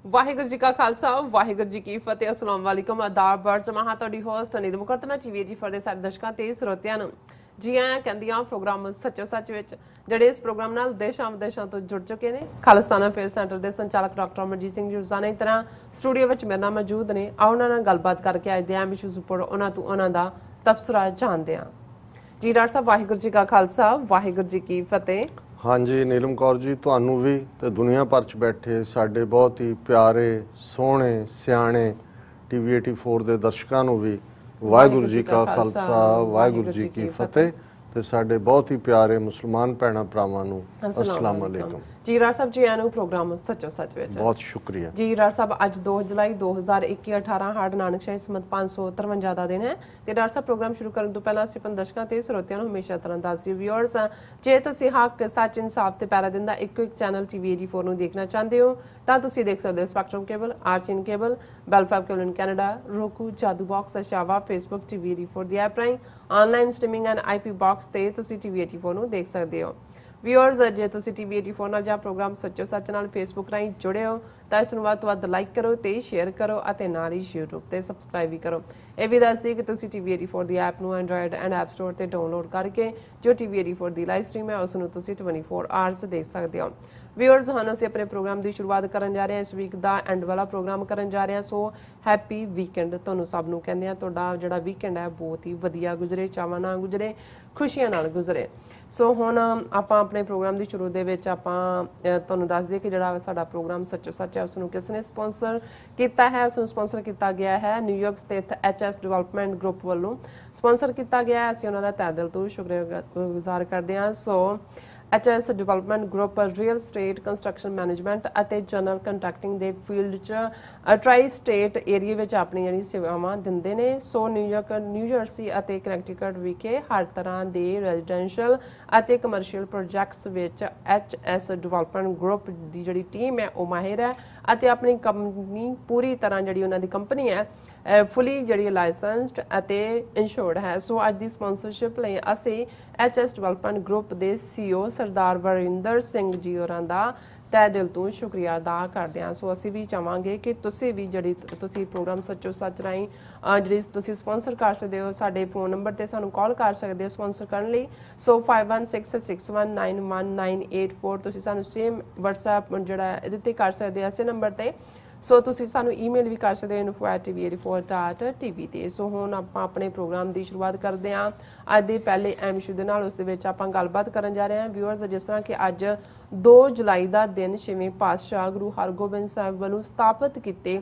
ਵਾਹਿਗੁਰੂ ਜੀ ਕਾ ਖਾਲਸਾ ਵਾਹਿਗੁਰੂ ਜੀ ਕੀ ਫਤਿਹ। अस्सलाम वालेकुम आदाब जमा ਤੁਹਾਡੀ ਹੋਸਟ ਨੀਲਮ ਮੁਕਰਤਮਾ ਟੀਵੀ ਜੀ ਫਰ ਦੇ ਸਾਰੇ ਦਰਸ਼ਕਾਂ ਤੇ ਸਰੋਤਿਆਂ ਨੂੰ ਜੀ ਆਇਆਂ ਕਹਿੰਦੀਆਂ ਪ੍ਰੋਗਰਾਮ ਸੱਚੋ ਸੱਚ ਵਿੱਚ ਜਿਹੜੇ ਇਸ ਪ੍ਰੋਗਰਾਮ ਨਾਲ ਦੇਸ਼ਾਂ ਵਿਦੇਸ਼ਾਂ ਤੋਂ ਜੁੜ ਚੁੱਕੇ ਨੇ। ਖਾਲਿਸਤਾਨ ਅਫੇਅਰਸ ਸੈਂਟਰ ਦੇ ਸੰਚਾਲਕ ਡਾਕਟਰ ਅਮਰਜੀਤ ਸਿੰਘ ਜੀ ਰੋਜ਼ਾਨਾ ਦੀ ਤਰ੍ਹਾਂ ਸਟੂਡੀਓ ਵਿੱਚ ਮੇਰੇ ਨਾਲ ਮੌਜੂਦ ਨੇ। ਆਓ ਉਹਨਾਂ ਨਾਲ ਗੱਲਬਾਤ ਕਰਕੇ ਅੱਜ ਦੇ ਅਹਿਮ ਇਸ਼ੂਜ਼ ਉੱਪਰ ਉਹਨਾਂ ਤੋਂ ਉਹਨਾਂ ਦਾ ਤਬਸਰਾ ਜਾਣਦੇ ਹਾਂ। ਜੀ ਡਾਕਟਰ ਸਾਹਿਬ ਵਾਹਿਗੁਰੂ ਜੀ ਕਾ ਖਾਲਸਾ ਵਾਹਿਗੁਰੂ ਜੀ ਕੀ ਫਤਿਹ। हाँ जी नीलम कौर जी ਤੁਹਾਨੂੰ ਵੀ ਤੇ ਦੁਨੀਆ ਭਰ ਚ ਬੈਠੇ ਸਾਡੇ ਬਹੁਤ ਹੀ ਪਿਆਰੇ ਸੋਹਣੇ ਸਿਆਣੇ ਟੀਵੀ 84 ਦੇ ਦਰਸ਼ਕਾਂ ਨੂੰ ਵੀ ਵਾਹਿਗੁਰੂ ਜੀ ਕਾ ਖਾਲਸਾ ਵਾਹਿਗੁਰੂ ਜੀ ਕੀ ਫਤਿਹ ਤੇ ਸਾਡੇ ਬਹੁਤ ਹੀ ਪਿਆਰੇ ਮੁਸਲਮਾਨ ਭੈਣਾਂ ਭਰਾਵਾਂ ਨੂੰ अस्सलाम वालेकुम। ਜੀ ਰਾਜ ਸਾਹਿਬ ਜੀ ਆਨੂੰ ਪ੍ਰੋਗਰਾਮ ਸੱਚੋ ਸੱਚ ਵਿੱਚ ਬਹੁਤ ਸ਼ੁਕਰੀਆ। ਜੀ ਰਾਜ ਸਾਹਿਬ ਅੱਜ 2 ਜੁਲਾਈ 2021 18 ਹਾੜ ਨਾਨਕ ਸ਼ਾਹੀ ਸਮਤ 553 ਦਾ ਦਿਨ ਹੈ ਤੇ ਡਾਕਟਰ ਸਾਹਿਬ ਪ੍ਰੋਗਰਾਮ ਸ਼ੁਰੂ ਕਰਨ ਤੋਂ ਪਹਿਲਾਂ ਅਸੀਂ ਦਰਸ਼ਕਾਂ ਤੇ ਸਰੋਤਿਆਂ ਨੂੰ ਹਮੇਸ਼ਾ ਤਰ੍ਹਾਂ ਦੱਸਦੇ ਵਿਊਅਰਸ ਜੇ ਤੁਸੀਂ ਹੱਕ ਸੱਚ ਇਨਸਾਫ ਤੇ ਪੈਰਾ ਦਿਨ ਦਾ ਇੱਕੋ ਇੱਕ ਚੈਨਲ ਟੀਵੀ 84 ਨੂੰ ਦੇਖਣਾ ਚਾਹੁੰਦੇ ਹੋ ਤਾਂ ਤੁਸੀਂ ਦੇਖ ਸਕਦੇ ਹੋ ਸਪੈਕਟਰਮ ਕੇਬਲ, ਆਰਚਿਨ cable, Bell Fibe cable in Canada, roku, Jadoo box, Oshawa, Facebook TV 84 ਦੀ ਐਪ ਰਾਹੀਂ online streaming and IP box ਤੇ ਤੁਸੀਂ ਟੀਵੀ 84 ਨੂੰ ਦੇਖ ਸਕਦੇ ਹੋ। ਵਿਊਅਰਸ ਜੇ ਤੁਸੀਂ ਟੀਵੀ 84 ਨਾਲ ਜਾਂ ਪ੍ਰੋਗਰਾਮ ਸੱਚੋ ਸੱਚ ਨਾਲ ਫੇਸਬੁੱਕ ਰਾਹੀਂ ਜੁੜੇ ਹੋ ਤਾਂ ਇਸ ਨੂੰ ਵੱਧ ਤੋਂ ਵੱਧ ਲਾਈਕ ਕਰੋ ਤੇ ਸ਼ੇਅਰ ਕਰੋ ਅਤੇ ਨਾਲ ਹੀ YouTube ਤੇ ਸਬਸਕ੍ਰਾਈਬ ਵੀ ਕਰੋ। ਇਹ ਵੀ ਦੱਸ ਦਈਏ ਕਿ ਤੁਸੀਂ ਟੀਵੀ 84 ਦੀ ਐਪ ਨੂੰ ਐਂਡਰੋਇਡ ਐਂਡ ਐਪ ਸਟੋਰ ਤੇ ਡਾਊਨਲੋਡ ਕਰਕੇ ਜੋ ਟੀਵੀ 84 ਦੀ ਲਾਈਵ ਸਟ੍ਰੀਮ ਹੈ ਉਸ ਨੂੰ ਤੁਸੀਂ 24 ਆਵਰਸ ਦੇਖ ਸਕਦੇ ਹੋ। ਵਿਊਅਰਸ ਹੁਣ ਅਸੀਂ ਆਪਣੇ ਪ੍ਰੋਗਰਾਮ ਦੀ ਸ਼ੁਰੂਆਤ ਕਰਨ ਜਾ ਰਹੇ ਹਾਂ। ਇਸ ਵੀਕ ਦਾ ਐਂਡ ਵਾਲਾ ਪ੍ਰੋਗਰਾਮ ਕਰਨ ਜਾ ਰਹੇ ਹਾਂ। ਸੋ ਹੈਪੀ ਵੀਕਐਂਡ ਤੁਹਾਨੂੰ ਸਭ ਨੂੰ ਕਹਿੰਦੇ ਆ। ਤੁਹਾਡਾ ਜਿਹੜਾ ਵੀਕਐਂਡ ਹੈ ਬਹੁਤ ਹੀ ਵਧੀਆ ਗੁਜ਼ਰੇ, ਚਾਵਾਂ ਨਾਲ ਗੁਜ਼ਰੇ, ਖੁਸ਼ੀਆਂ ਨਾਲ ਗੁਜ਼ਰੇ। ਸੋ ਹੁਣ ਆਪਾਂ ਆਪਣੇ ਪ੍ਰੋਗਰਾਮ ਦੀ ਸ਼ੁਰੂ ਦੇ ਵਿੱਚ ਆਪਾਂ ਤੁਹਾਨੂੰ ਦੱਸ ਦਈਏ ਕਿ ਜਿਹੜਾ ਸਾਡਾ ਪ੍ਰੋਗਰਾਮ ਸੱਚੋ ਸੱਚ ਹੈ ਉਸ ਨੂੰ ਕਿਸ ਨੇ ਸਪਾਂਸਰ ਕੀਤਾ ਹੈ। ਉਸ ਨੂੰ ਸਪਾਂਸਰ ਕੀਤਾ ਗਿਆ ਹੈ ਨਿਊਯਾਰਕ ਸਥਿਤ HS ਡਿਵੈਲਪਮੈਂਟ ਗਰੁੱਪ ਵੱਲੋਂ ਸਪਾਂਸਰ ਕੀਤਾ ਗਿਆ ਹੈ। ਅਸੀਂ ਉਹਨਾਂ ਦਾ ਤਹਿ ਦਿਲ ਤੋਂ ਸ਼ੁਕਰਗੁਜ਼ਾਰ ਕਰਦੇ ਹਾਂ। ਸੋ HS development group real estate construction management ਅਤੇ ਜਨਰਲ ਕੰਟਰੈਕਟਿੰਗ ਦੇ ਫੀਲਡ 'ਚ ਟਰਾਈ ਸਟੇਟ ਏਰੀਆ ਵਿੱਚ ਆਪਣੀ ਜਿਹੜੀ ਸੇਵਾਵਾਂ ਦਿੰਦੇ ਨੇ। ਸੋ ਨਿਊਯਾਰਕ, ਨਿਊ ਜਰਸੀ ਅਤੇ ਕਨੈਕਟੀਕਟ ਵਿਖੇ ਹਰ ਤਰ੍ਹਾਂ ਦੇ ਰੈਜ਼ੀਡੈਂਸ਼ੀਅਲ ਅਤੇ ਕਮਰਸ਼ੀਅਲ ਪ੍ਰੋਜੈਕਟਸ ਵਿੱਚ HS ਡਿਵੈਲਪਮੈਂਟ ਗਰੁੱਪ ਦੀ ਜਿਹੜੀ ਟੀਮ ਹੈ ਉਹ ਮਾਹਿਰ ਹੈ ਅਤੇ ਆਪਣੀ ਕੰਪਨੀ ਪੂਰੀ ਤਰ੍ਹਾਂ ਜਿਹੜੀ ਉਹਨਾਂ ਦੀ ਕੰਪਨੀ ਹੈ ਫੁੱਲੀ ਜਿਹੜੀ ਲਾਇਸੈਂਸਡ ਅਤੇ ਇੰਸ਼ੋਰਡ ਹੈ। ਸੋ ਅੱਜ ਦੀ ਸਪਾਂਸਰਸ਼ਿਪ ਲਈ ਅਸੀਂ HS ਡਿਵੈਲਪਮੈਂਟ ਗਰੁੱਪ ਦੇ CEO ਸਰਦਾਰ ਵਰਿੰਦਰ ਸਿੰਘ ਜੀ ਹੋਰਾਂ ਦਾ ਤਹਿ ਦਿਲ ਤੋਂ ਸ਼ੁਕਰੀਆ ਅਦਾ ਕਰਦੇ ਹਾਂ। ਸੋ ਅਸੀਂ ਵੀ ਚਾਹਾਂਗੇ ਕਿ ਤੁਸੀਂ ਵੀ ਜਿਹੜੀ ਤੁਸੀਂ ਪ੍ਰੋਗਰਾਮ ਸੱਚੋ ਸੱਚ ਰਾਹੀਂ ਜਿਹੜੀ ਤੁਸੀਂ ਸਪਾਂਸਰ ਕਰ ਸਕਦੇ ਹੋ ਸਾਡੇ ਫੋਨ ਨੰਬਰ ਤੇ ਸਾਨੂੰ ਕਾਲ ਕਰ ਸਕਦੇ ਹੋ ਸਪਾਂਸਰ ਕਰਨ ਲਈ। ਸੋ 5166191984 ਤੁਸੀਂ ਸਾਨੂੰ ਸੇਮ WhatsApp ਜਿਹੜਾ ਇਹਦੇ ਤੇ ਕਰ ਸਕਦੇ ਹੋ ਇਸੇ ਨੰਬਰ ਤੇ। ਸੋ ਤੁਸੀਂ ਸਾਨੂੰ ਈਮੇਲ ਵੀ ਕਰ ਸਕਦੇ ਹੋ info@tv84.tv ਤੇ। ਸੋ ਹੁਣ ਆਪਾਂ ਆਪਣੇ ਪ੍ਰੋਗਰਾਮ ਦੀ ਸ਼ੁਰੂਆਤ ਕਰਦੇ ਹਾਂ ਅੱਜ ਦੇ ਪਹਿਲੇ ਅਹਿਮ ਇਸ਼ੂ ਦੇ ਨਾਲ। ਉਸ ਦੇ ਵਿੱਚ ਆਪਾਂ ਗੱਲਬਾਤ ਕਰਨ ਜਾ ਰਹੇ ਹਾਂ ਵਿਊਅਰਸ ਜਿਸ ਤਰ੍ਹਾਂ ਕਿ ਅੱਜ 2 ਜੁਲਾਈ ਦਾ ਦਿਨ 6ਵੇਂ ਪਾਤਸ਼ਾਹ ਗੁਰੂ ਹਰਗੋਬਿੰਦ ਸਾਹਿਬ ਵੱਲੋਂ ਸਥਾਪਿਤ ਕੀਤੇ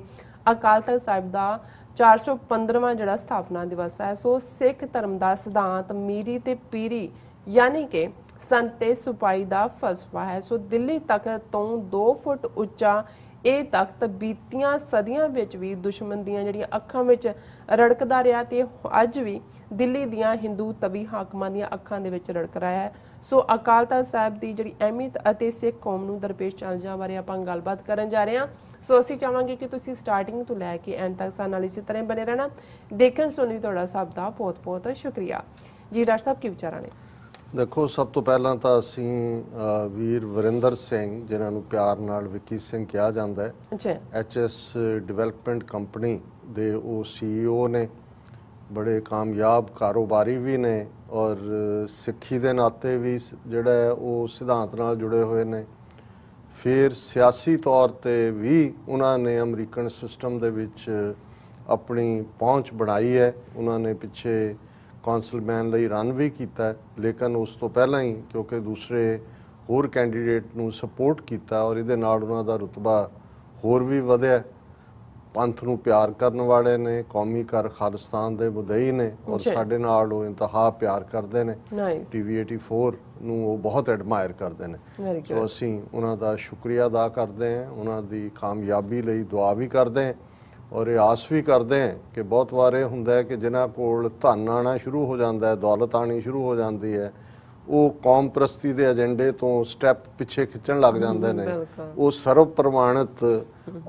ਅਕਾਲ ਤਖ਼ਤ ਸਾਹਿਬ ਦਾ 415ਵਾਂ ਜਿਹੜਾ ਸਥਾਪਨਾ ਦਿਵਸ ਹੈ। ਸੋ ਸਿੱਖ ਧਰਮ ਦਾ ਸਿਧਾਂਤ ਮੀਰੀ ਤੇ ਪੀਰੀ ਯਾਨੀ ਕਿ ਸੰਤ ਤੇ ਸੁਪਾਈ ਦਾ ਫਲਸਫਾ ਹੈ। ਸੋ ਦਿੱਲੀ ਤਖਤ ਤੋਂ 2 ਫੁੱਟ ਉੱਚਾ ਇਹ ਤਖਤ ਬੀਤੀਆਂ ਸਦੀਆਂ ਵਿੱਚ ਵੀ ਦੁਸ਼ਮਣ ਦੀਆਂ ਜਿਹੜੀਆਂ ਅੱਖਾਂ ਵਿੱਚ ਰੜਕਦਾ ਰਿਹਾ ਤੇ ਅੱਜ ਵੀ ਦਿੱਲੀ ਦੀਆਂ ਹਿੰਦੂ ਤਵੀ ਹਾਕਮਾਂ ਦੀਆਂ ਅੱਖਾਂ ਦੇ ਵਿੱਚ ਰੜਕ ਰਿਹਾ ਹੈ। ਸੋ ਅਕਾਲ ਤਖ਼ਤ ਸਾਹਿਬ ਦੀ ਜਿਹੜੀ ਅਹਿਮੀਅਤ ਅਤੇ ਸਿੱਖ ਕੌਮ ਨੂੰ ਦਰਪੇਸ਼ ਚੈਲੰਜਾਂ ਬਾਰੇ ਆਪਾਂ ਗੱਲਬਾਤ ਕਰਨ ਜਾ ਰਹੇ ਹਾਂ। ਸੋ ਅਸੀਂ ਚਾਹਾਂਗੇ ਕਿ ਤੁਸੀਂ ਸਟਾਰਟਿੰਗ ਤੋਂ ਲੈ ਕੇ ਐਂਡ ਤੱਕ ਸਾਡੇ ਨਾਲ ਇਸੇ ਤਰ੍ਹਾਂ ਬਣੇ ਰਹਿਣਾ। ਦੇਖਣ ਸੁਣੀ ਤੁਹਾਡਾ ਸਭ ਦਾ ਬਹੁਤ ਬਹੁਤ ਸ਼ੁਕਰੀਆ। ਜੀ ਡਾਕਟਰ ਸਾਹਿਬ ਕੀ ਵਿਚਾਰਾਂ ਨੇ? ਦੇਖੋ ਸਭ ਤੋਂ ਪਹਿਲਾਂ ਤਾਂ ਅਸੀਂ ਵੀਰ ਵਰਿੰਦਰ ਸਿੰਘ ਜਿਨ੍ਹਾਂ ਨੂੰ ਪਿਆਰ ਨਾਲ ਵਿੱਕੀ ਸਿੰਘ ਕਿਹਾ ਜਾਂਦਾ ਹੈ HS ਡਿਵੈਲਪਮੈਂਟ ਕੰਪਨੀ ਦੇ ਉਹ CEO ਨੇ। ਬੜੇ ਕਾਮਯਾਬ ਕਾਰੋਬਾਰੀ ਵੀ ਨੇ ਔਰ ਸਿੱਖੀ ਦੇ ਨਾਤੇ ਵੀ ਜਿਹੜਾ ਹੈ ਉਹ ਸਿਧਾਂਤ ਨਾਲ ਜੁੜੇ ਹੋਏ ਨੇ। ਫਿਰ ਸਿਆਸੀ ਤੌਰ ਤੇ ਵੀ ਉਹਨਾਂ ਨੇ ਅਮਰੀਕਨ ਸਿਸਟਮ ਦੇ ਵਿੱਚ ਆਪਣੀ ਪਹੁੰਚ ਬਣਾਈ ਹੈ। ਉਹਨਾਂ ਨੇ ਪਿੱਛੇ ਕੌਂਸਲਮੈਨ ਲਈ ਰਨ ਵੀ ਕੀਤਾ ਲੇਕਿਨ ਉਸ ਤੋਂ ਪਹਿਲਾਂ ਹੀ ਕਿਉਂਕਿ ਦੂਸਰੇ ਹੋਰ ਕੈਂਡੀਡੇਟ ਨੂੰ ਸਪੋਰਟ ਕੀਤਾ ਔਰ ਇਹਦੇ ਨਾਲ ਉਹਨਾਂ ਦਾ ਰੁਤਬਾ ਹੋਰ ਵੀ ਵਧਿਆ। ਪੰਥ ਨੂੰ ਪਿਆਰ ਕਰਨ ਵਾਲੇ ਨੇ, ਕੌਮੀ ਘਰ ਖਾਲਿਸਤਾਨ ਦੇ ਮੁਦਈ ਨੇ ਔਰ ਸਾਡੇ ਨਾਲ ਉਹ ਇੰਤਹਾ ਪਿਆਰ ਕਰਦੇ ਨੇ। ਟੀਵੀ 84 ਨੂੰ ਉਹ ਬਹੁਤ ਐਡਮਾਇਰ ਕਰਦੇ ਨੇ। ਸੋ ਅਸੀਂ ਉਹਨਾਂ ਦਾ ਸ਼ੁਕਰੀਆ ਅਦਾ ਕਰਦੇ ਹਾਂ, ਉਹਨਾਂ ਦੀ ਕਾਮਯਾਬੀ ਲਈ ਦੁਆ ਵੀ ਕਰਦੇ ਹਾਂ ਔਰ ਇਹ ਆਸ ਵੀ ਕਰਦੇ ਹਾਂ ਕਿ ਬਹੁਤ ਵਾਰ ਇਹ ਹੁੰਦਾ ਹੈ ਕਿ ਜਿਨ੍ਹਾਂ ਕੋਲ ਧਨ ਆਉਣਾ ਸ਼ੁਰੂ ਹੋ ਜਾਂਦਾ ਹੈ, ਦੌਲਤ ਆਉਣੀ ਸ਼ੁਰੂ ਹੋ ਜਾਂਦੀ ਹੈ, ਉਹ ਕੌਮ ਪ੍ਰਸਤੀ ਦੇ ਏਜੰਡੇ ਤੋਂ ਸਟੈਪ ਪਿੱਛੇ ਖਿੱਚਣ ਲੱਗ ਜਾਂਦੇ ਨੇ। ਉਹ ਸਰਵ ਪ੍ਰਮਾਣਿਤ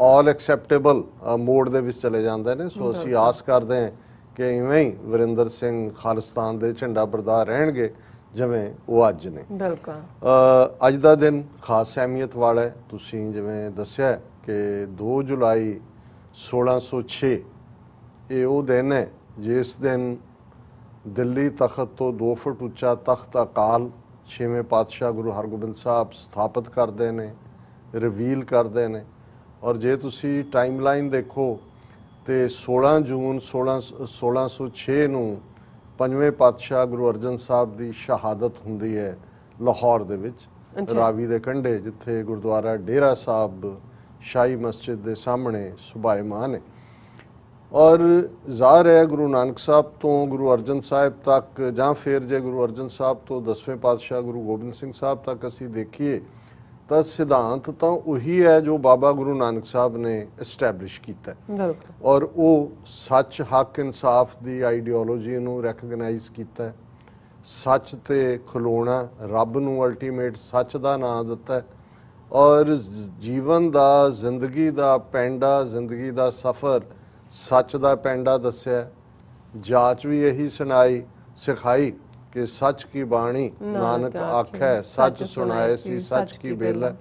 ਆਲ ਐਕਸੈਪਟੇਬਲ ਮੋਡ ਦੇ ਵਿੱਚ ਚਲੇ ਜਾਂਦੇ ਨੇ। ਸੋ ਅਸੀਂ ਆਸ ਕਰਦੇ ਹਾਂ ਕਿ ਇਵੇਂ ਹੀ ਵਰਿੰਦਰ ਸਿੰਘ ਖਾਲਿਸਤਾਨ ਦੇ ਝੰਡਾ ਬਰਦਾਰ ਰਹਿਣਗੇ ਜਿਵੇਂ ਉਹ ਅੱਜ ਨੇ। ਬਿਲਕੁਲ ਅੱਜ ਦਾ ਦਿਨ ਖਾਸ ਅਹਿਮੀਅਤ ਵਾਲਾ ਹੈ। ਤੁਸੀਂ ਜਿਵੇਂ ਦੱਸਿਆ ਕਿ 2 ਜੁਲਾਈ 1606 ਇਹ ਉਹ ਦਿਨ ਹੈ ਜਿਸ ਦਿਨ ਦਿੱਲੀ ਤਖਤ ਤੋਂ 2 ਫੁੱਟ ਉੱਚਾ ਤਖਤ ਅਕਾਲ 6ਵੇਂ ਪਾਤਸ਼ਾਹ ਗੁਰੂ ਹਰਗੋਬਿੰਦ ਸਾਹਿਬ ਸਥਾਪਿਤ ਕਰਦੇ ਨੇ, ਰਿਵੀਲ ਕਰਦੇ ਨੇ। ਔਰ ਜੇ ਤੁਸੀਂ ਟਾਈਮਲਾਈਨ ਦੇਖੋ ਤੇ 16 ਜੂਨ 1606 ਨੂੰ 5ਵੇਂ ਪਾਤਸ਼ਾਹ ਗੁਰੂ ਅਰਜਨ ਸਾਹਿਬ ਦੀ ਸ਼ਹਾਦਤ ਹੁੰਦੀ ਹੈ ਲਾਹੌਰ ਦੇ ਵਿੱਚ, ਰਾਵੀ ਦੇ ਕੰਢੇ, ਜਿੱਥੇ ਗੁਰਦੁਆਰਾ ਡੇਰਾ ਸਾਹਿਬ ਸ਼ਾਹੀ ਮਸਜਿਦ ਦੇ ਸਾਹਮਣੇ ਸੁਭਾਇਮਾਨ ਹੈ। ਔਰ ਜ਼ਾਹਰ ਹੈ ਗੁਰੂ ਨਾਨਕ ਸਾਹਿਬ ਤੋਂ ਗੁਰੂ ਅਰਜਨ ਸਾਹਿਬ ਤੱਕ, ਜਾਂ ਫਿਰ ਜੇ ਗੁਰੂ ਅਰਜਨ ਸਾਹਿਬ ਤੋਂ 10ਵੇਂ ਪਾਤਸ਼ਾਹ ਗੁਰੂ ਗੋਬਿੰਦ ਸਿੰਘ ਸਾਹਿਬ ਤੱਕ ਅਸੀਂ ਦੇਖੀਏ ਤਾਂ ਸਿਧਾਂਤ ਤਾਂ ਉਹੀ ਹੈ ਜੋ ਬਾਬਾ ਗੁਰੂ ਨਾਨਕ ਸਾਹਿਬ ਨੇ ਐਸਟੈਬਲਿਸ਼ ਕੀਤਾ ਔਰ ਉਹ ਸੱਚ, ਹੱਕ, ਇਨਸਾਫ ਦੀ ਆਈਡੀਓਲੋਜੀ ਨੂੰ ਰੈਕਗਨਾਈਜ਼ ਕੀਤਾ, ਸੱਚ ਤੇ ਖਲੋਣਾ, ਰੱਬ ਨੂੰ ਅਲਟੀਮੇਟ ਸੱਚ ਦਾ ਨਾਂ ਦਿੱਤਾ ਔਰ ਜੀਵਨ ਦਾ, ਜ਼ਿੰਦਗੀ ਦਾ ਪੈਂਡਾ, ਜ਼ਿੰਦਗੀ ਦਾ ਸਫ਼ਰ ਸੱਚ ਦਾ ਪੈਂਡਾ ਦੱਸਿਆ। ਜਾਚ ਵੀ ਇਹੀ ਸਿਖਾਈ ਕਿ ਸੱਚ ਕੀ ਬਾਣੀ ਨਾਨਕ ਆਖੈ, ਸੱਚ ਸੁਣਾਏ ਸੀ ਸੱਚ ਕੀ ਬੇਲਾ।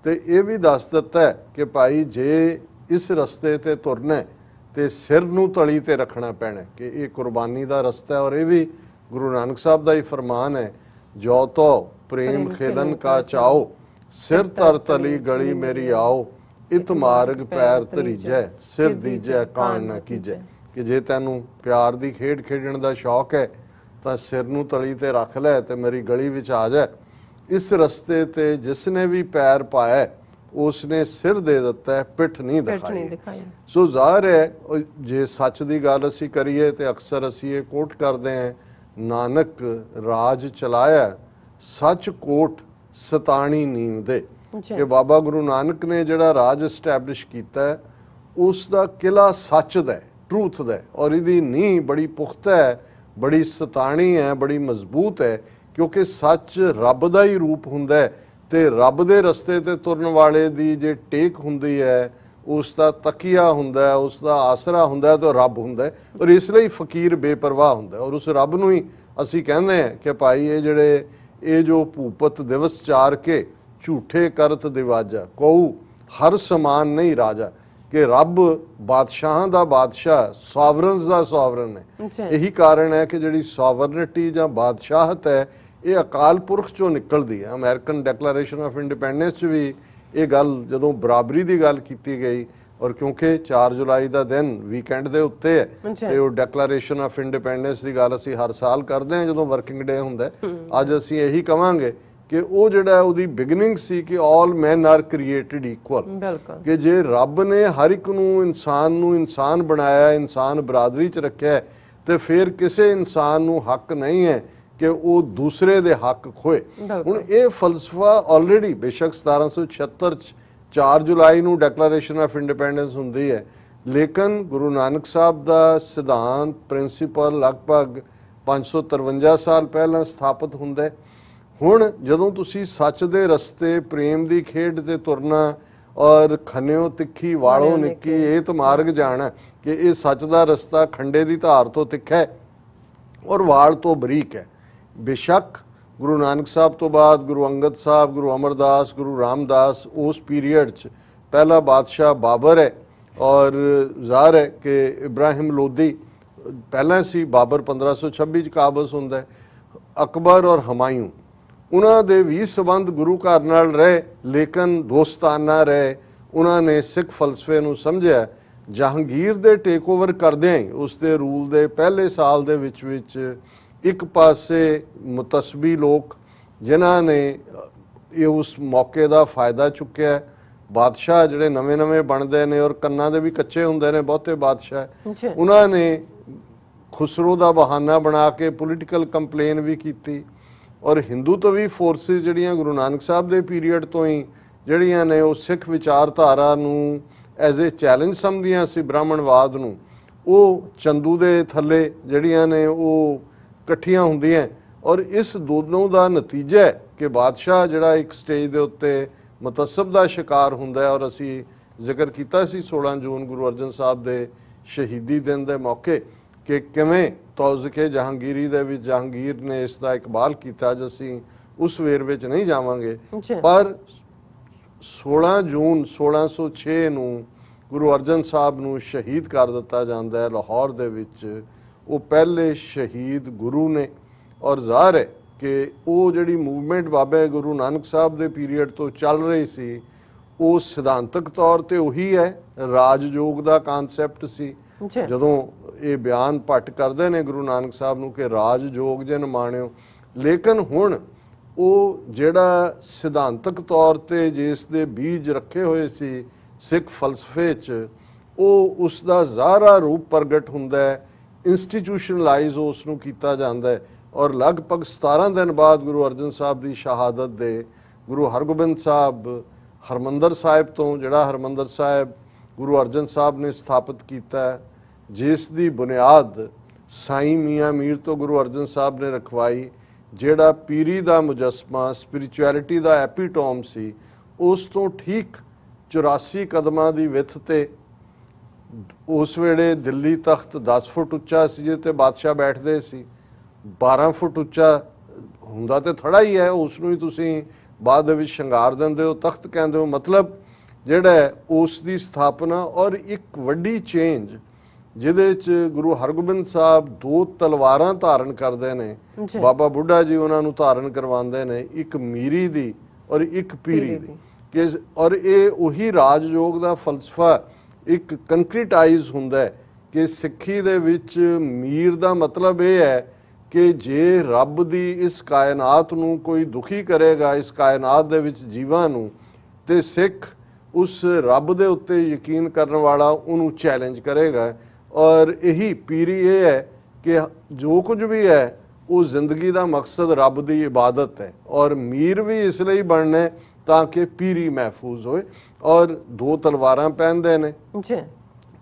ਤੇ ਇਹ ਵੀ ਦੱਸ ਦਿੱਤਾ ਕਿ ਭਾਈ ਜੇ ਇਸ ਰਸਤੇ ਤੇ ਤੁਰਨਾ ਤੇ ਸਿਰ ਨੂੰ ਤਲੀ ਤੇ ਰੱਖਣਾ ਪੈਣਾ, ਕਿ ਇਹ ਕੁਰਬਾਨੀ ਦਾ ਰਸਤਾ ਹੈ। ਔਰ ਇਹ ਵੀ ਗੁਰੂ ਨਾਨਕ ਸਾਹਿਬ ਦਾ ਹੀ ਫਰਮਾਨ ਹੈ, ਜੋ ਤੋ ਪ੍ਰੇਮ ਖੇਲਨ ਕਾ ਚਾਓ, ਸਿਰ ਤਰ ਤਲੀ ਗਲੀ ਮੇਰੀ ਆਓ, ਇਤ ਮਾਰਗ ਪੈਰ ਧਰੀਜੈ, ਸਿਰ ਦੀਜੈ ਕਾਣ ਨਾ ਕੀਜੈ। ਕਿ ਜੇ ਤੈਨੂੰ ਪਿਆਰ ਦੀ ਖੇਡ ਖੇਡਣ ਦਾ ਸ਼ੌਕ ਹੈ ਤਾਂ ਸਿਰ ਨੂੰ ਤਲੀ ਤੇ ਰੱਖ ਲੈ ਤੇ ਮੇਰੀ ਗਲੀ ਵਿੱਚ ਆ ਜਾ। ਇਸ ਰਸਤੇ ਤੇ ਜਿਸ ਨੇ ਵੀ ਪੈਰ ਪਾਇਆ ਉਸ ਨੇ ਸਿਰ ਦੇ ਦਿੱਤਾ, ਪਿੱਠ ਨਹੀਂ ਦਿਖਾਈ। ਸੋ ਜ਼ਾਹਰ ਹੈ ਜੇ ਸੱਚ ਦੀ ਗੱਲ ਅਸੀਂ ਕਰੀਏ ਤੇ ਅਕਸਰ ਅਸੀਂ ਇਹ ਕੋਟ ਕਰਦੇ ਹਾਂ, ਨਾਨਕ ਰਾਜ ਚਲਾਇਆ ਸੱਚ ਕੋਟ ਸਤਾਣੀ ਨੀਮ ਦੇ। ਕਿ ਬਾਬਾ ਗੁਰੂ ਨਾਨਕ ਨੇ ਜਿਹੜਾ ਰਾਜ ਐਸਟੈਬਲਿਸ਼ ਕੀਤਾ ਉਸ ਦਾ ਕਿਲਾ ਸੱਚ ਦਾ, ਟਰੂਥ ਦਾ, ਔਰ ਇਹਦੀ ਨੀਂਹ ਬੜੀ ਪੁਖਤਾ ਹੈ, ਬੜੀ ਸਤਾਣੀ ਹੈ, ਬੜੀ ਮਜ਼ਬੂਤ ਹੈ। ਕਿਉਂਕਿ ਸੱਚ ਰੱਬ ਦਾ ਹੀ ਰੂਪ ਹੁੰਦਾ ਹੈ ਤੇ ਰੱਬ ਦੇ ਰਸਤੇ ਤੇ ਤੁਰਨ ਵਾਲੇ ਦੀ ਜੇ ਟੇਕ ਹੁੰਦੀ ਹੈ, ਉਸ ਦਾ ਤਕੀਆ ਹੁੰਦਾ ਹੈ, ਉਸ ਦਾ ਆਸਰਾ ਹੁੰਦਾ ਹੈ, ਤਾਂ ਰੱਬ ਹੁੰਦਾ ਹੈ। ਔਰ ਇਸ ਲਈ ਫਕੀਰ ਬੇਪਰਵਾਹ ਹੁੰਦਾ ਔਰ ਉਸ ਰੱਬ ਨੂੰ ਹੀ ਅਸੀਂ ਕਹਿੰਦੇ ਹਾਂ ਕਿ ਭਾਈ ਇਹ ਜੋ ਭੂਪਤ ਦਿਵਸ ਚਾਰ ਕੇ ਝੂਠੇ ਕਰਤ ਦਿਵਾਜਾ, ਕਉ ਹਰ ਸਮਾਨ ਨਹੀਂ ਰਾਜਾ। ਕਿ ਰੱਬ ਬਾਦਸ਼ਾਹਾਂ ਦਾ ਬਾਦਸ਼ਾਹ, ਸੋਵਰਨਸ ਦਾ ਸੋਵਰਨ ਹੈ। ਇਹੀ ਕਾਰਨ ਹੈ ਕਿ ਜਿਹੜੀ ਸੋਵਰਨਿਟੀ ਜਾਂ ਬਾਦਸ਼ਾਹਤ ਹੈ ਇਹ ਅਕਾਲ ਪੁਰਖ ਚੋਂ ਨਿਕਲਦੀ ਹੈ। ਅਮਰੀਕਨ ਡੈਕਲੇਰੇਸ਼ਨ ਆਫ ਇੰਡੀਪੈਂਡੈਂਸ 'ਚ ਵੀ ਇਹ ਗੱਲ ਜਦੋਂ ਬਰਾਬਰੀ ਦੀ ਗੱਲ ਕੀਤੀ ਗਈ, ਔਰ ਕਿਉਂਕਿ 4 ਜੁਲਾਈ ਦਾ ਦਿਨ ਵੀਕਐਂਡ ਦੇ ਉੱਤੇ ਹੈ ਤੇ ਉਹ ਡੈਕਲੇਰੇਸ਼ਨ ਆਫ ਇੰਡੀਪੈਂਡੈਂਸ ਦੀ ਗੱਲ ਅਸੀਂ ਹਰ ਸਾਲ ਕਰਦੇ ਹਾਂ ਜਦੋਂ ਵਰਕਿੰਗ ਡੇ ਹੁੰਦਾ। ਅੱਜ ਅਸੀਂ ਇਹੀ ਕਵਾਂਗੇ ਕਿ ਉਹ ਜਿਹੜਾ ਉਹਦੀ ਬਿਗਨਿੰਗ ਸੀ ਕਿ ਆਲ ਮੈਨ ਆਰ ਕ੍ਰੀਏਟਡ ਇਕੁਅਲ, ਕਿ ਜੇ ਰੱਬ ਨੇ ਹਰ ਇੱਕ ਨੂੰ ਇਨਸਾਨ ਬਣਾਇਆ, ਇਨਸਾਨ ਬਰਾਦਰੀ 'ਚ ਰੱਖਿਆ, ਤੇ ਫਿਰ ਕਿਸੇ ਇਨਸਾਨ ਨੂੰ ਹੱਕ ਨਹੀਂ ਹੈ ਕਿ ਉਹ ਦੂਸਰੇ ਦੇ ਹੱਕ ਖੋਏ। ਹੁਣ ਇਹ ਫਲਸਫਾ ਆਲਰੇਡੀ ਬੇਸ਼ੱਕ 1776 'ਚ 4 ਜੁਲਾਈ ਨੂੰ ਡੈਕਲੇਰੇਸ਼ਨ ਆਫ ਇੰਡੀਪੈਂਡੈਂਸ ਹੁੰਦੀ ਹੈ, ਲੇਕਿਨ ਗੁਰੂ ਨਾਨਕ ਸਾਹਿਬ ਦਾ ਸਿਧਾਂਤ, ਪ੍ਰਿੰਸੀਪਲ ਲਗਭਗ 553 ਸਾਲ ਪਹਿਲਾਂ ਸਥਾਪਿਤ ਹੁੰਦਾ। ਹੁਣ ਜਦੋਂ ਤੁਸੀਂ ਸੱਚ ਦੇ ਰਸਤੇ, ਪ੍ਰੇਮ ਦੀ ਖੇਡ ਤੇ ਤੁਰਨਾ ਔਰ ਖੰਨਿਓ ਤਿੱਖੀ ਵਾਲੋਂ ਨਿੱਕੀ ਏਤ ਮਾਰਗ ਜਾਣਾ, ਕਿ ਇਹ ਸੱਚ ਦਾ ਰਸਤਾ ਖੰਡੇ ਦੀ ਧਾਰ ਤੋਂ ਤਿੱਖਾ ਹੈ ਔਰ ਵਾਲ ਤੋਂ ਬਰੀਕ ਹੈ। ਬੇਸ਼ੱਕ ਗੁਰੂ ਨਾਨਕ ਸਾਹਿਬ ਤੋਂ ਬਾਅਦ ਗੁਰੂ ਅੰਗਦ ਸਾਹਿਬ, ਗੁਰੂ ਅਮਰਦਾਸ, ਗੁਰੂ ਰਾਮਦਾਸ, ਉਸ ਪੀਰੀਅਡ 'ਚ ਪਹਿਲਾ ਬਾਦਸ਼ਾਹ ਬਾਬਰ ਹੈ ਔਰ ਜ਼ਾਹਰ ਹੈ ਕਿ ਇਬਰਾਹਿਮ ਲੋਦੀ ਪਹਿਲਾਂ ਸੀ। ਬਾਬਰ 1526 'ਚ ਕਾਬਜ਼ ਹੁੰਦਾ। ਅਕਬਰ ਔਰ ਹਮਾਯੂੰ, ਉਹਨਾਂ ਦੇ ਵੀ ਸਬੰਧ ਗੁਰੂ ਘਰ ਨਾਲ ਰਹੇ ਲੇਕਿਨ ਦੋਸਤਾਨਾ ਰਹੇ। ਉਹਨਾਂ ਨੇ ਸਿੱਖ ਫਲਸਫੇ ਨੂੰ ਸਮਝਿਆ। ਜਹਾਂਗੀਰ ਦੇ ਟੇਕ ਓਵਰ ਕਰਦਿਆਂ ਹੀ ਉਸ ਦੇ ਰੂਲ ਦੇ ਪਹਿਲੇ ਸਾਲ ਦੇ ਵਿੱਚ ਇੱਕ ਪਾਸੇ ਮੁਤਸਬੀ ਲੋਕ ਜਿਨ੍ਹਾਂ ਨੇ ਇਹ ਉਸ ਮੌਕੇ ਦਾ ਫਾਇਦਾ ਚੁੱਕਿਆ। ਬਾਦਸ਼ਾਹ ਜਿਹੜੇ ਨਵੇਂ ਬਣਦੇ ਨੇ ਔਰ ਕੰਨਾਂ ਦੇ ਵੀ ਕੱਚੇ ਹੁੰਦੇ ਨੇ ਬਹੁਤੇ ਬਾਦਸ਼ਾਹ, ਉਹਨਾਂ ਨੇ ਖੁਸਰੋ ਦਾ ਬਹਾਨਾ ਬਣਾ ਕੇ ਪੋਲੀਟੀਕਲ ਕੰਪਲੇਨ ਵੀ ਕੀਤੀ। ਔਰ ਹਿੰਦੂ ਤੋਂ ਵੀ ਫੋਰਸਿਸ ਜਿਹੜੀਆਂ ਗੁਰੂ ਨਾਨਕ ਸਾਹਿਬ ਦੇ ਪੀਰੀਅਡ ਤੋਂ ਹੀ ਜਿਹੜੀਆਂ ਨੇ ਉਹ ਸਿੱਖ ਵਿਚਾਰਧਾਰਾ ਨੂੰ ਐਜ਼ ਏ ਚੈਲੰਜ ਸਮਝਦੀਆਂ ਸੀ, ਬ੍ਰਾਹਮਣਵਾਦ ਨੂੰ, ਉਹ ਚੰਦੂ ਦੇ ਥੱਲੇ ਜਿਹੜੀਆਂ ਨੇ ਉਹ ਇਕੱਠੀਆਂ ਹੁੰਦੀਆਂ। ਔਰ ਇਸ ਦੋਨੋਂ ਦਾ ਨਤੀਜਾ ਹੈ ਕਿ ਬਾਦਸ਼ਾਹ ਜਿਹੜਾ ਇੱਕ ਸਟੇਜ ਦੇ ਉੱਤੇ ਮੁਤੱਸਬ ਦਾ ਸ਼ਿਕਾਰ ਹੁੰਦਾ ਹੈ। ਔਰ ਅਸੀਂ ਜ਼ਿਕਰ ਕੀਤਾ ਸੀ 16 ਜੂਨ ਗੁਰੂ ਅਰਜਨ ਸਾਹਿਬ ਦੇ ਸ਼ਹੀਦੀ ਦਿਨ ਦੇ ਮੌਕੇ ਕਿ ਕਿਵੇਂ ਤੌਜ਼ਕੇ ਜਹਾਂਗੀਰੀ ਦੇ ਵਿੱਚ ਜਹਾਂਗੀਰ ਨੇ ਇਸ ਦਾ ਇਕਬਾਲ ਕੀਤਾ, ਅੱਜ ਅਸੀਂ ਉਸ ਵੇਰਵੇ 'ਚ ਨਹੀਂ ਜਾਵਾਂਗੇ। ਪਰ 16 ਜੂਨ 1606 ਨੂੰ ਗੁਰੂ ਅਰਜਨ ਸਾਹਿਬ ਨੂੰ ਸ਼ਹੀਦ ਕਰ ਦਿੱਤਾ ਜਾਂਦਾ ਹੈ ਲਾਹੌਰ ਦੇ ਵਿੱਚ। ਉਹ ਪਹਿਲੇ ਸ਼ਹੀਦ ਗੁਰੂ ਨੇ, ਔਰ ਜ਼ਾਹਰ ਹੈ ਕਿ ਉਹ ਜਿਹੜੀ ਮੂਵਮੈਂਟ ਬਾਬੇ ਗੁਰੂ ਨਾਨਕ ਸਾਹਿਬ ਦੇ ਪੀਰੀਅਡ ਤੋਂ ਚੱਲ ਰਹੀ ਸੀ, ਉਹ ਸਿਧਾਂਤਕ ਤੌਰ ਤੇ ਉਹੀ ਹੈ, ਰਾਜਯੋਗ ਦਾ ਕਨਸੈਪਟ ਸੀ। ਜਦੋਂ ਇਹ ਬਿਆਨ ਭੱਟ ਕਰਦੇ ਨੇ ਗੁਰੂ ਨਾਨਕ ਸਾਹਿਬ ਨੂੰ ਕਿ ਰਾਜਯੋਗ ਜੇ ਨਿਮਾਣਿਓ, ਲੇਕਿਨ ਹੁਣ ਉਹ ਜਿਹੜਾ ਸਿਧਾਂਤਕ ਤੌਰ ਤੇ ਜਿਸ ਦੇ ਬੀਜ ਰੱਖੇ ਹੋਏ ਸੀ ਸਿੱਖ ਫਲਸਫੇ 'ਚ, ਉਹ ਉਸ ਦਾ ਜ਼ਾਹਰਾ ਰੂਪ ਪ੍ਰਗਟ ਹੁੰਦਾ ਹੈ, ਇੰਸਟੀਟਿਊਸ਼ਨਲਾਈਜ਼ ਉਸ ਨੂੰ ਕੀਤਾ ਜਾਂਦਾ ਹੈ। ਔਰ ਲਗਭਗ 17 ਦਿਨ ਬਾਅਦ ਗੁਰੂ ਅਰਜਨ ਸਾਹਿਬ ਦੀ ਸ਼ਹਾਦਤ ਦੇ ਗੁਰੂ ਹਰਗੋਬਿੰਦ ਸਾਹਿਬ ਹਰਮੰਦਰ ਸਾਹਿਬ ਤੋਂ, ਜਿਹੜਾ ਹਰਮੰਦਰ ਸਾਹਿਬ ਗੁਰੂ ਅਰਜਨ ਸਾਹਿਬ ਨੇ ਸਥਾਪਿਤ ਕੀਤਾ, ਜਿਸ ਦੀ ਬੁਨਿਆਦ ਸਾਈਂ ਮੀਆਂ ਮੀਰ ਤੋਂ ਗੁਰੂ ਅਰਜਨ ਸਾਹਿਬ ਨੇ ਰਖਵਾਈ, ਜਿਹੜਾ ਪੀਰੀ ਦਾ ਮੁਜੱਸਮਾ, ਸਪਿਰਿਚੁਅਲਿਟੀ ਦਾ ਐਪੀਟੋਮ ਸੀ, ਉਸ ਤੋਂ ਠੀਕ 84 ਕਦਮਾਂ ਦੀ ਵਿੱਥ ਤੇ, ਉਸ ਵੇਲੇ ਦਿੱਲੀ ਤਖਤ 10 ਫੁੱਟ ਉੱਚਾ ਸੀ ਜਿੱਤੇ ਬਾਦਸ਼ਾਹ ਬੈਠਦੇ ਸੀ, 12 ਫੁੱਟ ਉੱਚਾ ਹੁੰਦਾ ਤੇ ਥੜਾ ਹੀ ਹੈ, ਉਸ ਨੂੰ ਹੀ ਤੁਸੀਂ ਬਾਅਦ ਦੇ ਵਿੱਚ ਸ਼ਿੰਗਾਰ ਦਿੰਦੇ ਹੋ, ਤਖਤ ਕਹਿੰਦੇ ਹੋ। ਮਤਲਬ ਜਿਹੜਾ ਉਸ ਦੀ ਸਥਾਪਨਾ ਔਰ ਇੱਕ ਵੱਡੀ ਚੇਂਜ ਜਿਹਦੇ 'ਚ ਗੁਰੂ ਹਰਗੋਬਿੰਦ ਸਾਹਿਬ 2 ਤਲਵਾਰਾਂ ਧਾਰਨ ਕਰਦੇ ਨੇ, ਬਾਬਾ ਬੁੱਢਾ ਜੀ ਉਹਨਾਂ ਨੂੰ ਧਾਰਨ ਕਰਵਾਉਂਦੇ ਨੇ, ਇੱਕ ਮੀਰੀ ਦੀ ਔਰ ਇੱਕ ਪੀਰੀ ਦੀ, ਕਿ ਔਰ ਇਹ ਉਹੀ ਰਾਜਯੋਗ ਦਾ ਫਲਸਫਾ ਇੱਕ ਕੰਕਰੀਟਾਈਜ਼ ਹੁੰਦਾ ਹੈ ਕਿ ਸਿੱਖੀ ਦੇ ਵਿੱਚ ਮੀਰ ਦਾ ਮਤਲਬ ਇਹ ਹੈ ਕਿ ਜੇ ਰੱਬ ਦੀ ਇਸ ਕਾਇਨਾਤ ਨੂੰ ਕੋਈ ਦੁਖੀ ਕਰੇਗਾ, ਇਸ ਕਾਇਨਾਤ ਦੇ ਵਿੱਚ ਜੀਵਾਂ ਨੂੰ, ਤੇ ਸਿੱਖ ਉਸ ਰੱਬ ਦੇ ਉੱਤੇ ਯਕੀਨ ਕਰਨ ਵਾਲਾ ਉਹਨੂੰ ਚੈਲੰਜ ਕਰੇਗਾ। ਔਰ ਇਹੀ ਪੀਰੀ ਇਹ ਹੈ ਕਿ ਜੋ ਕੁਝ ਵੀ ਹੈ ਉਹ ਜ਼ਿੰਦਗੀ ਦਾ ਮਕਸਦ ਰੱਬ ਦੀ ਇਬਾਦਤ ਹੈ, ਔਰ ਮੀਰ ਵੀ ਇਸ ਲਈ ਬਣਨਾ ਹੈ ਤਾਂ ਕਿ ਪੀਰੀ ਮਹਿਫੂਜ਼ ਹੋਏ। ਔਰ 2 ਤਲਵਾਰਾਂ ਪਹਿਨਦੇ ਨੇ,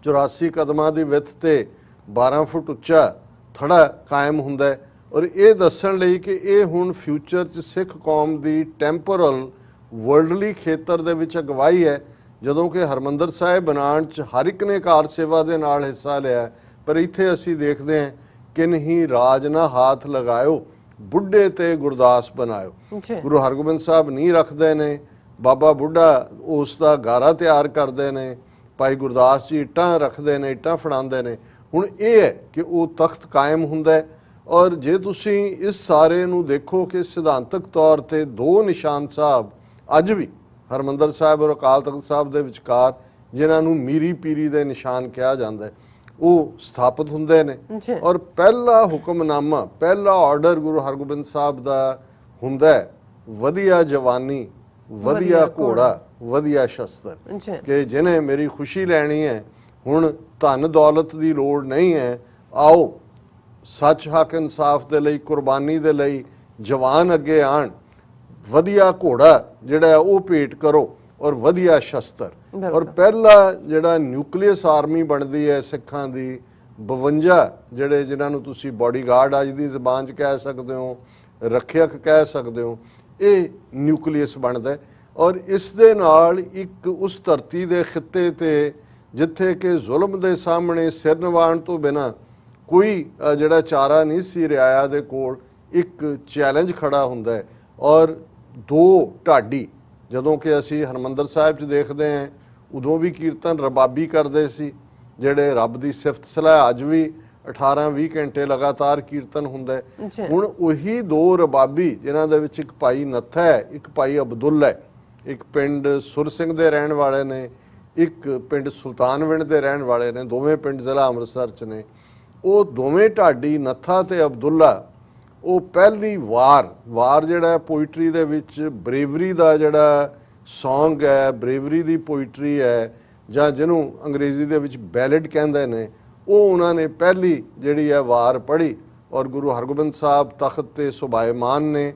84 ਕਦਮਾਂ ਦੀ ਵਿੱਥ ਤੇ 12 ਫੁੱਟ ਉੱਚਾ ਥੜਾ ਕਾਇਮ ਹੁੰਦਾ ਹੈ। ਔਰ ਇਹ ਦੱਸਣ ਲਈ ਕਿ ਇਹ ਹੁਣ ਫਿਊਚਰ 'ਚ ਸਿੱਖ ਕੌਮ ਦੀ ਟੈਂਪੋਰਲ ਵਰਲਡਲੀ ਖੇਤਰ ਦੇ ਵਿੱਚ ਅਗਵਾਈ ਹੈ। ਜਦੋਂ ਕਿ ਹਰਮੰਦਰ ਸਾਹਿਬ ਬਣਾਉਣ 'ਚ ਹਰ ਇੱਕ ਨੇ ਕਾਰ ਸੇਵਾ ਦੇ ਨਾਲ ਹਿੱਸਾ ਲਿਆ, ਪਰ ਇੱਥੇ ਅਸੀਂ ਦੇਖਦੇ ਹਾਂ ਕਿ ਨਹੀਂ ਰਾਜ ਨਾ ਹਾਥ ਲਗਾਇਓ, ਬੁੱਢੇ ਤੇ ਗੁਰਦਾਸ ਬਣਾਇਓ। ਗੁਰੂ ਹਰਗੋਬਿੰਦ ਸਾਹਿਬ ਨੀ ਰੱਖਦੇ ਨੇ, ਬਾਬਾ ਬੁੱਢਾ ਉਸ ਦਾ ਗਾਰਾ ਤਿਆਰ ਕਰਦੇ ਨੇ, ਭਾਈ ਗੁਰਦਾਸ ਜੀ ਇੱਟਾਂ ਰੱਖਦੇ ਨੇ, ਇੱਟਾਂ ਫੜਾਉਂਦੇ ਨੇ। ਹੁਣ ਇਹ ਹੈ ਕਿ ਉਹ ਤਖਤ ਕਾਇਮ ਹੁੰਦਾ ਹੈ। ਔਰ ਜੇ ਤੁਸੀਂ ਇਸ ਸਾਰੇ ਨੂੰ ਦੇਖੋ ਕਿ ਸਿਧਾਂਤਕ ਤੌਰ ਤੇ 2 ਨਿਸ਼ਾਨ ਸਾਹਿਬ ਅੱਜ ਵੀ ਹਰਮੰਦਰ ਸਾਹਿਬ ਔਰ ਅਕਾਲ ਤਖਤ ਸਾਹਿਬ ਦੇ ਵਿਚਕਾਰ, ਜਿਨ੍ਹਾਂ ਨੂੰ ਮੀਰੀ ਪੀਰੀ ਦੇ ਨਿਸ਼ਾਨ ਕਿਹਾ ਜਾਂਦਾ ਹੈ, ਉਹ ਸਥਾਪਿਤ ਹੁੰਦੇ ਨੇ। ਔਰ ਪਹਿਲਾ ਹੁਕਮਨਾਮਾ, ਪਹਿਲਾ ਆਰਡਰ ਗੁਰੂ ਹਰਗੋਬਿੰਦ ਸਾਹਿਬ ਦਾ ਹੁੰਦਾ ਹੈ ਵਧੀਆ ਜਵਾਨੀ, ਵਧੀਆ ਘੋੜਾ, ਵਧੀਆ ਸ਼ਸਤਰ, ਕਿ ਜਿਹਨੇ ਮੇਰੀ ਖੁਸ਼ੀ ਲੈਣੀ ਹੈ, ਹੁਣ ਧਨ ਦੌਲਤ ਦੀ ਲੋੜ ਨਹੀਂ ਹੈ, ਆਓ ਸੱਚ ਹੱਕ ਇਨਸਾਫ ਦੇ ਲਈ, ਕੁਰਬਾਨੀ ਦੇ ਲਈ ਜਵਾਨ ਅੱਗੇ ਆਣ, ਵਧੀਆ ਘੋੜਾ ਜਿਹੜਾ ਉਹ ਭੇਟ ਕਰੋ ਔਰ ਵਧੀਆ ਸ਼ਸਤਰ। ਔਰ ਪਹਿਲਾ ਜਿਹੜਾ ਨਿਊਕਲੀਅਸ ਆਰਮੀ ਬਣਦੀ ਹੈ ਸਿੱਖਾਂ ਦੀ, 52 ਜਿਹੜੇ ਜਿਨ੍ਹਾਂ ਨੂੰ ਤੁਸੀਂ ਬਾਡੀਗਾਰਡ ਅੱਜ ਦੀ ਜ਼ਬਾਨ 'ਚ ਕਹਿ ਸਕਦੇ ਹੋ, ਰੱਖਿਅਕ ਕਹਿ ਸਕਦੇ ਹੋ, ਇਹ ਨਿਊਕਲੀਅਸ ਬਣਦਾ। ਔਰ ਇਸ ਦੇ ਨਾਲ ਇੱਕ ਉਸ ਧਰਤੀ ਦੇ ਖਿੱਤੇ ਤੇ ਜਿੱਥੇ ਕਿ ਜ਼ੁਲਮ ਦੇ ਸਾਹਮਣੇ ਸਿਰ ਨਿਵਾਉਣ ਤੋਂ ਬਿਨਾਂ ਕੋਈ ਜਿਹੜਾ ਚਾਰਾ ਨਹੀਂ ਸੀ ਰਿਆਇਆ ਦੇ ਕੋਲ, ਇੱਕ ਚੈਲੰਜ ਖੜਾ ਹੁੰਦਾ ਹੈ। ਔਰ 2 ਢਾਡੀ, ਜਦੋਂ ਕਿ ਅਸੀਂ ਹਰਮੰਦਰ ਸਾਹਿਬ 'ਚ ਦੇਖਦੇ ਹਾਂ, ਉਦੋਂ ਵੀ ਕੀਰਤਨ ਰਬਾਬੀ ਕਰਦੇ ਸੀ, ਜਿਹੜੇ ਰੱਬ ਦੀ ਸਿਫਤ ਸਲਾਹ, ਅੱਜ ਵੀ 18-20 ਘੰਟੇ ਲਗਾਤਾਰ ਕੀਰਤਨ ਹੁੰਦਾ ਹੈ। ਹੁਣ ਉਹੀ 2 ਰਬਾਬੀ, ਜਿਨ੍ਹਾਂ ਦੇ ਵਿੱਚ ਇੱਕ ਭਾਈ ਨੱਥਾ ਹੈ, ਇੱਕ ਭਾਈ ਅਬਦੁੱਲਾ ਹੈ, ਇੱਕ ਪਿੰਡ ਸੁਰ ਸਿੰਘ ਦੇ ਰਹਿਣ ਵਾਲੇ ਨੇ, ਇੱਕ ਪਿੰਡ ਸੁਲਤਾਨਵਿੰਡ ਦੇ ਰਹਿਣ ਵਾਲੇ ਨੇ, ਦੋਵੇਂ ਪਿੰਡ ਜ਼ਿਲ੍ਹਾ ਅੰਮ੍ਰਿਤਸਰ 'ਚ ਨੇ। ਉਹ ਦੋਵੇਂ ਢਾਡੀ ਨੱਥਾ ਤੇ ਅਬਦੁੱਲਾ, ਉਹ ਪਹਿਲੀ ਵਾਰ ਜਿਹੜਾ ਪੋਇਟਰੀ ਦੇ ਵਿੱਚ ਬਰੇਵਰੀ ਦਾ ਜਿਹੜਾ ਸੌਂਗ ਹੈ, ਬਰੇਵਰੀ ਦੀ ਪੋਇਟਰੀ ਹੈ, ਜਾਂ ਜਿਹਨੂੰ ਅੰਗਰੇਜ਼ੀ ਦੇ ਵਿੱਚ ਬੈਲਡ ਕਹਿੰਦੇ ਨੇ, ਉਹ ਉਹਨਾਂ ਨੇ ਪਹਿਲੀ ਜਿਹੜੀ ਹੈ ਵਾਰ ਪੜ੍ਹੀ। ਔਰ ਗੁਰੂ ਹਰਗੋਬਿੰਦ ਸਾਹਿਬ ਤਖਤ ਤੇ ਸੁਭਾਇਮਾਨ ਨੇ।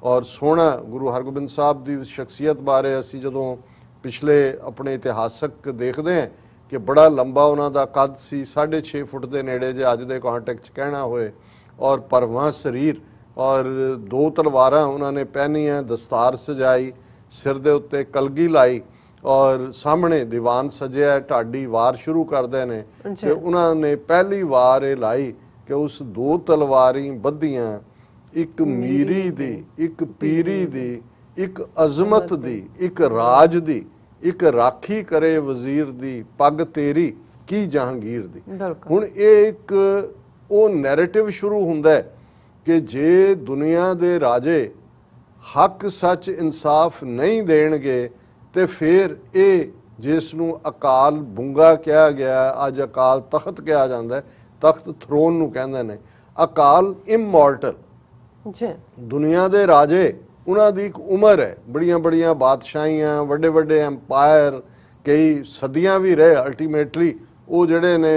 ਔਰ ਸੋਹਣਾ ਗੁਰੂ ਹਰਗੋਬਿੰਦ ਸਾਹਿਬ ਦੀ ਸ਼ਖਸੀਅਤ ਬਾਰੇ ਅਸੀਂ ਜਦੋਂ ਪਿਛਲੇ ਆਪਣੇ ਇਤਿਹਾਸਕ ਦੇਖਦੇ ਹਾਂ ਕਿ ਬੜਾ ਲੰਬਾ ਉਹਨਾਂ ਦਾ ਕੱਦ ਸੀ, 6.5 ਫੁੱਟ ਦੇ ਨੇੜੇ ਜੇ ਅੱਜ ਦੇ ਕੰਟੈਕਟ 'ਚ ਕਹਿਣਾ ਹੋਏ, ਔਰ ਭਰਵਾਂ ਸਰੀਰ, ਔਰ 2 ਤਲਵਾਰਾਂ ਉਹਨਾਂ ਨੇ ਪਹਿਨੀਆਂ, ਦਸਤਾਰ ਸਜਾਈ, ਸਿਰ ਦੇ ਉੱਤੇ ਕਲਗੀ ਲਾਈ, ਔਰ ਸਾਹਮਣੇ ਦੀਵਾਨ ਸਜਿਆ, ਢਾਡੀ ਵਾਰ ਸ਼ੁਰੂ ਕਰਦੇ ਨੇ। ਤੇ ਉਹਨਾਂ ਨੇ ਪਹਿਲੀ ਵਾਰ ਇਹ ਲਾਈ कि उस दो तलवारी बधियां, एक मीरी दी, एक पीरी दी, एक अजमत दी, एक राज दी, एक राखी करे वजीर दी, पग तेरी की जहांगीर दी। हुण एक वो नैरेटिव शुरू हुंदा है कि जे दुनिया दे राजे हक सच इंसाफ नहीं देणगे ते फिर ये जिस नूं अकाल बूंगा कहा गया, अज अकाल तख्त कहा जाता है, तख्त थ्रोन नूं कहंदे ने। अकाल इमोर्टल, दुनिया दे राजे उन्हां दी एक उम्र है, बड़ियां बड़ियां बादशाहियां, वड्डे वड्डे एम्पायर, कई सदियां भी रहे, अल्टीमेटली वो जिहड़े ने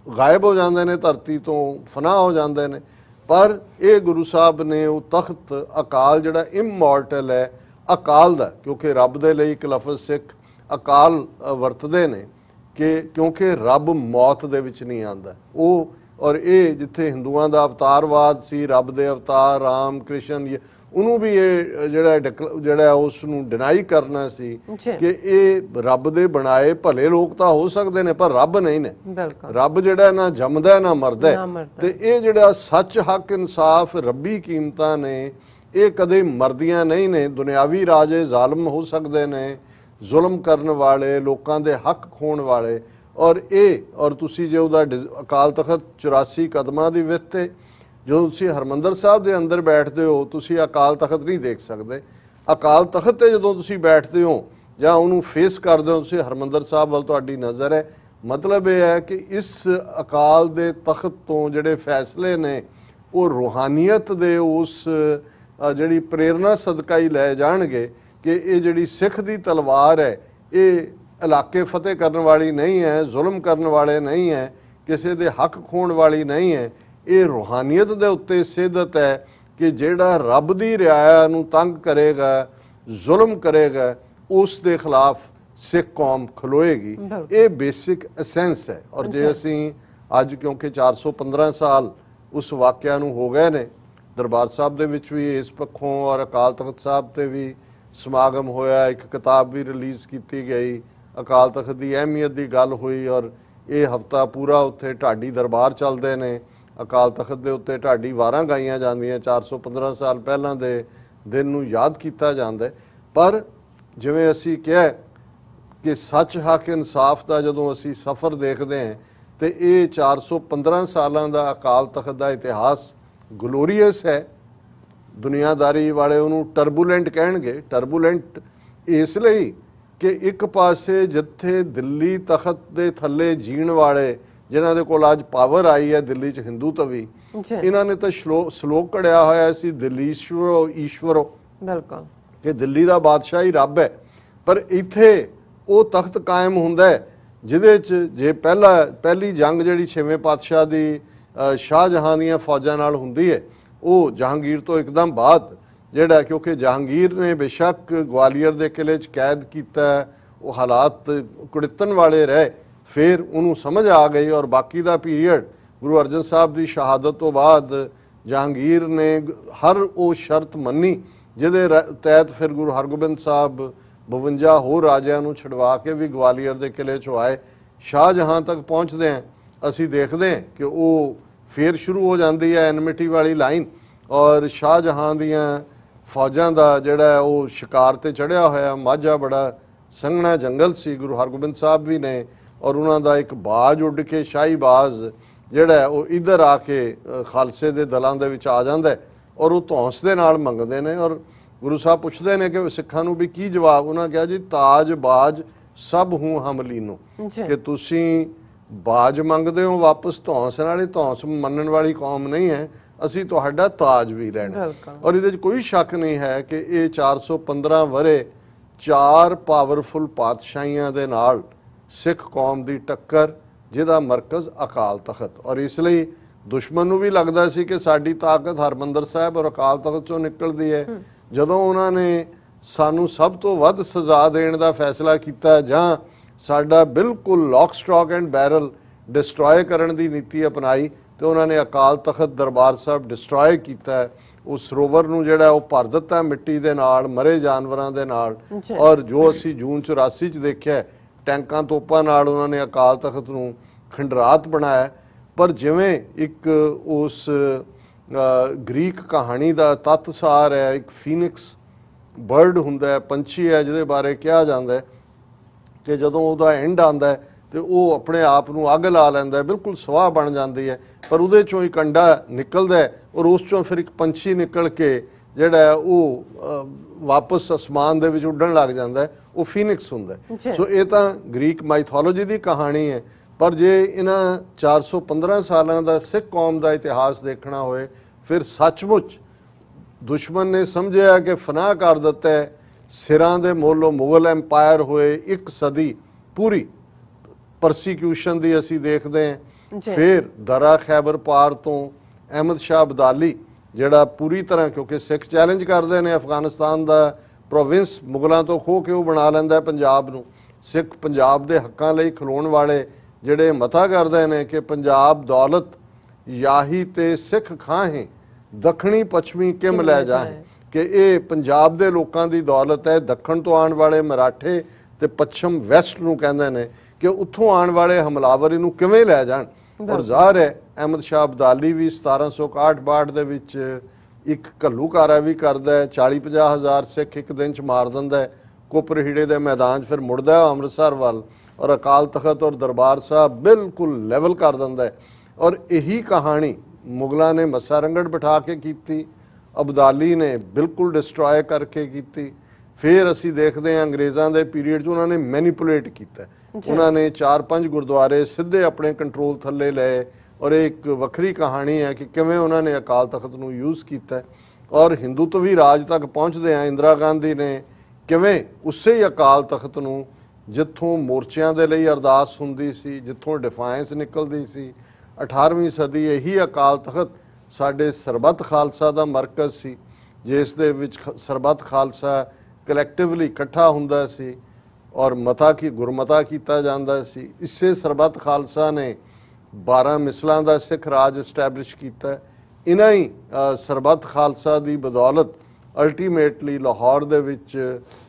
गायब हो जाते हैं धरती तो, फना हो जाते हैं। पर यह गुरु साहब ने वो तख्त अकाल जिहड़ा इमोर्टल है, अकाल दा, क्योंकि रब दे लई एक लफज सिख अकाल वरतदे ने कि क्योंकि रब मौत दे विच नहीं आंदा वो। और ये जिथे हिंदुआं दा अवतारवाद सी, रब दे अवतार राम कृष्ण, ये उन्होंने भी ये जिहड़ा उसनूं डिनाई करना सी कि ये रब दे बनाए भले लोग तां हो सकदे ने पर रब नहीं ने। रब जिहड़ा ना जमदा ना मरदा ते ये जिहड़ा सच हक इंसाफ रब्बी कीमतां ने ये कदे मरदियां नहीं ने। दुनियावी राजे जालिम हो सकदे ने, जुल्म करन वाले, लोकां दे हक खोण वाले, और तुसी जे उहदा अकाल तख्त 84 कदमां दी विथ ते जो तुसी हरमंदर साहब दे अंदर बैठते हो तुसी अकाल तख्त नहीं देख सकते। अकाल तख्त ते जदों तुसी बैठते हो जां उहनूं फेस करदे हो तुसी हरमंदर साहब वल तुहाडी नज़र है। मतलब यह है कि इस अकाल दे तख्त तो जिहड़े फैसले ने वो रूहानीयत दे उस जिहड़ी प्रेरणा सदका ही लै जाणगे कि ये जिहड़ी सिख दी तलवार है ये इलाके फतेह करने वाली नहीं है, जुल्म करने वाले नहीं है, किसी दे हक खोण वाली नहीं है। ये रूहानीयत दे उत्ते सिद्धत है कि जिहड़ा रब दी रिआया नूं तंग करेगा, जुल्म करेगा, उस दे खिलाफ सिख कौम खलोएगी। ये बेसिक एसेंस है। और जे असीं अज क्योंकि 415 साल उस वाक़या नूं हो गए ने, दरबार साहब दे विच भी इस पक्षों और अकाल तख्त साहब ते भी समागम होया, एक किताब भी रिलीज़ की गई, अकाल तख्त की अहमियत की गल हुई। और ये हफ्ता पूरा उत्थे ढाडी दरबार चलते हैं, अकाल तख्त के उत्ते ढाडी वारां गाईयां जांदियां, 415 साल पहलां दे दिन नूं याद किया जाता है। पर जिवें असीं कहा कि सच हक इंसाफ का जदों असीं सफ़र देखते हैं तो ये 415 सालां दा अकाल तख्त का इतिहास ग्लोरीअस है। दुनियादारी वाले उन्होंने टर्बूलेंट कहेंगे। टर्बूलेंट इसलिए कि एक पासे जिथे दिल्ली तख्त के थले जीण वाले जिन्हां दे कोल अज पावर आई है दिल्ली च हिंदू तवी, इन्हां ने तो श्लोक कढ़िया होया सी दिल्लीश्वरो ईश्वरो, बिल्कुल कि दिल्ली का बादशाह ही रब है। पर इत्थे वो तख्त कायम हुंदा है जिहदे च जे पहली जंग जिहड़ी 6वें पातशाह की शाहजहां दीआं फौजां नाल हुंदी है वो जहांगीर तो एकदम बाद जिहड़ा, क्योंकि जहांगीर ने बेशक ग्वालियर के किले च कैद किया, वो हालात कुड़ितन वाले रहे, फिर उन्होंने समझ आ गई। और बाकी का पीरीयड गुरु अर्जन साहब की शहादत तो बाद जहांगीर ने हर वो शर्त मन्नी जिहदे तहत फिर गुरु हरगोबिंद साहब 52 होर राजियां नूं छुड़वा के भी ग्वालियर के किले चो आए। शाहजहां तक पहुँचते हैं असी देखते हैं कि वो फिर शुरू हो जाती है एनमिटी वाली लाइन, और शाहजहां दियां फौजां दा जिहड़ा वो शिकार ते चढ़िया होया। माझा बड़ा संघना जंगल सी, गुरु हरगोबिंद साहब भी ने, और उन्हां दा एक बाज उड़ के शाही बाज जिहड़ा वो इधर आके खालसे दे दलां दे विच आ जांदा है और वो धौंस दे नाल मंगदे ने। और गुरु साहब पुछदे ने कि सिखां नूं भी की जवाब, उन्हां कहा जी ताज बाज सब हूँ हम लीनो, कि तुसीं बाज मंगदे हो वापस धौंस नाल, धौंस मनण वाली कौम नहीं है, असी तुहाडा ताज भी लैणा। और इहदे कोई शक नहीं है कि ये 415 वरे 4 पावरफुल पातशाहियां दे नाल सिख कौम की टक्कर जिहदा मरकज़ अकाल तख्त। और इसलिए दुश्मन नूं भी लगदा सी कि साडी ताकत हरमंदर साहब और अकाल तख्त चों निकलदी है। जदों उन्हां ने सानू सब तो वध सज़ा देण दा फैसला किया जां साडा बिल्कुल lock stock and barrel destroy करन दी नीति अपनाई, तो उन्होंने अकाल तख्त दरबार साहब डिस्ट्रॉय किया। उस सरोवर नूं जिहड़ा वो भर दिता मिट्टी दे नाल, मरे जानवरां दे नाल। और जो असी जून 84 च देखिया टैंकां तोपां नाल उन्होंने अकाल तख्त नूं खंडरात बनाया। ਪਰ ਜਿਵੇਂ ਇੱਕ ਉਸ ਗ੍ਰੀਕ ਕਹਾਣੀ ਦਾ ਤੱਤਸਾਰ ਹੈ, ਇੱਕ ਫੀਨਿਕਸ ਬਰਡ ਹੁੰਦਾ ਹੈ, ਪੰਛੀ ਹੈ, ਜਿਹਦੇ ਬਾਰੇ ਕਿਹਾ ਜਾਂਦਾ ਹੈ ਕਿ ਜਦੋਂ ਉਹਦਾ ਐਂਡ ਆਉਂਦਾ ਤੇ ਉਹ ਆਪਣੇ ਆਪ ਨੂੰ ਅੱਗ ਲਾ ਲੈਂਦਾ, ਬਿਲਕੁਲ ਸਵਾਹ ਬਣ ਜਾਂਦੀ ਹੈ, ਪਰ ਉਹਦੇ ਚੋਂ ਇੱਕ ਅੰਡਾ ਨਿਕਲਦਾ ਔਰ ਉਸ ਚੋਂ ਫਿਰ ਇੱਕ ਪੰਛੀ ਨਿਕਲ ਕੇ ਜਿਹੜਾ ਉਹ ਵਾਪਸ ਅਸਮਾਨ ਦੇ ਵਿੱਚ ਉੱਡਣ ਲੱਗ ਜਾਂਦਾ, ਉਹ ਫੀਨਿਕਸ ਹੁੰਦਾ। ਸੋ ਇਹ ਤਾਂ ਗ੍ਰੀਕ ਮਾਈਥੋਲੋਜੀ ਦੀ ਕਹਾਣੀ ਹੈ, ਪਰ ਜੇ ਇਹਨਾਂ 415 ਸਾਲਾਂ ਦਾ ਸਿੱਖ ਕੌਮ ਦਾ ਇਤਿਹਾਸ ਦੇਖਣਾ ਹੋਏ, ਫਿਰ ਸੱਚਮੁੱਚ ਦੁਸ਼ਮਣ ਨੇ ਸਮਝਿਆ ਕਿ ਫਨਾਹ ਕਰ ਦਿੱਤਾ ਹੈ। ਸਿਰਾਂ ਦੇ ਮੁੱਲ ਮੁਗਲ ਐਮਪਾਇਰ ਹੋਏ, ਇੱਕ ਸਦੀ ਪੂਰੀ ਪਰਸੀਕਿਊਸ਼ਨ ਦੀ ਅਸੀਂ ਦੇਖਦੇ ਹਾਂ। ਫਿਰ ਦਰਾ ਖੈਬਰ ਪਾਰ ਤੋਂ ਅਹਿਮਦ ਸ਼ਾਹ ਅਬਦਾਲੀ ਜਿਹੜਾ ਪੂਰੀ ਤਰ੍ਹਾਂ, ਕਿਉਂਕਿ ਸਿੱਖ ਚੈਲੰਜ ਕਰਦੇ ਨੇ ਅਫਗਾਨਿਸਤਾਨ ਦਾ ਪ੍ਰੋਵਿੰਸ ਮੁਗਲਾਂ ਤੋਂ ਖੋਹ ਕੇ ਉਹ ਬਣਾ ਲੈਂਦਾ ਪੰਜਾਬ ਨੂੰ। ਸਿੱਖ ਪੰਜਾਬ ਦੇ ਹੱਕਾਂ ਲਈ ਖਲੋਣ ਵਾਲੇ ਜਿਹੜੇ ਮਤਾ ਕਰਦੇ ਨੇ ਕਿ ਪੰਜਾਬ ਦੌਲਤ ਯਾਹੀ ਤੇ ਸਿੱਖ ਖਾਹੇ, ਦੱਖਣੀ ਪੱਛਮੀ ਕਿਮ ਲੈ ਜਾਏ, ਕਿ ਇਹ ਪੰਜਾਬ ਦੇ ਲੋਕਾਂ ਦੀ ਦੌਲਤ ਹੈ। ਦੱਖਣ ਤੋਂ ਆਉਣ ਵਾਲੇ ਮਰਾਠੇ ਤੇ ਪੱਛਮ ਵੈਸਟ ਨੂੰ ਕਹਿੰਦੇ ਨੇ ਕਿ ਉੱਥੋਂ ਆਉਣ ਵਾਲੇ ਹਮਲਾਵਰ ਇਹਨੂੰ ਕਿਵੇਂ ਲੈ ਜਾਣ। ਔਰ ਜ਼ਾਹਰ ਹੈ ਅਹਿਮਦ ਸ਼ਾਹ ਅਬਦਾਲੀ ਵੀ 1761-62 ਦੇ ਵਿੱਚ ਇੱਕ ਘੱਲੂਕਾਰਾ ਵੀ ਕਰਦਾ ਹੈ, 40-50 ਹਜ਼ਾਰ ਸਿੱਖ ਇੱਕ ਦਿਨ ਚ ਮਾਰ ਦਿੰਦਾ ਹੈ ਕੁਪਰਹੀੜੇ ਦੇ ਮੈਦਾਨ 'ਚ, ਫਿਰ ਮੁੜਦਾ ਹੈ ਅੰਮ੍ਰਿਤਸਰ ਵੱਲ ਔਰ ਅਕਾਲ ਤਖਤ ਔਰ ਦਰਬਾਰ ਸਾਹਿਬ ਬਿਲਕੁਲ ਲੈਵਲ ਕਰ ਦਿੰਦਾ ਹੈ। ਔਰ ਇਹੀ ਕਹਾਣੀ ਮੁਗਲਾਂ ਨੇ ਮੱਸਾ ਰੰਗੜ ਬਿਠਾ ਕੇ ਕੀਤੀ, ਅਬਦਾਲੀ ਨੇ ਬਿਲਕੁਲ ਡਿਸਟਰੋਏ ਕਰਕੇ ਕੀਤੀ। ਫਿਰ ਅਸੀਂ ਦੇਖਦੇ ਹਾਂ ਅੰਗਰੇਜ਼ਾਂ ਦੇ ਪੀਰੀਅਡ 'ਚ ਉਹਨਾਂ ਨੇ ਮੈਨੀਪੂਲੇਟ ਕੀਤਾ, ਉਹਨਾਂ ਨੇ 4-5 ਗੁਰਦੁਆਰੇ ਸਿੱਧੇ ਆਪਣੇ ਕੰਟਰੋਲ ਥੱਲੇ ਲਏ। ਔਰ ਇਹ ਇੱਕ ਵੱਖਰੀ ਕਹਾਣੀ ਹੈ ਕਿ ਕਿਵੇਂ ਉਹਨਾਂ ਨੇ ਅਕਾਲ ਤਖਤ ਨੂੰ ਯੂਜ਼ ਕੀਤਾ। ਔਰ ਹਿੰਦੂਤਵੀ ਰਾਜ ਤੱਕ ਪਹੁੰਚਦੇ ਆ, ਇੰਦਰਾ ਗਾਂਧੀ ਨੇ ਕਿਵੇਂ ਉਸੇ ਹੀ ਅਕਾਲ ਤਖਤ ਨੂੰ, ਜਿੱਥੋਂ ਮੋਰਚਿਆਂ ਦੇ ਲਈ ਅਰਦਾਸ ਹੁੰਦੀ ਸੀ, ਜਿੱਥੋਂ ਡਿਫਾਇੰਸ ਨਿਕਲਦੀ ਸੀ, 18ਵੀਂ ਸਦੀ ਇਹੀ ਅਕਾਲ ਤਖਤ ਸਾਡੇ ਸਰਬੱਤ ਖਾਲਸਾ ਦਾ ਮਰਕਜ਼ ਸੀ, ਜਿਸ ਦੇ ਵਿੱਚ ਸਰਬੱਤ ਖਾਲਸਾ ਕਲੈਕਟਿਵਲੀ ਇਕੱਠਾ ਹੁੰਦਾ ਸੀ ਔਰ ਗੁਰਮਤਾ ਕੀਤਾ ਜਾਂਦਾ ਸੀ। ਇਸੇ ਸਰਬੱਤ ਖਾਲਸਾ ਨੇ 12 ਮਿਸਲਾਂ ਦਾ ਸਿੱਖ ਰਾਜ ਐਸਟੈਬਲਿਸ਼ ਕੀਤਾ। ਇਹਨਾਂ ਹੀ ਸਰਬੱਤ ਖਾਲਸਾ ਦੀ ਬਦੌਲਤ ਅਲਟੀਮੇਟਲੀ ਲਾਹੌਰ ਦੇ ਵਿੱਚ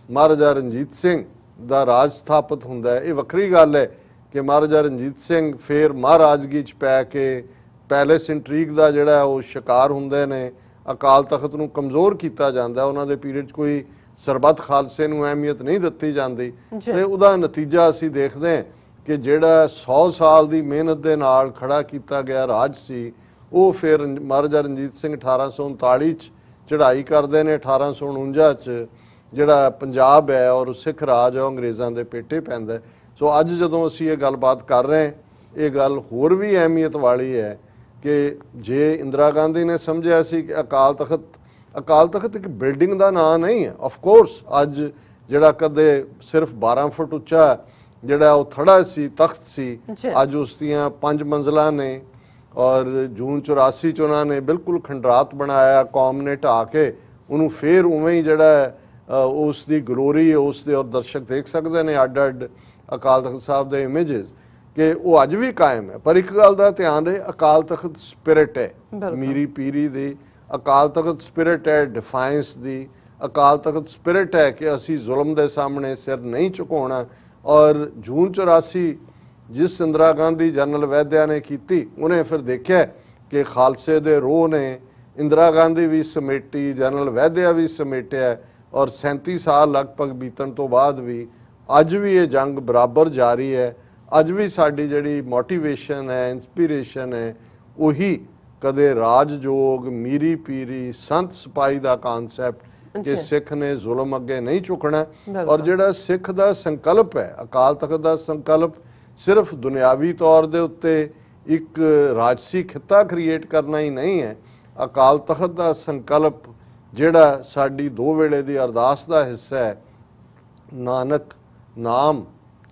ਮਹਾਰਾਜਾ ਰਣਜੀਤ ਸਿੰਘ ਦਾ ਰਾਜ ਸਥਾਪਿਤ ਹੁੰਦਾ ਹੈ। ਇਹ ਵੱਖਰੀ ਗੱਲ ਹੈ ਕਿ ਮਹਾਰਾਜਾ ਰਣਜੀਤ ਸਿੰਘ ਫਿਰ ਮਹਾਰਾਜਗੀ 'ਚ ਪੈ ਕੇ ਪੈਲੇਸ ਇੰਟਰੀਗ ਦਾ ਜਿਹੜਾ ਉਹ ਸ਼ਿਕਾਰ ਹੁੰਦੇ ਨੇ, ਅਕਾਲ ਤਖਤ ਨੂੰ ਕਮਜ਼ੋਰ ਕੀਤਾ ਜਾਂਦਾ। ਉਹਨਾਂ ਦੇ ਪੀਰੀਅਡ 'ਚ ਕੋਈ ਸਰਬੱਤ ਖਾਲਸੇ ਨੂੰ ਅਹਿਮੀਅਤ ਨਹੀਂ ਦਿੱਤੀ ਜਾਂਦੀ ਤੇ ਉਹਦਾ ਨਤੀਜਾ ਅਸੀਂ ਦੇਖਦੇ ਹਾਂ ਕਿ ਜਿਹੜਾ 100 ਸਾਲ ਦੀ ਮਿਹਨਤ ਦੇ ਨਾਲ ਖੜਾ ਕੀਤਾ ਗਿਆ ਰਾਜ ਸੀ, ਉਹ ਫਿਰ ਮਹਾਰਾਜਾ ਰਣਜੀਤ ਸਿੰਘ 1839 'ਚ ਚੜ੍ਹਾਈ ਕਰਦੇ ਨੇ। 1849 'ਚ ਜਿਹੜਾ ਪੰਜਾਬ ਹੈ ਔਰ ਸਿੱਖ ਰਾਜ ਹੈ ਉਹ ਅੰਗਰੇਜ਼ਾਂ ਦੇ ਪੇਟੇ ਪੈਂਦਾ। ਸੋ ਅੱਜ ਜਦੋਂ ਅਸੀਂ ਇਹ ਗੱਲਬਾਤ ਕਰ ਰਹੇ ਹਾਂ, ਇਹ ਗੱਲ ਹੋਰ ਵੀ ਅਹਿਮੀਅਤ ਵਾਲੀ ਹੈ ਕਿ ਜੇ ਇੰਦਰਾ ਗਾਂਧੀ ਨੇ ਸਮਝਿਆ ਸੀ ਕਿ ਅਕਾਲ ਤਖਤ ਇੱਕ ਬਿਲਡਿੰਗ ਦਾ ਨਾਂ ਨਹੀਂ ਹੈ। ਆਫ ਕੋਰਸ ਅੱਜ ਜਿਹੜਾ ਕਦੇ ਸਿਰਫ 12 ਫੁੱਟ ਉੱਚਾ ਜਿਹੜਾ ਉਹ ਥੜਾ ਸੀ, ਤਖਤ ਸੀ, ਅੱਜ ਉਸ ਦੀਆਂ 5 ਮੰਜ਼ਲਾਂ ਨੇ। ਔਰ ਜੂਨ 84 'ਚ ਉਹਨਾਂ ਨੇ ਬਿਲਕੁਲ ਖੰਡਰਾਤ ਬਣਾਇਆ, ਕੌਮ ਨੇ ਢਾਹ ਕੇ ਉਹਨੂੰ ਫੇਰ ਉਵੇਂ ਹੀ ਜਿਹੜਾ ਉਸ ਦੀ ਗਲੋਰੀ, ਉਸ ਦੇ ਔਰ ਦਰਸ਼ਕ ਦੇਖ ਸਕਦੇ ਨੇ ਅੱਡ ਅਕਾਲ ਤਖਤ ਸਾਹਿਬ ਦੇ ਇਮੇਜਸ, ਕਿ ਉਹ ਅੱਜ ਵੀ ਕਾਇਮ ਹੈ। ਪਰ ਇੱਕ ਗੱਲ ਦਾ ਧਿਆਨ ਰਹੇ, ਅਕਾਲ ਤਖਤ ਸਪਿਰਿਟ ਹੈ ਮੀਰੀ ਪੀਰੀ ਦੀ, ਅਕਾਲ ਤਖਤ ਸਪਿਰਿਟ ਹੈ ਡਿਫਾਇੰਸ ਦੀ, ਅਕਾਲ ਤਖਤ ਸਪਿਰਿਟ ਹੈ ਕਿ ਅਸੀਂ ਜ਼ੁਲਮ ਦੇ ਸਾਹਮਣੇ ਸਿਰ ਨਹੀਂ ਝੁਕਾਉਣਾ। ਔਰ ਜੂਨ 84 ਜਿਸ ਇੰਦਰਾ ਗਾਂਧੀ ਜਨਰਲ ਵੈਦਿਆ ਨੇ ਕੀਤੀ, ਉਹਨੇ ਫਿਰ ਦੇਖਿਆ ਕਿ ਖਾਲਸੇ ਦੇ ਰੋਹ ਨੇ ਇੰਦਰਾ ਗਾਂਧੀ ਵੀ ਸਮੇਟੀ, ਜਨਰਲ ਵੈਦਿਆ ਵੀ ਸਮੇਟਿਆ। ਔਰ 37 ਸਾਲ ਲਗਭਗ ਬੀਤਣ ਤੋਂ ਬਾਅਦ ਵੀ ਅੱਜ ਵੀ ਇਹ ਜੰਗ ਬਰਾਬਰ ਜਾਰੀ ਹੈ। ਅੱਜ ਵੀ ਸਾਡੀ ਜਿਹੜੀ ਮੋਟੀਵੇਸ਼ਨ ਹੈ, ਇੰਸਪੀਰੇਸ਼ਨ ਹੈ, ਉਹੀ ਕਦੇ ਰਾਜਯੋਗ, ਮੀਰੀ ਪੀਰੀ, ਸੰਤ ਸਿਪਾਹੀ ਦਾ ਕਨਸੈਪਟ ਕਿ ਸਿੱਖ ਨੇ ਜ਼ੁਲਮ ਅੱਗੇ ਨਹੀਂ ਝੁਕਣਾ। ਔਰ ਜਿਹੜਾ ਸਿੱਖ ਦਾ ਸੰਕਲਪ ਹੈ, ਅਕਾਲ ਤਖਤ ਦਾ ਸੰਕਲਪ ਸਿਰਫ ਦੁਨਿਆਵੀ ਤੌਰ ਦੇ ਉੱਤੇ ਇੱਕ ਰਾਜਸੀ ਖਿੱਤਾ ਕ੍ਰੀਏਟ ਕਰਨਾ ਹੀ ਨਹੀਂ ਹੈ। ਅਕਾਲ ਤਖਤ ਦਾ ਸੰਕਲਪ ਜਿਹੜਾ ਸਾਡੀ 2 ਵੇਲੇ ਦੀ ਅਰਦਾਸ ਦਾ ਹਿੱਸਾ ਹੈ, ਨਾਨਕ ਨਾਮ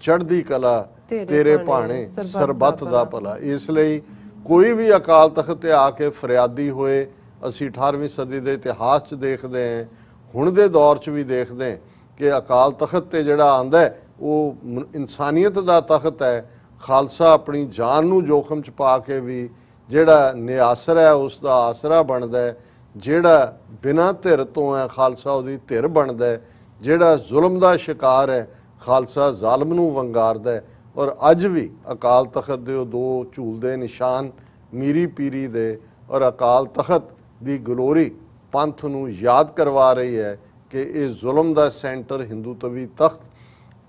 ਚੜ੍ਹਦੀ ਕਲਾ ਤੇਰੇ ਭਾਣੇ ਸਰਬੱਤ ਦਾ ਭਲਾ। ਇਸ ਲਈ ਕੋਈ ਵੀ ਅਕਾਲ ਤਖਤ ਤੇ ਆ ਕੇ ਫਰਿਆਦੀ ਹੋਏ, ਅਸੀਂ 18ਵੀਂ ਸਦੀ ਦੇ ਇਤਿਹਾਸ 'ਚ ਦੇਖਦੇ ਹਾਂ, ਹੁਣ ਦੇ ਦੌਰ 'ਚ ਵੀ ਦੇਖਦੇ ਹਾਂ ਕਿ ਅਕਾਲ ਤਖਤ ਤੇ ਜਿਹੜਾ ਆਂਦਾ ਉਹ ਇਨਸਾਨੀਅਤ ਦਾ ਤਖਤ ਹੈ। ਖਾਲਸਾ ਆਪਣੀ ਜਾਨ ਨੂੰ ਜੋਖਮ 'ਚ ਪਾ ਕੇ ਵੀ ਜਿਹੜਾ ਨਿਆਸਰ ਹੈ ਉਸ ਦਾ ਆਸਰਾ ਬਣਦਾ ਹੈ, ਜਿਹੜਾ ਬਿਨਾਂ ਧਿਰ ਤੋਂ ਹੈ ਖਾਲਸਾ ਉਹਦੀ ਧਿਰ ਬਣਦਾ ਹੈ, ਜਿਹੜਾ ਜ਼ੁਲਮ ਦਾ ਸ਼ਿਕਾਰ ਹੈ ਖਾਲਸਾ ਜ਼ਾਲਮ ਨੂੰ ਵੰਗਾਰਦਾ ਹੈ। ਔਰ ਅੱਜ ਵੀ ਅਕਾਲ ਤਖਤ ਦੇ ਉਹ 2 ਝੂਲਦੇ ਨਿਸ਼ਾਨ ਮੀਰੀ ਪੀਰੀ ਦੇ ਔਰ ਅਕਾਲ ਤਖਤ ਦੀ ਗਲੋਰੀ ਪੰਥ ਨੂੰ ਯਾਦ ਕਰਵਾ ਰਹੀ ਹੈ ਕਿ ਇਹ ਜ਼ੁਲਮ ਦਾ ਸੈਂਟਰ ਹਿੰਦੂ ਤਵੀ ਤਖਤ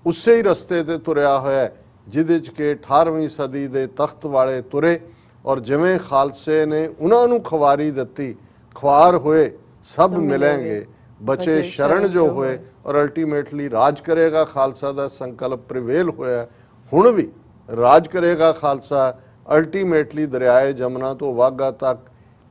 ਉਸੇ ਹੀ ਰਸਤੇ ਤੇ ਤੁਰਿਆ ਹੋਇਆ ਹੈ ਜਿਹਦੇ 'ਚ ਕਿ 18ਵੀਂ ਸਦੀ ਦੇ ਤਖਤ ਵਾਲੇ ਤੁਰੇ ਔਰ ਜਿਵੇਂ ਖਾਲਸੇ ਨੇ ਉਹਨਾਂ ਨੂੰ ਖਵਾਰੀ ਦਿੱਤੀ, ਖਵਾਰ ਹੋਏ ਸਭ ਮਿਲेंगे, ਬਚੇ ਸ਼ਰਨ ਜੋ ਹੋਏ, ਔਰ ਅਲਟੀਮੇਟਲੀ ਰਾਜ ਕਰੇਗਾ ਖਾਲਸਾ ਦਾ ਸੰਕਲਪ ਪ੍ਰਿਵੇਲ ਹੋਇਆ। ਹੁਣ ਵੀ ਰਾਜ ਕਰੇਗਾ ਖਾਲਸਾ, ਅਲਟੀਮੇਟਲੀ ਦਰਿਆਏ ਜਮਨਾ ਤੋਂ ਵਾਘਾ ਤੱਕ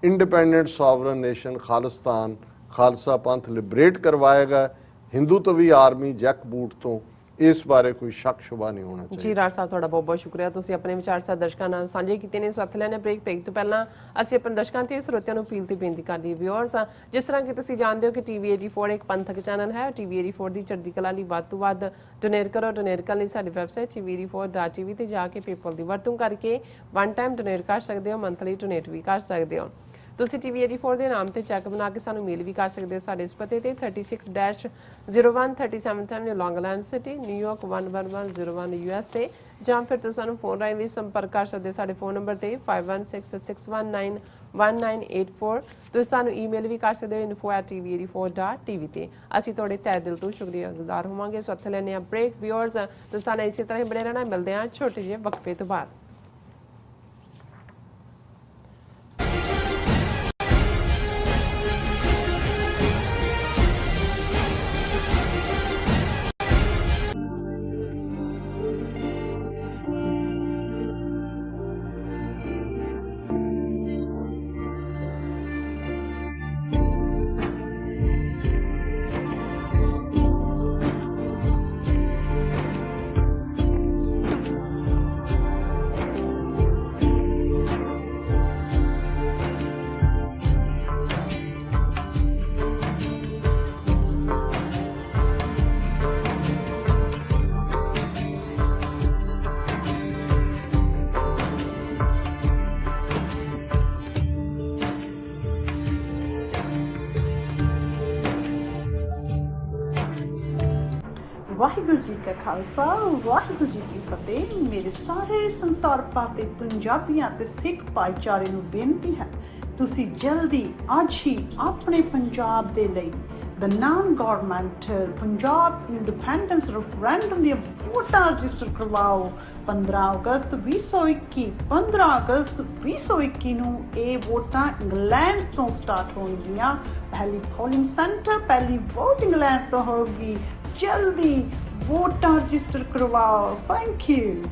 independent sovereign nation Khalistan Khalsa ਪੰਥ ਲਿਬਰੇਟ ਕਰਵਾਏਗਾ ਹਿੰਦੂ ਤਵੀ ਆਰਮੀ ਜੈਕ ਬੂਟ ਤੋਂ। ਇਸ ਬਾਰੇ ਕੋਈ ਸ਼ੱਕ ਸ਼ੁਬਾ ਨਹੀਂ ਹੋਣਾ ਚਾਹੀਦਾ। ਜੀ ਰਾਜ ਸਾਹਿਬ, ਤੁਹਾਡਾ ਬਹੁਤ ਬਹੁਤ ਸ਼ੁਕਰੀਆ। ਤੁਸੀਂ ਆਪਣੇ ਵਿਚਾਰ ਸਾਡੇ ਦਰਸ਼ਕਾਂ ਨਾਲ ਸਾਂਝੇ ਕੀਤੇ ਨੇ। ਸੱਤ ਲੈਣੇ ਬ੍ਰੇਕ ਤੋਂ ਪਹਿਲਾਂ ਅਸੀਂ ਆਪਣੇ ਦਰਸ਼ਕਾਂ ਤੇ ਸਰੋਤਿਆਂ ਨੂੰ ਅਪੀਲ ਤੇ ਬੇਨਤੀ ਕਰਦੇ ਵਿਊਅਰਸ, ਜਿਸ ਤਰ੍ਹਾਂ ਕਿ ਤੁਸੀਂ ਜਾਣਦੇ ਹੋ ਕਿ ਟੀਵੀ 84 ਇੱਕ ਪੰਥਕ ਚੈਨਲ ਹੈ। ਟੀਵੀ 84 ਦੀ ਚੜ੍ਹਦੀ ਕਲਾ ਲਈ ਵੱਧ ਤੋਂ ਵੱਧ ਡੋਨੇਟ ਕਰੋ। ਡੋਨੇਟ ਕਰਨ ਲਈ ਸਾਡੀ ਵੈਬਸਾਈਟ tv84.tv ਤੇ ਜਾ ਕੇ ਪੇਪਲ ਦੀ ਵਰਤੋਂ ਕਰਕੇ ਵਨ ਟਾਈਮ ਡੋਨੇਟ ਕਰ ਸਕਦੇ ਹੋ, ਮੰਥਲੀ ਡੋਨੇਟ ਵੀ ਕਰ ਸਕਦੇ ਹੋ। ਤੁਸੀਂ ਟੀਵੀ 84 ਦੇ ਨਾਮ ਤੇ ਚੈੱਕ ਬਣਾ ਕੇ ਸਾਨੂੰ ਮੇਲ ਵੀ ਕਰ ਸਕਦੇ ਹੋ ਸਾਡੇ ਇਸ ਪਤੇ ਤੇ 36-01 37th Avenue, ਲੌਂਗ ਆਈਲੈਂਡ ਸਿਟੀ, ਨਿਊਯਾਰਕ 11101 USA, ਜਾਂ ਫਿਰ ਤੁਸੀਂ ਸਾਨੂੰ ਫੋਨ ਰਾਹੀਂ ਵੀ ਸੰਪਰਕ ਕਰ ਸਕਦੇ ਹੋ ਸਾਡੇ ਫੋਨ ਨੰਬਰ ਤੇ 5166191984। ਤੁਸੀਂ ਸਾਨੂੰ ਈਮੇਲ ਵੀ ਕਰ ਸਕਦੇ ਹੋ info@tv84.tv ਤੇ। ਅਸੀਂ ਤੁਹਾਡੇ ਤਹਿ ਦਿਲ ਤੋਂ ਸ਼ੁਕਰੀਆਗੁਜ਼ਾਰ ਹੋਵਾਂਗੇ। ਸੋ ਇੱਥੇ ਲੈਣੇ ਆ ਬ੍ਰੇਕ ਵਿਊਅਰਸ, ਤੁਸੀਂ ਸਾਨੂੰ ਇਸੇ ਤਰ੍ਹਾਂ ਹੀ ਬਣੇ ਰਹਿਣਾ। ਮਿਲਦੇ ਹਾਂ ਛੋਟੇ ਜਿਹੇ ਵਕਫੇ ਤੋਂ ਬਾਅਦ। ਵਾਹਿਗੁਰੂ ਜੀ ਕਾ ਖਾਲਸਾ, ਵਾਹਿਗੁਰੂ ਜੀ ਕੀ ਫਤਿਹ। ਮੇਰੇ ਸਾਰੇ ਸੰਸਾਰ ਭਰ ਦੇ ਪੰਜਾਬੀਆਂ ਤੇ ਸਿੱਖ ਭਾਈਚਾਰੇ ਨੂੰ ਬੇਨਤੀ ਹੈ, ਤੁਸੀਂ ਜਲਦੀ ਅੱਜ ਹੀ ਆਪਣੇ ਪੰਜਾਬ ਦੇ ਲਈ the non government Punjab independence referendum ਦੀਆਂ ਵੋਟਾਂ ਰਜਿਸਟਰ ਕਰਵਾਓ। 15 ਅਗਸਤ 2021 ਨੂੰ ਇਹ ਵੋਟਾਂ ਇੰਗਲੈਂਡ ਤੋਂ ਸਟਾਰਟ ਹੋਣਗੀਆਂ। ਪਹਿਲੀ ਪੋਲਿੰਗ ਸੈਂਟਰ, ਪਹਿਲੀ ਵੋਟ ਇੰਗਲੈਂਡ ਤੋਂ ਹੋਗੀ। ਜਲਦੀ ਵੋਟਾਂ ਰਜਿਸਟਰ ਕਰਵਾਓ। Thank you.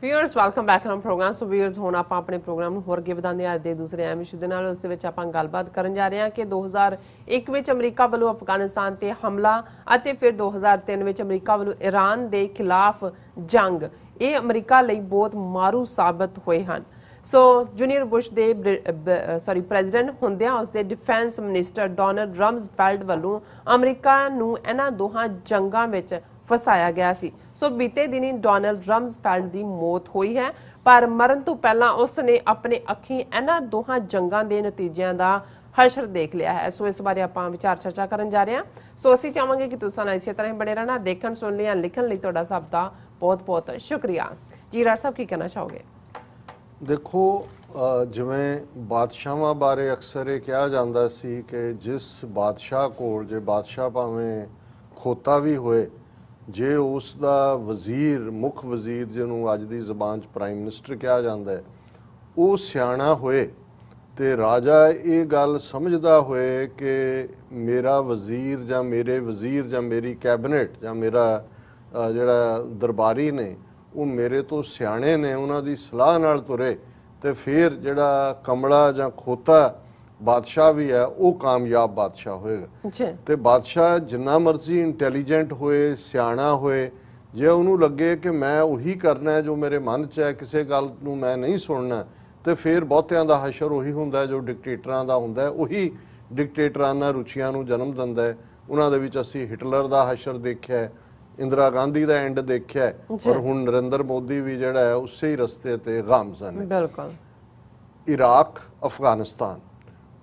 Viewers, welcome back on programme. So viewers, ਹੁਣ ਆਪਾਂ ਆਪਣੇ ਪ੍ਰੋਗਰਾਮ ਨੂੰ ਹੋਰ ਅੱਗੇ ਵਧਾਉਂਦੇ ਹਾਂ ਅੱਜ ਦੇ ਦੂਸਰੇ ਅਹਿਮ ਇਸ਼ੂ ਦੇ ਨਾਲ। ਉਸ ਦੇ ਵਿੱਚ ਆਪਾਂ ਗੱਲਬਾਤ ਕਰਨ ਜਾ ਰਹੇ ਹਾਂ ਕਿ 2001 ਵਿੱਚ ਅਮਰੀਕਾ ਵੱਲੋਂ ਅਫਗਾਨਿਸਤਾਨ ਤੇ ਹਮਲਾ ਅਤੇ ਫਿਰ 2003 ਵਿੱਚ ਅਮਰੀਕਾ ਵੱਲੋਂ ਈਰਾਨ ਦੇ ਖਿਲਾਫ ਜੰਗ, ਇਹ ਅਮਰੀਕਾ ਲਈ ਬਹੁਤ ਮਾਰੂ ਸਾਬਤ ਹੋਏ ਹਨ। ਸੋ ਜੂਨੀਅਰ ਬੁਸ਼ ਦੇ ਪ੍ਰੈਜ਼ੀਡੈਂਟ ਹੁੰਦਿਆਂ ਉਸਦੇ ਡਿਫੈਂਸ ਮਿਨਿਸਟਰ ਡੋਨਲਡ ਰਮਜ਼ਫੈਲਡ ਵੱਲੋਂ ਅਮਰੀਕਾ ਨੂੰ ਇਹਨਾਂ ਦੋਹਾਂ ਜੰਗਾਂ ਵਿੱਚ ਫਸਾਇਆ ਗਿਆ ਸੀ। ਸੋ ਬੀਤੇ ਦਿਨੀ ਡੋਨਲਡ ਰਮਜ਼ਫੈਲਡ ਦੀ ਮੌਤ ਹੋਈ ਹੈ, ਪਰ ਮਰਨ ਤੋਂ ਪਹਿਲਾਂ ਉਸ ਨੇ ਆਪਣੇ ਅੱਖੀਂ ਇਹਨਾਂ ਦੋਹਾਂ ਜੰਗਾਂ ਦੇ ਨਤੀਜਿਆਂ ਦਾ ਹਸ਼ਰ ਦੇਖ ਲਿਆ ਹੈ। ਸੋ ਇਸ ਬਾਰੇ ਆਪਾਂ ਵਿਚਾਰ ਚਰਚਾ ਕਰਨ ਜਾ ਰਹੇ ਹਾਂ। ਸੋ ਅਸੀਂ ਚਾਹਾਂਗੇ ਕਿ ਤੁਸੀਂ ਨਾਲ ਇਸੇ ਤਰ੍ਹਾਂ ਹੀ ਬਣੇ ਰਹਿਣਾ। ਦੇਖਣ, ਸੁਣ ਲਿਆ, ਲਿਖਣ ਲਈ ਤੁਹਾਡਾ ਸਭ ਦਾ ਬਹੁਤ ਬਹੁਤ ਸ਼ੁਕਰੀਆ। ਜੀ ਰਾਜ ਸਾਹਿਬ, ਕੀ ਕਹਿਣਾ ਚਾਹੋਗੇ? ਦੇਖੋ, ਜਿਵੇਂ ਬਾਦਸ਼ਾਹਾਂ ਬਾਰੇ ਅਕਸਰ ਇਹ ਕਿਹਾ ਜਾਂਦਾ ਸੀ ਕਿ ਜਿਸ ਬਾਦਸ਼ਾਹ ਕੋਲ, ਜੇ ਬਾਦਸ਼ਾਹ ਭਾਵੇਂ ਖੋਤਾ ਵੀ ਹੋਏ, ਜੇ ਉਸ ਦਾ ਵਜ਼ੀਰ, ਮੁੱਖ ਵਜ਼ੀਰ ਜਿਹਨੂੰ ਅੱਜ ਦੀ ਜ਼ਬਾਨ 'ਚ ਪ੍ਰਾਈਮ ਮਿਨਿਸਟਰ ਕਿਹਾ ਜਾਂਦਾ ਹੈ, ਉਹ ਸਿਆਣਾ ਹੋਏ ਤੇ ਰਾਜਾ ਇਹ ਗੱਲ ਸਮਝਦਾ ਹੋਏ ਕਿ ਮੇਰਾ ਵਜ਼ੀਰ ਜਾਂ ਮੇਰੇ ਵਜ਼ੀਰ ਜਾਂ ਮੇਰੀ ਕੈਬਨਿਟ ਜਾਂ ਮੇਰਾ ਜਿਹੜਾ ਦਰਬਾਰੀ ਨੇ ਉਹ ਮੇਰੇ ਤੋਂ ਸਿਆਣੇ ਨੇ, ਉਹਨਾਂ ਦੀ ਸਲਾਹ ਨਾਲ ਤੁਰੇ, ਤੇ ਫਿਰ ਜਿਹੜਾ ਕਮਲਾ ਜਾਂ ਖੋਤਾ ਬਾਦਸ਼ਾਹ ਵੀ ਹੈ ਉਹ ਕਾਮਯਾਬ ਬਾਦਸ਼ਾਹ ਹੋਏਗਾ। ਤੇ ਬਾਦਸ਼ਾਹ ਜਿੰਨਾ ਮਰਜ਼ੀ ਇੰਟੈਲੀਜੈਂਟ ਹੋਏ, ਸਿਆਣਾ ਹੋਏ, ਜੇ ਉਹਨੂੰ ਲੱਗੇ ਕਿ ਮੈਂ ਉਹੀ ਕਰਨਾ ਜੋ ਮੇਰੇ ਮਨ 'ਚ ਹੈ, ਕਿਸੇ ਗੱਲ ਨੂੰ ਮੈਂ ਨਹੀਂ ਸੁਣਨਾ, ਤੇ ਫਿਰ ਬਹੁਤਿਆਂ ਦਾ ਹਸ਼ਰ ਉਹੀ ਹੁੰਦਾ ਜੋ ਡਿਕਟੇਟਰਾਂ ਦਾ ਹੁੰਦਾ। ਉਹੀ ਡਿਕਟੇਟਰਾਨਾ ਰੁਚੀਆਂ ਨੂੰ ਜਨਮ ਦਿੰਦਾ ਹੈ। ਉਹਨਾਂ ਦੇ ਵਿੱਚ ਅਸੀਂ ਹਿਟਲਰ ਦਾ ਹਸ਼ਰ ਦੇਖਿਆ, ਇੰਦਰਾ ਗਾਂਧੀ ਦਾ ਐਂਡ ਦੇਖਿਆ, ਔਰ ਹੁਣ ਨਰਿੰਦਰ ਮੋਦੀ ਵੀ ਜਿਹੜਾ ਹੈ ਉਸੇ ਹੀ ਰਸਤੇ ਤੇ ਗਾਮਜ਼ਨ ਹੈ। ਬਿਲਕੁਲ। ਇਰਾਕ, ਅਫਗਾਨਿਸਤਾਨ,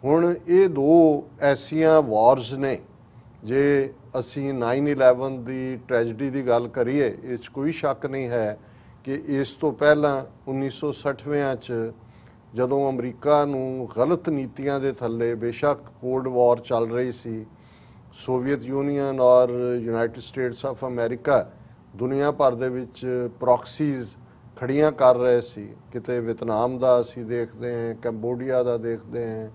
ਹੁਣ ਇਹ ਦੋ ਐਸੀਆਂ ਵਾਰਸ ਨੇ ਜੇ ਅਸੀਂ 9/11 ਦੀ ਟ੍ਰੈਜਡੀ ਦੀ ਗੱਲ ਕਰੀਏ, ਇਸ 'ਚ ਕੋਈ ਸ਼ੱਕ ਨਹੀਂ ਹੈ ਕਿ ਇਸ ਤੋਂ ਪਹਿਲਾਂ 1960ਵਿਆਂ 'ਚ ਜਦੋਂ ਅਮਰੀਕਾ ਨੂੰ ਗਲਤ ਨੀਤੀਆਂ ਦੇ ਥੱਲੇ, ਬੇਸ਼ੱਕ ਕੋਲਡ ਵਾਰ ਚੱਲ ਰਹੀ ਸੀ, ਸੋਵੀਅਤ ਯੂਨੀਅਨ ਔਰ ਯੂਨਾਈਟਿਡ ਸਟੇਟਸ ਆਫ ਅਮਰੀਕਾ ਦੁਨੀਆ ਭਰ ਦੇ ਵਿੱਚ ਪ੍ਰੋਕਸੀਜ਼ ਖੜੀਆਂ ਕਰ ਰਹੇ ਸੀ। ਕਿਤੇ ਵਿਤਨਾਮ ਦਾ ਅਸੀਂ ਦੇਖਦੇ ਹਾਂ, ਕੰਬੋਡੀਆ ਦਾ ਦੇਖਦੇ ਹਾਂ,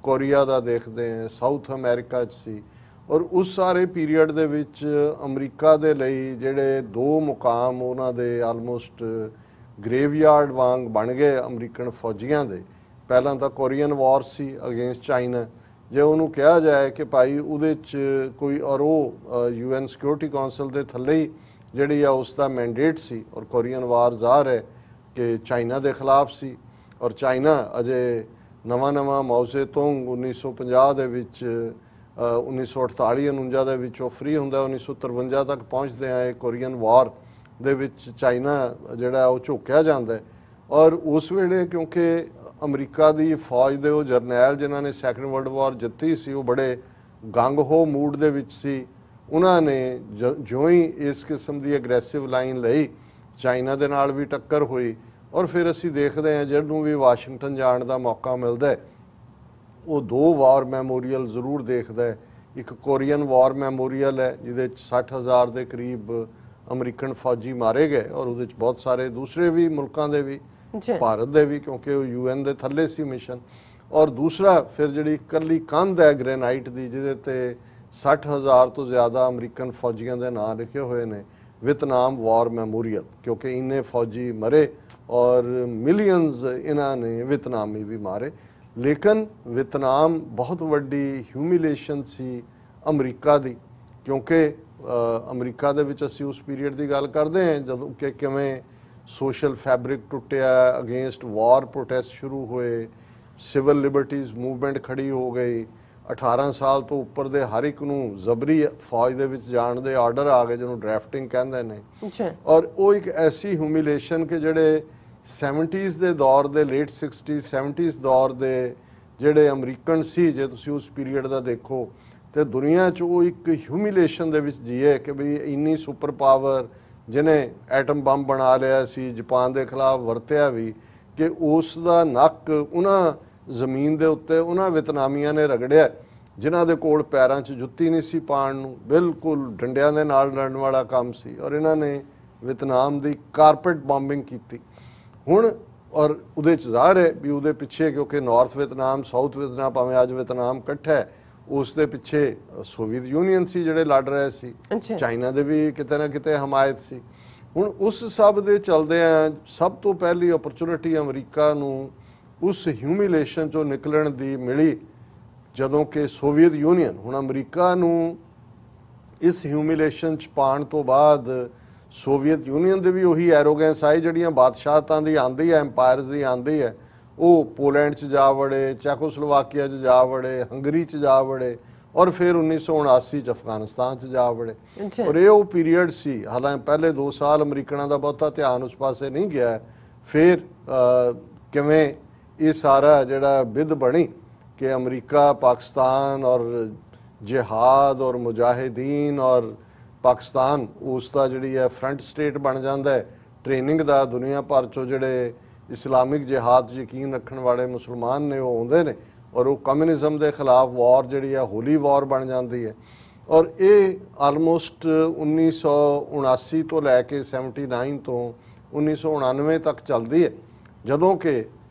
ਕੋਰੀਆ ਦਾ ਦੇਖਦੇ ਹਾਂ, ਸਾਊਥ ਅਮਰੀਕਾ 'ਚ ਸੀ। ਔਰ ਉਸ ਸਾਰੇ ਪੀਰੀਅਡ ਦੇ ਵਿੱਚ ਅਮਰੀਕਾ ਦੇ ਲਈ ਜਿਹੜੇ ਦੋ ਮੁਕਾਮ ਉਹਨਾਂ ਦੇ ਆਲਮੋਸਟ ਗ੍ਰੇਵਯਾਰਡ ਵਾਂਗ ਬਣ ਗਏ ਅਮਰੀਕਨ ਫੌਜੀਆਂ ਦੇ। ਪਹਿਲਾਂ ਤਾਂ ਕੋਰੀਅਨ ਵਾਰ ਸੀ ਅਗੇਂਸਟ ਚਾਈਨਾ, ਜੇ ਉਹਨੂੰ ਕਿਹਾ ਜਾਏ ਕਿ ਭਾਈ ਉਹਦੇ 'ਚ ਕੋਈ, ਔਰ ਉਹ UN ਸਿਕਿਉਰਿਟੀ ਕਾਉਂਸਲ ਦੇ ਥੱਲੇ ਹੀ ਜਿਹੜੀ ਆ ਉਸ ਦਾ ਮੈਂਡੇਟ ਸੀ। ਔਰ ਕੋਰੀਅਨ ਵਾਰ ਜ਼ਾਹਰ ਹੈ ਕਿ ਚਾਈਨਾ ਦੇ ਖਿਲਾਫ ਸੀ, ਔਰ ਚਾਈਨਾ ਅਜੇ ਨਵਾਂ ਮਾਓ ਸੇ ਤੁੰਗ 1950 ਦੇ ਵਿੱਚ 1948-49 ਦੇ ਵਿੱਚ ਉਹ ਫ੍ਰੀ ਹੁੰਦਾ, 1953 ਤੱਕ ਪਹੁੰਚਦੇ ਆਏ ਕੋਰੀਅਨ ਵਾਰ ਦੇ ਵਿੱਚ ਚਾਈਨਾ ਜਿਹੜਾ ਉਹ ਝੋਕਿਆ ਜਾਂਦਾ। ਔਰ ਉਸ ਵੇਲੇ ਕਿਉਂਕਿ ਅਮਰੀਕਾ ਦੀ ਫੌਜ ਦੇ ਉਹ ਜਰਨੈਲ ਜਿਨ੍ਹਾਂ ਨੇ ਸੈਕੰਡ ਵਰਲਡ ਵਾਰ ਜਿੱਤੀ ਸੀ, ਉਹ ਬੜੇ ਗੰਗ ਹੋ ਮੂਡ ਦੇ ਵਿੱਚ ਸੀ। ਉਹਨਾਂ ਨੇ ਜਿਉਂ ਹੀ ਇਸ ਕਿਸਮ ਦੀ ਅਗਰੈਸਿਵ ਲਾਈਨ ਲਈ, ਚਾਈਨਾ ਦੇ ਨਾਲ ਵੀ ਟੱਕਰ ਹੋਈ। ਔਰ ਫਿਰ ਅਸੀਂ ਦੇਖਦੇ ਹਾਂ ਜਿਹਨੂੰ ਵੀ ਵਾਸ਼ਿੰਗਟਨ ਜਾਣ ਦਾ ਮੌਕਾ ਮਿਲਦਾ ਉਹ ਦੋ ਵਾਰ ਮੈਮੋਰੀਅਲ ਜ਼ਰੂਰ ਦੇਖਦਾ ਹੈ। ਇੱਕ ਕੋਰੀਅਨ ਵਾਰ ਮੈਮੋਰੀਅਲ ਹੈ ਜਿਹਦੇ 'ਚ 60,000 ਦੇ ਕਰੀਬ ਅਮਰੀਕਨ ਫੌਜੀ ਮਾਰੇ ਗਏ, ਔਰ ਉਹਦੇ 'ਚ ਬਹੁਤ ਸਾਰੇ ਦੂਸਰੇ ਵੀ ਮੁਲਕਾਂ ਦੇ ਵੀ, ਭਾਰਤ ਦੇ ਵੀ, ਕਿਉਂਕਿ ਉਹ UN ਦੇ ਥੱਲੇ ਸੀ ਮਿਸ਼ਨ। ਔਰ ਦੂਸਰਾ ਫਿਰ ਜਿਹੜੀ ਇਕੱਲੀ ਕੰਧ ਹੈ ਗ੍ਰੇਨਾਈਟ ਦੀ, ਜਿਹਦੇ ਤੇ 60,000 ਤੋਂ ਜ਼ਿਆਦਾ ਅਮਰੀਕਨ ਫੌਜੀਆਂ ਦੇ ਨਾਂ ਲਿਖੇ ਹੋਏ ਨੇ, ਵਿਤਨਾਮ ਵਾਰ ਮੈਮੋਰੀਅਲ, ਕਿਉਂਕਿ ਇੰਨੇ ਫੌਜੀ ਮਰੇ ਔਰ ਮਿਲੀਅਨਸ ਇਹਨਾਂ ਨੇ ਵਿਤਨਾਮੀ ਵੀ ਮਾਰੇ। ਲੇਕਿਨ ਵਿਤਨਾਮ ਬਹੁਤ ਵੱਡੀ ਹਿਊਮਿਲੇਸ਼ਨ ਸੀ ਅਮਰੀਕਾ ਦੀ, ਕਿਉਂਕਿ ਅਮਰੀਕਾ ਦੇ ਵਿੱਚ ਅਸੀਂ ਉਸ ਪੀਰੀਅਡ ਦੀ ਗੱਲ ਕਰਦੇ ਹਾਂ ਜਦੋਂ ਕਿ ਕਿਵੇਂ ਸੋਸ਼ਲ ਫੈਬਰਿਕ ਟੁੱਟਿਆ, ਅਗੇਂਸਟ ਵਾਰ ਪ੍ਰੋਟੈਸਟ ਸ਼ੁਰੂ ਹੋਏ, ਸਿਵਲ ਲਿਬਰਟੀਜ਼ ਮੂਵਮੈਂਟ ਖੜੀ ਹੋ ਗਈ, 18 ਸਾਲ ਤੋਂ ਉੱਪਰ ਦੇ ਹਰ ਇੱਕ ਨੂੰ ਜ਼ਬਰੀ ਫੌਜ ਦੇ ਵਿੱਚ ਜਾਣ ਦੇ ਆਰਡਰ ਆ ਗਏ, ਜਿਹਨੂੰ ਡਰਾਫਟਿੰਗ ਕਹਿੰਦੇ ਨੇ। ਔਰ ਉਹ ਇੱਕ ਐਸੀ ਹਿਊਮਿਲੇਸ਼ਨ ਕਿ ਜਿਹੜੇ 70s ਦੇ ਦੌਰ ਦੇ, ਲੇਟ 60s 70s ਦੌਰ ਦੇ ਜਿਹੜੇ ਅਮਰੀਕਨ ਸੀ, ਜੇ ਤੁਸੀਂ ਉਸ ਪੀਰੀਅਡ ਦਾ ਦੇਖੋ ਤੇ ਦੁਨੀਆ 'ਚ ਉਹ ਇੱਕ ਹਿਊਮਿਲੇਸ਼ਨ ਦੇ ਵਿੱਚ ਜੀਏ ਕਿ ਵੀ ਇੰਨੀ ਸੁਪਰ ਪਾਵਰ ਜਿਹਨੇ ਐਟਮ ਬੰਬ ਬਣਾ ਲਿਆ ਸੀ, ਜਾਪਾਨ ਦੇ ਖਿਲਾਫ ਵਰਤਿਆ ਵੀ, ਕਿ ਉਸ ਦਾ ਨੱਕ ਉਹਨਾਂ ਜ਼ਮੀਨ ਦੇ ਉੱਤੇ ਉਹਨਾਂ ਵਿਤਨਾਮੀਆਂ ਨੇ ਰਗੜਿਆ ਜਿਨ੍ਹਾਂ ਦੇ ਕੋਲ ਪੈਰਾਂ 'ਚ ਜੁੱਤੀ ਨਹੀਂ ਸੀ ਪਾਉਣ ਨੂੰ, ਬਿਲਕੁਲ ਡੰਡਿਆਂ ਦੇ ਨਾਲ ਲੜਨ ਵਾਲਾ ਕੰਮ ਸੀ। ਔਰ ਇਹਨਾਂ ਨੇ ਵਿਤਨਾਮ ਦੀ ਕਾਰਪੇਟ ਬੰਬਿੰਗ ਕੀਤੀ ਹੁਣ। ਔਰ ਉਹਦੇ 'ਚ ਜ਼ਾਹਰ ਹੈ ਵੀ ਉਹਦੇ ਪਿੱਛੇ, ਕਿਉਂਕਿ ਨਾਰਥ ਵਿਤਨਾਮ, ਸਾਊਥ ਵਿਤਨਾਮ, ਭਾਵੇਂ ਅੱਜ ਵਿਤਨਾਮ ਇਕੱਠਾ ਹੈ, ਉਸ ਦੇ ਪਿੱਛੇ ਸੋਵੀਅਤ ਯੂਨੀਅਨ ਸੀ ਜਿਹੜੇ ਲੜ ਰਹੇ ਸੀ, ਚਾਈਨਾ ਦੇ ਵੀ ਕਿਤੇ ਨਾ ਕਿਤੇ ਹਮਾਇਤ ਸੀ। ਹੁਣ ਉਸ ਸਭ ਦੇ ਚਲਦਿਆਂ ਸਭ ਤੋਂ ਪਹਿਲੀ ਓਪਰਚੁਨਿਟੀ ਅਮਰੀਕਾ ਨੂੰ ਉਸ ਹਿਊਮਿਲੇਸ਼ਨ 'ਚੋਂ ਨਿਕਲਣ ਦੀ ਮਿਲੀ ਜਦੋਂ ਕਿ ਸੋਵੀਅਤ ਯੂਨੀਅਨ, ਹੁਣ ਅਮਰੀਕਾ ਨੂੰ ਇਸ ਹਿਊਮਿਲੇਸ਼ਨ 'ਚ ਪਾਉਣ ਤੋਂ ਬਾਅਦ ਸੋਵੀਅਤ ਯੂਨੀਅਨ ਦੇ ਵੀ ਉਹੀ ਐਰੋਗੈਂਸ ਆਈ ਜਿਹੜੀਆਂ ਬਾਦਸ਼ਾਹਤਾਂ ਦੀ ਆਂਦੀ ਹੈ, ਐਮਪਾਇਰਸ ਦੀ ਆਂਦੀ ਹੈ। ਉਹ ਪੋਲੈਂਡ 'ਚ ਜਾ ਵੜੇ, ਚੈਕੋਸਲੋਵਾਕੀਆ 'ਚ ਜਾ ਵੜੇ, ਹੰਗਰੀ 'ਚ ਜਾ ਵੜੇ, ਔਰ ਫਿਰ 1979 'ਚ ਅਫਗਾਨਿਸਤਾਨ 'ਚ ਜਾ ਵੜੇ। ਔਰ ਇਹ ਉਹ ਪੀਰੀਅਡ ਸੀ, ਹਾਲਾਂਕਿ ਪਹਿਲੇ 2 ਸਾਲ ਅਮਰੀਕਨਾਂ ਦਾ ਬਹੁਤਾ ਧਿਆਨ ਉਸ ਪਾਸੇ ਨਹੀਂ ਗਿਆ। ਫਿਰ ਕਿਵੇਂ ਇਹ ਸਾਰਾ ਜਿਹੜਾ ਵਿਧ ਬਣੀ ਕਿ ਅਮਰੀਕਾ, ਪਾਕਿਸਤਾਨ ਔਰ ਜਿਹਾਦ ਔਰ ਮੁਜਾਹਿਦੀਨ ਔਰ ਪਾਕਿਸਤਾਨ ਉਸ ਦਾ ਜਿਹੜੀ ਹੈ ਫਰੰਟ ਸਟੇਟ ਬਣ ਜਾਂਦਾ ਹੈ ਟ੍ਰੇਨਿੰਗ ਦਾ। ਦੁਨੀਆ ਭਰ 'ਚੋਂ ਜਿਹੜੇ ਇਸਲਾਮਿਕ ਜਿਹਾਦ ਯਕੀਨ ਰੱਖਣ ਵਾਲੇ ਮੁਸਲਮਾਨ ਨੇ ਉਹ ਆਉਂਦੇ ਨੇ, ਔਰ ਉਹ ਕਮਿਊਨਿਜ਼ਮ ਦੇ ਖਿਲਾਫ ਵਾਰ ਜਿਹੜੀ ਹੈ ਹੋਲੀ ਵਾਰ ਬਣ ਜਾਂਦੀ ਹੈ। ਔਰ ਇਹ ਆਲਮੋਸਟ 1979 ਤੋਂ ਲੈ ਕੇ 79 ਤੋਂ 1999 ਤੱਕ ਚੱਲਦੀ ਹੈ, ਜਦੋਂ ਕਿ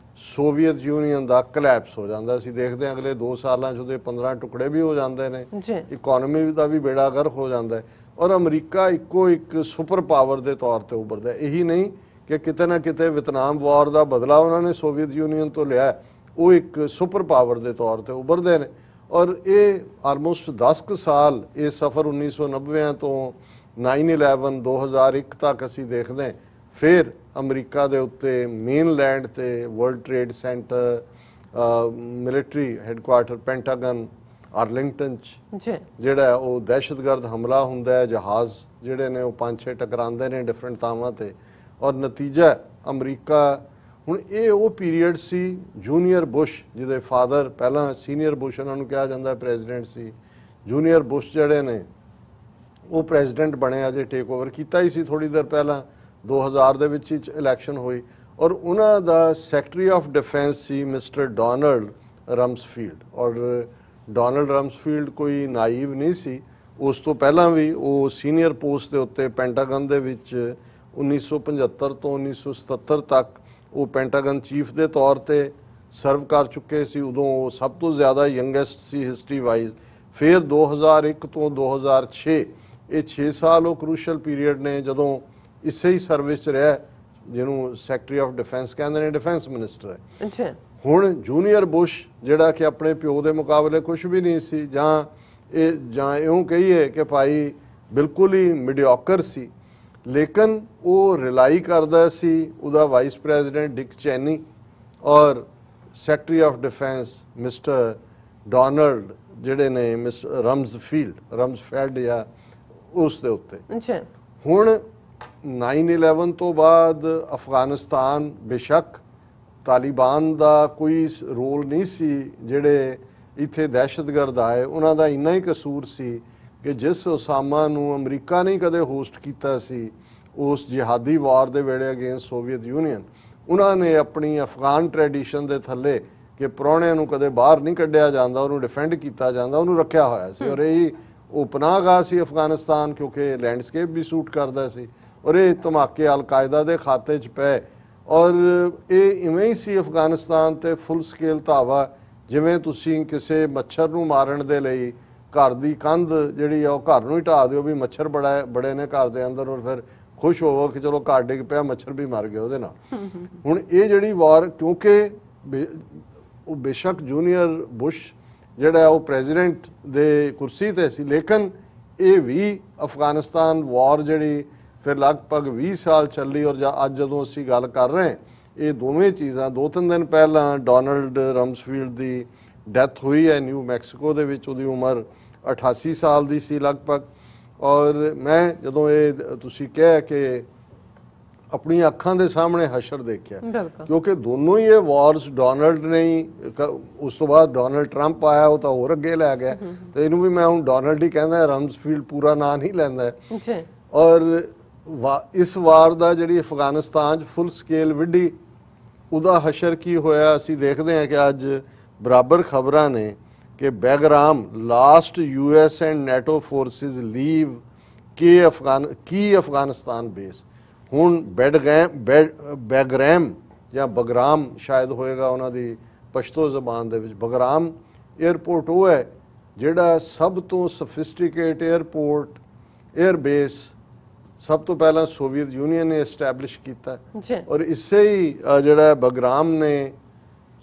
ਸੋਵੀਅਤ ਯੂਨੀਅਨ ਦਾ ਕਲੈਪਸ ਹੋ ਜਾਂਦਾ। ਅਸੀਂ ਦੇਖਦੇ ਹਾਂ ਅਗਲੇ 2 ਸਾਲਾਂ 'ਚ ਉਹਦੇ 15 ਟੁਕੜੇ ਵੀ ਹੋ ਜਾਂਦੇ ਨੇ, ਇਕਨੋਮੀ ਦਾ ਵੀ ਬੇੜਾ ਗਰਕ ਹੋ ਜਾਂਦਾ ਹੈ, ਔਰ ਅਮਰੀਕਾ ਇੱਕੋ ਇੱਕ ਸੁਪਰ ਪਾਵਰ ਦੇ ਤੌਰ ਤੇ ਉੱਭਰਦਾ। ਇਹੀ ਨਹੀਂ ਕਿ ਕਿਤੇ ਨਾ ਕਿਤੇ ਵਿਤਨਾਮ ਵਾਰ ਦਾ ਬਦਲਾ ਉਹਨਾਂ ਨੇ ਸੋਵੀਅਤ ਯੂਨੀਅਨ ਤੋਂ ਲਿਆ, ਉਹ ਇੱਕ ਸੁਪਰ ਪਾਵਰ ਦੇ ਤੌਰ ਤੇ ਉੱਭਰਦੇ ਨੇ। ਔਰ ਇਹ ਆਲਮੋਸਟ 10 ਕੁ ਸਾਲ ਇਹ ਸਫ਼ਰ 1990 ਤੋਂ 9/11 2001 ਤੱਕ ਅਸੀਂ ਦੇਖਦੇ ਹਾਂ। ਫਿਰ ਅਮਰੀਕਾ ਦੇ ਉੱਤੇ ਮੇਨਲੈਂਡ ਤੇ world trade centre, military headquarter Pentagon, Arlington 'ਚ ਜਿਹੜਾ ਉਹ ਦਹਿਸ਼ਤਗਰਦ ਹਮਲਾ ਹੁੰਦਾ ਹੈ, ਜਹਾਜ਼ ਜਿਹੜੇ ਨੇ ਉਹ 5-6 ਟਕਰਾਉਂਦੇ ਨੇ ਡਿਫਰੈਂਟ ਥਾਵਾਂ ਤੇ, ਔਰ ਨਤੀਜਾ ਅਮਰੀਕਾ। ਹੁਣ ਇਹ ਉਹ ਪੀਰੀਅਡ ਸੀ ਜੂਨੀਅਰ ਬੁਸ਼, ਜਿਹਦੇ ਫਾਦਰ ਪਹਿਲਾਂ ਸੀਨੀਅਰ ਬੁਸ਼ ਉਹਨਾਂ ਨੂੰ ਕਿਹਾ ਜਾਂਦਾ ਪ੍ਰੈਜ਼ੀਡੈਂਟ ਸੀ, ਜੂਨੀਅਰ ਬੁਸ਼ ਜਿਹੜੇ ਨੇ ਉਹ ਪ੍ਰੈਜ਼ੀਡੈਂਟ ਬਣੇ, ਅਜੇ ਟੇਕ ਓਵਰ ਕੀਤਾ ਹੀ ਸੀ ਥੋੜੀ ਦੇਰ ਪਹਿਲਾਂ 2000 ਦੇ ਵਿੱਚ ਹੀ ਇਲੈਕਸ਼ਨ ਹੋਈ, ਔਰ ਉਹਨਾਂ ਦਾ ਸੈਕਟਰੀ ਆਫ ਡਿਫੈਂਸ ਸੀ ਮਿਸਟਰ ਡੋਨਲਡ ਰਮਸਫੀਲਡ। ਔਰ ਡੋਨਲਡ ਰਮਸਫੀਲਡ ਕੋਈ ਨਾਈਵ ਨਹੀਂ ਸੀ, ਉਸ ਤੋਂ ਪਹਿਲਾਂ ਵੀ ਉਹ ਸੀਨੀਅਰ ਪੋਸਟ ਦੇ ਉੱਤੇ ਪੈਂਟਾਗਨ ਦੇ ਵਿੱਚ 1975 ਤੋਂ 1977 ਤੱਕ ਉਹ ਪੈਂਟਾਗਨ ਚੀਫ ਦੇ ਤੌਰ ਤੇ ਸਰਵ ਕਰ ਚੁੱਕੇ ਸੀ। ਉਦੋਂ ਉਹ ਸਭ ਤੋਂ ਜ਼ਿਆਦਾ ਯੰਗੈਸਟ ਸੀ ਹਿਸਟਰੀ ਵਾਈਜ਼। ਫਿਰ 2001 ਤੋਂ 2006 ਇਹ 6 ਸਾਲ ਉਹ ਕ੍ਰੂਸ਼ਲ ਪੀਰੀਅਡ ਨੇ ਜਦੋਂ ਇਸੇ ਹੀ ਸਰਵਿਸ 'ਚ ਰਿਹਾ, ਜਿਹਨੂੰ ਸੈਕਟਰੀ ਆਫ ਡਿਫੈਂਸ ਕਹਿੰਦੇ ਨੇ, ਡਿਫੈਂਸ ਮਿਨਿਸਟਰ ਹੈ। ਅੱਛਾ, ਹੁਣ ਜੂਨੀਅਰ ਬੁਸ਼ ਜਿਹੜਾ ਕਿ ਆਪਣੇ ਪਿਓ ਦੇ ਮੁਕਾਬਲੇ ਕੁਝ ਵੀ ਨਹੀਂ ਸੀ, ਜਾਂ ਇਉਂ ਕਹੀਏ ਕਿ ਭਾਈ ਬਿਲਕੁਲ ਹੀ ਮੀਡੀਓਕਰ ਸੀ, ਲੇਕਿਨ ਉਹ ਰਿਲਾਈ ਕਰਦਾ ਸੀ ਉਹਦਾ ਵਾਈਸ ਪ੍ਰੈਜ਼ੀਡੈਂਟ ਡਿਕ ਚੈਨੀ ਔਰ secretary of defence mister Donald ਜਿਹੜੇ ਨੇ ਮਿਸ ਰਮਸਫੈਲਡ ਜਾਂ ਉਸ ਦੇ ਉੱਤੇ। ਅੱਛਾ, ਹੁਣ 9/11 ਤੋਂ ਬਾਅਦ ਅਫਗਾਨਿਸਤਾਨ ਬੇਸ਼ੱਕ ਤਾਲਿਬਾਨ ਦਾ ਕੋਈ ਰੋਲ ਨਹੀਂ ਸੀ, ਜਿਹੜੇ ਇੱਥੇ ਦਹਿਸ਼ਤਗਰਦ ਆਏ ਉਹਨਾਂ ਦਾ ਇੰਨਾ ਹੀ ਕਸੂਰ ਸੀ ਕਿ ਜਿਸ ਉਸਾਮਾ ਨੂੰ ਅਮਰੀਕਾ ਨੇ ਕਦੇ ਹੋਸਟ ਕੀਤਾ ਸੀ ਉਸ ਜਿਹਾਦੀ ਵਾਰ ਦੇ ਵੇਲੇ ਅਗੇਂਸਟ ਸੋਵੀਅਤ ਯੂਨੀਅਨ, ਉਹਨਾਂ ਨੇ ਆਪਣੀ ਅਫਗਾਨ ਟ੍ਰੈਡੀਸ਼ਨ ਦੇ ਥੱਲੇ ਕਿ ਪ੍ਰਾਹੁਣਿਆਂ ਨੂੰ ਕਦੇ ਬਾਹਰ ਨਹੀਂ ਕੱਢਿਆ ਜਾਂਦਾ, ਉਹਨੂੰ ਡਿਫੈਂਡ ਕੀਤਾ ਜਾਂਦਾ, ਉਹਨੂੰ ਰੱਖਿਆ ਹੋਇਆ ਸੀ। ਔਰ ਇਹ ਉਹ ਪਨਾਹਗਾਹ ਸੀ ਅਫਗਾਨਿਸਤਾਨ, ਕਿਉਂਕਿ ਲੈਂਡਸਕੇਪ ਵੀ ਸੂਟ ਕਰਦਾ ਸੀ। ਔਰ ਇਹ ਧਮਾਕੇ ਅਲ-ਕਾਇਦਾ ਦੇ ਖਾਤੇ 'ਚ ਪਏ, ਔਰ ਇਹ ਇਵੇਂ ਹੀ ਸੀ ਅਫਗਾਨਿਸਤਾਨ ਤੇ ਫੁੱਲ ਸਕੇਲ ਧਾਵਾ, ਜਿਵੇਂ ਤੁਸੀਂ ਕਿਸੇ ਮੱਛਰ ਨੂੰ ਮਾਰਨ ਦੇ ਲਈ ਘਰ ਦੀ ਕੰਧ ਜਿਹੜੀ ਆ ਉਹ ਘਰ ਨੂੰ ਹੀ ਢਾਹ ਦਿਓ ਵੀ ਮੱਛਰ ਬੜੇ ਨੇ ਘਰ ਦੇ ਅੰਦਰ, ਔਰ ਫਿਰ ਖੁਸ਼ ਹੋਵੋ ਕਿ ਚਲੋ ਘਰ ਡਿੱਗ ਪਿਆ, ਮੱਛਰ ਵੀ ਮਰ ਗਿਆ ਉਹਦੇ ਨਾਲ। ਹੁਣ ਇਹ ਜਿਹੜੀ ਵਾਰ, ਕਿਉਂਕਿ ਉਹ ਬੇਸ਼ੱਕ ਜੂਨੀਅਰ ਬੁਸ਼ ਜਿਹੜਾ ਉਹ ਪ੍ਰੈਜ਼ੀਡੈਂਟ ਦੇ ਕੁਰਸੀ ਤੇ ਸੀ, ਲੇਕਿਨ ਇਹ ਵੀ ਅਫਗਾਨਿਸਤਾਨ ਵਾਰ ਜਿਹੜੀ ਫਿਰ ਲਗਭਗ 20 ਸਾਲ ਚੱਲੀ। ਔਰ ਅੱਜ ਜਦੋਂ ਅਸੀਂ ਗੱਲ ਕਰ ਰਹੇ ਹਾਂ, ਇਹ ਦੋਵੇਂ ਚੀਜ਼ਾਂ 2-3 ਦਿਨ ਪਹਿਲਾਂ ਡੋਨਲਡ ਰਮਸਫੀਲਡ ਦੀ ਡੈਥ ਹੋਈ ਹੈ ਨਿਊ ਮੈਕਸੀਕੋ ਦੇ ਵਿੱਚ, ਉਹਦੀ ਉਮਰ 88 ਸਾਲ ਦੀ ਸੀ ਲਗਭਗ। ਔਰ ਮੈਂ ਜਦੋਂ ਇਹ ਤੁਸੀਂ ਕਿਹਾ ਕਿ ਆਪਣੀਆਂ ਅੱਖਾਂ ਦੇ ਸਾਹਮਣੇ ਹਸ਼ਰ ਦੇਖਿਆ, ਕਿਉਂਕਿ ਦੋਨੋਂ ਹੀ ਇਹ ਵਾਰਸ ਡੋਨਲਡ ਨੇ ਹੀ, ਉਸ ਤੋਂ ਬਾਅਦ ਡੋਨਲਡ ਟਰੰਪ ਆਇਆ, ਉਹ ਤਾਂ ਹੋਰ ਅੱਗੇ ਲੈ ਗਿਆ, ਤੇ ਇਹਨੂੰ ਵੀ ਮੈਂ ਹੁਣ ਡੋਨਲਡ ਹੀ ਕਹਿੰਦਾ, ਰਮਸਫੀਲਡ ਪੂਰਾ ਨਾਂ ਨਹੀਂ ਲੈਂਦਾ। ਔਰ ਇਸ ਵਾਰ ਦਾ ਜਿਹੜੀ ਅਫਗਾਨਿਸਤਾਨ 'ਚ ਫੁੱਲ ਸਕੇਲ ਵਿੱਢੀ, ਉਹਦਾ ਹਸ਼ਰ ਕੀ ਹੋਇਆ ਅਸੀਂ ਦੇਖਦੇ ਹਾਂ ਕਿ ਅੱਜ ਬਰਾਬਰ ਖਬਰਾਂ ਨੇ ਕਿ Bagram last US and NATO forces leave key Afghanistan base. ਹੁਣ ਬੈਗਰਾਮ ਜਾਂ ਬਗਰਾਮ ਸ਼ਾਇਦ ਹੋਏਗਾ ਉਹਨਾਂ ਦੀ ਪਸ਼ਤੋ ਜ਼ਬਾਨ ਦੇ ਵਿੱਚ, ਬਗਰਾਮ 에ਅਰਪੋਰਟ ਉਹ ਹੈ ਜਿਹੜਾ ਸਭ ਤੋਂ ਸਫਿਸਟੀਕੇਟ 에ਅਰ ਬੇਸ ਸਭ ਤੋਂ ਪਹਿਲਾਂ ਸੋਵੀਅਤ ਯੂਨੀਅਨ ਨੇ ਐਸਟੈਬਲਿਸ਼ ਕੀਤਾ। ਔਰ ਇਸੇ ਹੀ ਜਿਹੜਾ ਬਗਰਾਮ ਨੇ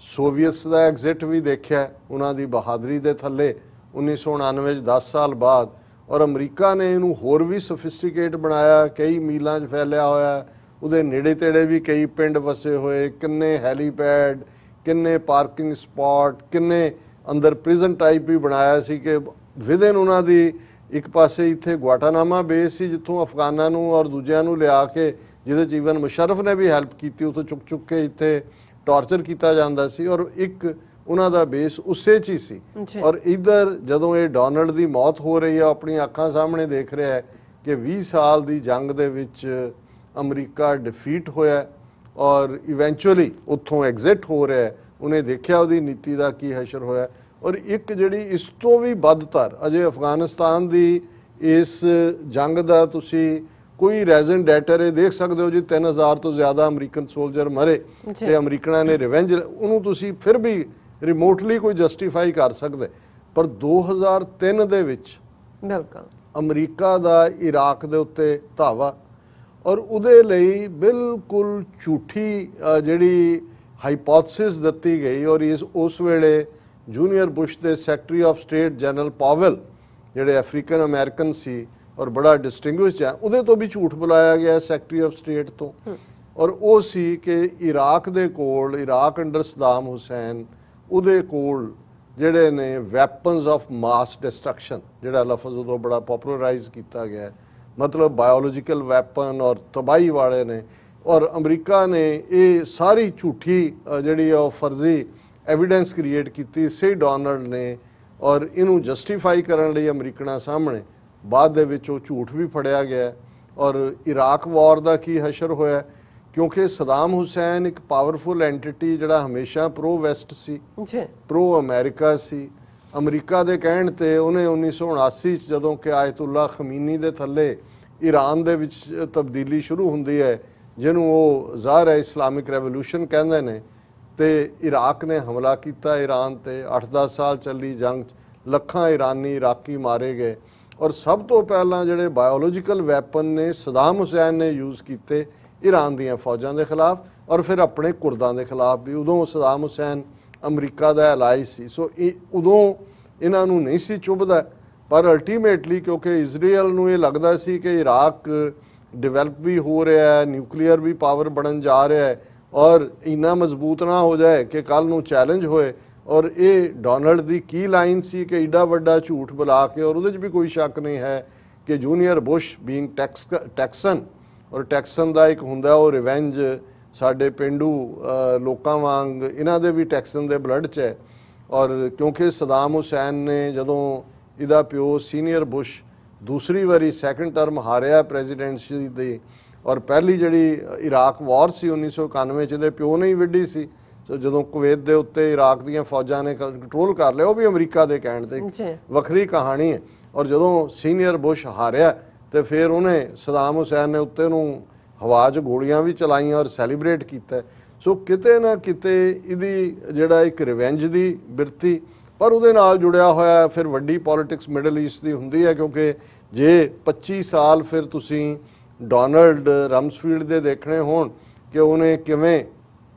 ਸੋਵੀਅਤਸ ਦਾ ਐਗਜ਼ਿਟ ਵੀ ਦੇਖਿਆ ਉਹਨਾਂ ਦੀ ਬਹਾਦਰੀ ਦੇ ਥੱਲੇ 1999 'ਚ 10 ਸਾਲ ਬਾਅਦ। ਔਰ ਅਮਰੀਕਾ ਨੇ ਇਹਨੂੰ ਹੋਰ ਵੀ ਸਫਿਸਟੀਕੇਟ ਬਣਾਇਆ, ਕਈ ਮੀਲਾਂ 'ਚ ਫੈਲਿਆ ਹੋਇਆ, ਉਹਦੇ ਨੇੜੇ ਤੇੜੇ ਵੀ ਕਈ ਪਿੰਡ ਵਸੇ ਹੋਏ, ਕਿੰਨੇ ਹੈਲੀਪੈਡ, ਕਿੰਨੇ ਪਾਰਕਿੰਗ ਸਪਾਟ, ਕਿੰਨੇ ਅੰਦਰ ਪ੍ਰਿਜ਼ਨ ਟਾਈਪ ਵੀ ਬਣਾਇਆ ਸੀ ਕਿ ਵਿਦਿਨ ਉਹਨਾਂ ਦੀ ਇੱਕ ਪਾਸੇ ਇੱਥੇ ਗੁਆਟਾਨਾਮਾ ਬੇਸ ਸੀ ਜਿੱਥੋਂ ਅਫਗਾਨਾਂ ਨੂੰ ਔਰ ਦੂਜਿਆਂ ਨੂੰ ਲਿਆ ਕੇ, ਜਿਹਦੇ 'ਚ ਈਵਨ ਮੁਸ਼ਰਫ ਨੇ ਵੀ ਹੈਲਪ ਕੀਤੀ, ਉੱਥੋਂ ਚੁੱਕ ਕੇ ਇੱਥੇ ਟਾਰਚਰ ਕੀਤਾ ਜਾਂਦਾ ਸੀ। ਔਰ ਇੱਕ ਉਹਨਾਂ ਦਾ ਬੇਸ ਉਸੇ 'ਚ ਹੀ ਸੀ। ਔਰ ਇੱਧਰ ਜਦੋਂ ਇਹ ਡੋਨਲਡ ਦੀ ਮੌਤ ਹੋ ਰਹੀ ਹੈ, ਆਪਣੀਆਂ ਅੱਖਾਂ ਸਾਹਮਣੇ ਦੇਖ ਰਿਹਾ ਹੈ ਕਿ 20 ਸਾਲ ਦੀ ਜੰਗ ਦੇ ਵਿੱਚ ਅਮਰੀਕਾ ਡਿਫੀਟ ਹੋਇਆ ਔਰ ਇਵੈਂਚੁਅਲੀ ਉੱਥੋਂ ਐਗਜ਼ਿਟ ਹੋ ਰਿਹਾ। ਉਹਨੇ ਦੇਖਿਆ ਉਹਦੀ ਨੀਤੀ ਦਾ ਕੀ ਹਸ਼ਰ ਹੋਇਆ। ਔਰ ਇੱਕ ਜਿਹੜੀ ਇਸ ਤੋਂ ਵੀ ਵੱਧਤਰ ਅਜੇ ਅਫਗਾਨਿਸਤਾਨ ਦੀ ਇਸ ਜੰਗ ਦਾ ਤੁਸੀਂ ਕੋਈ ਰੈਜ਼ਨ ਡਾਟਾ ਇਹ ਦੇਖ ਸਕਦੇ ਹੋ ਜੀ, 3000 ਤੋਂ ਜ਼ਿਆਦਾ ਅਮਰੀਕਨ ਸੋਲਜਰ ਮਰੇ ਤੇ ਅਮਰੀਕਨਾਂ ਨੇ ਰਿਵੈਂਜ, ਉਹਨੂੰ ਤੁਸੀਂ ਫਿਰ ਵੀ ਰਿਮੋਟਲੀ ਕੋਈ ਜਸਟੀਫਾਈ ਕਰ ਸਕਦੇ। ਪਰ 2003 ਦੇ ਵਿੱਚ ਅਮਰੀਕਾ ਦਾ ਇਰਾਕ ਦੇ ਉੱਤੇ ਧਾਵਾ, ਔਰ ਉਹਦੇ ਲਈ ਬਿਲਕੁਲ ਝੂਠੀ ਜਿਹੜੀ ਹਾਈਪੋਥਸਿਸ ਦਿੱਤੀ ਗਈ। ਔਰ ਉਸ ਵੇਲੇ ਜੂਨੀਅਰ ਬੁਸ਼ ਦੇ secretary of state general Powell ਜਿਹੜੇ ਅਫਰੀਕਨ ਅਮਰੀਕਨ ਸੀ ਔਰ ਬੜਾ ਡਿਸਟਿੰਗੁਇਸ਼ਡ ਹੈ, ਉਹਦੇ ਤੋਂ ਵੀ ਝੂਠ ਬੁਲਾਇਆ ਗਿਆ ਸੈਕਟਰੀ ਆਫ ਸਟੇਟ ਤੋਂ। ਔਰ ਉਹ ਸੀ ਕਿ ਇਰਾਕ ਦੇ ਕੋਲ, ਇਰਾਕ ਅੰਡਰ ਸਦਾਮ ਹੁਸੈਨ, ਉਹਦੇ ਕੋਲ ਜਿਹੜੇ ਨੇ ਵੈਪਨਸ ਆਫ ਮਾਸ ਡਿਸਟਰਕਸ਼ਨ, ਜਿਹੜਾ ਲਫ਼ਜ਼ ਉਦੋਂ ਬੜਾ ਪੋਪੂਲਰਾਈਜ਼ ਕੀਤਾ ਗਿਆ, ਮਤਲਬ ਬਾਇਓਲੋਜੀਕਲ ਵੈਪਨ ਔਰ ਤਬਾਹੀ ਵਾਲੇ ਨੇ। ਔਰ ਅਮਰੀਕਾ ਨੇ ਇਹ ਸਾਰੀ ਝੂਠੀ ਜਿਹੜੀ ਉਹ ਫਰਜ਼ੀ ਐਵੀਡੈਂਸ ਕ੍ਰੀਏਟ ਕੀਤੀ। ਇਸੇ ਡੋਨਲਡ ਨੇ ਔਰ ਇਹਨੂੰ ਜਸਟੀਫਾਈ ਕਰਨ ਲਈ ਅਮਰੀਕਨਾਂ ਸਾਹਮਣੇ ਬਾਅਦ ਦੇ ਵਿੱਚ ਉਹ ਝੂਠ ਵੀ ਫੜਿਆ ਗਿਆ। ਔਰ ਇਰਾਕ ਵਾਰ ਦਾ ਕੀ ਹਸ਼ਰ ਹੋਇਆ, ਕਿਉਂਕਿ ਸਦਾਮ ਹੁਸੈਨ ਇੱਕ ਪਾਵਰਫੁਲ ਐਂਟੀਟੀ ਜਿਹੜਾ ਹਮੇਸ਼ਾ ਪ੍ਰੋ ਵੈਸਟ ਸੀ, ਪ੍ਰੋ ਅਮਰੀਕਾ ਸੀ। ਅਮਰੀਕਾ ਦੇ ਕਹਿਣ ਤੇ ਉਹਨੇ 1979 ਚ ਜਦੋਂ ਕਿ ਆਇਤੁੱਲਾ ਖਮੀਨੀ ਦੇ ਥੱਲੇ ਈਰਾਨ ਦੇ ਵਿੱਚ ਤਬਦੀਲੀ ਸ਼ੁਰੂ ਹੁੰਦੀ ਹੈ, ਜਿਹਨੂੰ ਉਹ ਜ਼ਾਹਰ ਹੈ ਇਸਲਾਮਿਕ ਰੈਵੋਲੂਸ਼ਨ ਕਹਿੰਦੇ ਨੇ, ਤੇ ਇਰਾਕ ਨੇ ਹਮਲਾ ਕੀਤਾ ਈਰਾਨ ਤੇ। 8-10 ਸਾਲ ਚੱਲੀ ਜੰਗ, ਲੱਖਾਂ ਈਰਾਨੀ ਇਰਾਕੀ ਮਾਰੇ ਗਏ। ਔਰ ਸਭ ਤੋਂ ਪਹਿਲਾਂ ਜਿਹੜੇ ਬਾਇਓਲੋਜੀਕਲ ਵੈਪਨ ਨੇ ਸਦਾਮ ਹੁਸੈਨ ਨੇ ਯੂਜ਼ ਕੀਤੇ ਈਰਾਨ ਦੀਆਂ ਫੌਜਾਂ ਦੇ ਖਿਲਾਫ, ਔਰ ਫਿਰ ਆਪਣੇ ਕੁਰਦਾਂ ਦੇ ਖਿਲਾਫ ਵੀ। ਉਦੋਂ ਸਦਾਮ ਹੁਸੈਨ ਅਮਰੀਕਾ ਦਾ ਐਲਾਈ ਸੀ, ਸੋ ਉਦੋਂ ਇਹਨਾਂ ਨੂੰ ਨਹੀਂ ਸੀ ਚੁੱਭਦਾ। ਪਰ ਅਲਟੀਮੇਟਲੀ ਕਿਉਂਕਿ ਇਜ਼ਰਾਈਲ ਨੂੰ ਇਹ ਲੱਗਦਾ ਸੀ ਕਿ ਇਰਾਕ ਡਿਵੈਲਪ ਵੀ ਹੋ ਰਿਹਾ ਹੈ, ਨਿਊਕਲੀਅਰ ਵੀ ਪਾਵਰ ਬਣਨ ਜਾ ਰਿਹਾ ਹੈ, ਔਰ ਇੰਨਾ ਮਜ਼ਬੂਤ ਨਾ ਹੋ ਜਾਏ ਕਿ ਕੱਲ ਨੂੰ ਚੈਲੰਜ ਹੋਏ। ਔਰ ਇਹ ਡੋਨਲਡ ਦੀ ਕੀ ਲਾਈਨ ਸੀ ਕਿ ਏਡਾ ਵੱਡਾ ਝੂਠ ਬੁਲਾ ਕੇ, ਔਰ ਉਹਦੇ 'ਚ ਵੀ ਕੋਈ ਸ਼ੱਕ ਨਹੀਂ ਹੈ ਕਿ ਜੂਨੀਅਰ ਬੁਸ਼ ਬੀਇੰਗ ਟੈਕਸਨ, ਔਰ ਟੈਕਸਨ ਦਾ ਇੱਕ ਹੁੰਦਾ ਉਹ ਰਿਵੈਂਜ, ਸਾਡੇ ਪਿੰਡੂ ਲੋਕਾਂ ਵਾਂਗ ਇਹਨਾਂ ਦੇ ਵੀ ਟੈਕਸਨ ਦੇ ਬਲੱਡ 'ਚ ਹੈ। ਔਰ ਕਿਉਂਕਿ ਸਦਾਮ ਹੁਸੈਨ ਨੇ ਜਦੋਂ ਇਹਦਾ ਪਿਓ ਸੀਨੀਅਰ ਬੁਸ਼ ਦੂਸਰੀ ਵਾਰੀ ਸੈਕੰਡ ਟਰਮ ਹਾਰਿਆ ਪ੍ਰੈਜ਼ੀਡੈਂਸੀ ਦੀ, ਔਰ ਪਹਿਲੀ ਜਿਹੜੀ ਇਰਾਕ ਵਾਰ ਸੀ 1991 ਚ ਇਹਦੇ ਪਿਓ ਨੇ ਹੀ ਵਿੱਢੀ ਸੀ। ਸੋ ਜਦੋਂ ਕੁਵੈਤ ਦੇ ਉੱਤੇ ਇਰਾਕ ਦੀਆਂ ਫੌਜਾਂ ਨੇ ਕੰਟਰੋਲ ਕਰ ਲਿਆ, ਉਹ ਵੀ ਅਮਰੀਕਾ ਦੇ ਕਹਿਣ ਤੇ ਵੱਖਰੀ ਕਹਾਣੀ ਹੈ। ਔਰ ਜਦੋਂ ਸੀਨੀਅਰ ਬੁਸ਼ ਹਾਰਿਆ ਤੇ ਫਿਰ ਉਹਨੇ ਸਦਾਮ ਹੁਸੈਨ ਨੇ ਉੱਤੇ ਨੂੰ ਹਵਾ 'ਚ ਗੋਲੀਆਂ ਵੀ ਚਲਾਈਆਂ ਔਰ ਸੈਲੀਬ੍ਰੇਟ ਕੀਤਾ। ਸੋ ਕਿਤੇ ਨਾ ਕਿਤੇ ਇਹਦੀ ਜਿਹੜਾ ਇੱਕ ਰਿਵੈਂਜ ਦੀ ਬਿਰਤੀ, ਪਰ ਉਹਦੇ ਨਾਲ ਜੁੜਿਆ ਹੋਇਆ ਫਿਰ ਵੱਡੀ ਪੋਲਿਟਿਕਸ ਮਿਡਲ ਈਸਟ ਦੀ ਹੁੰਦੀ ਹੈ। ਕਿਉਂਕਿ ਜੇ 25 ਸਾਲ ਫਿਰ ਤੁਸੀਂ ਡੋਨਲਡ ਰਮਸਫੀਲਡ ਦੇ ਦੇਖਣੇ ਹੋਣ ਕਿ ਉਹਨੇ ਕਿਵੇਂ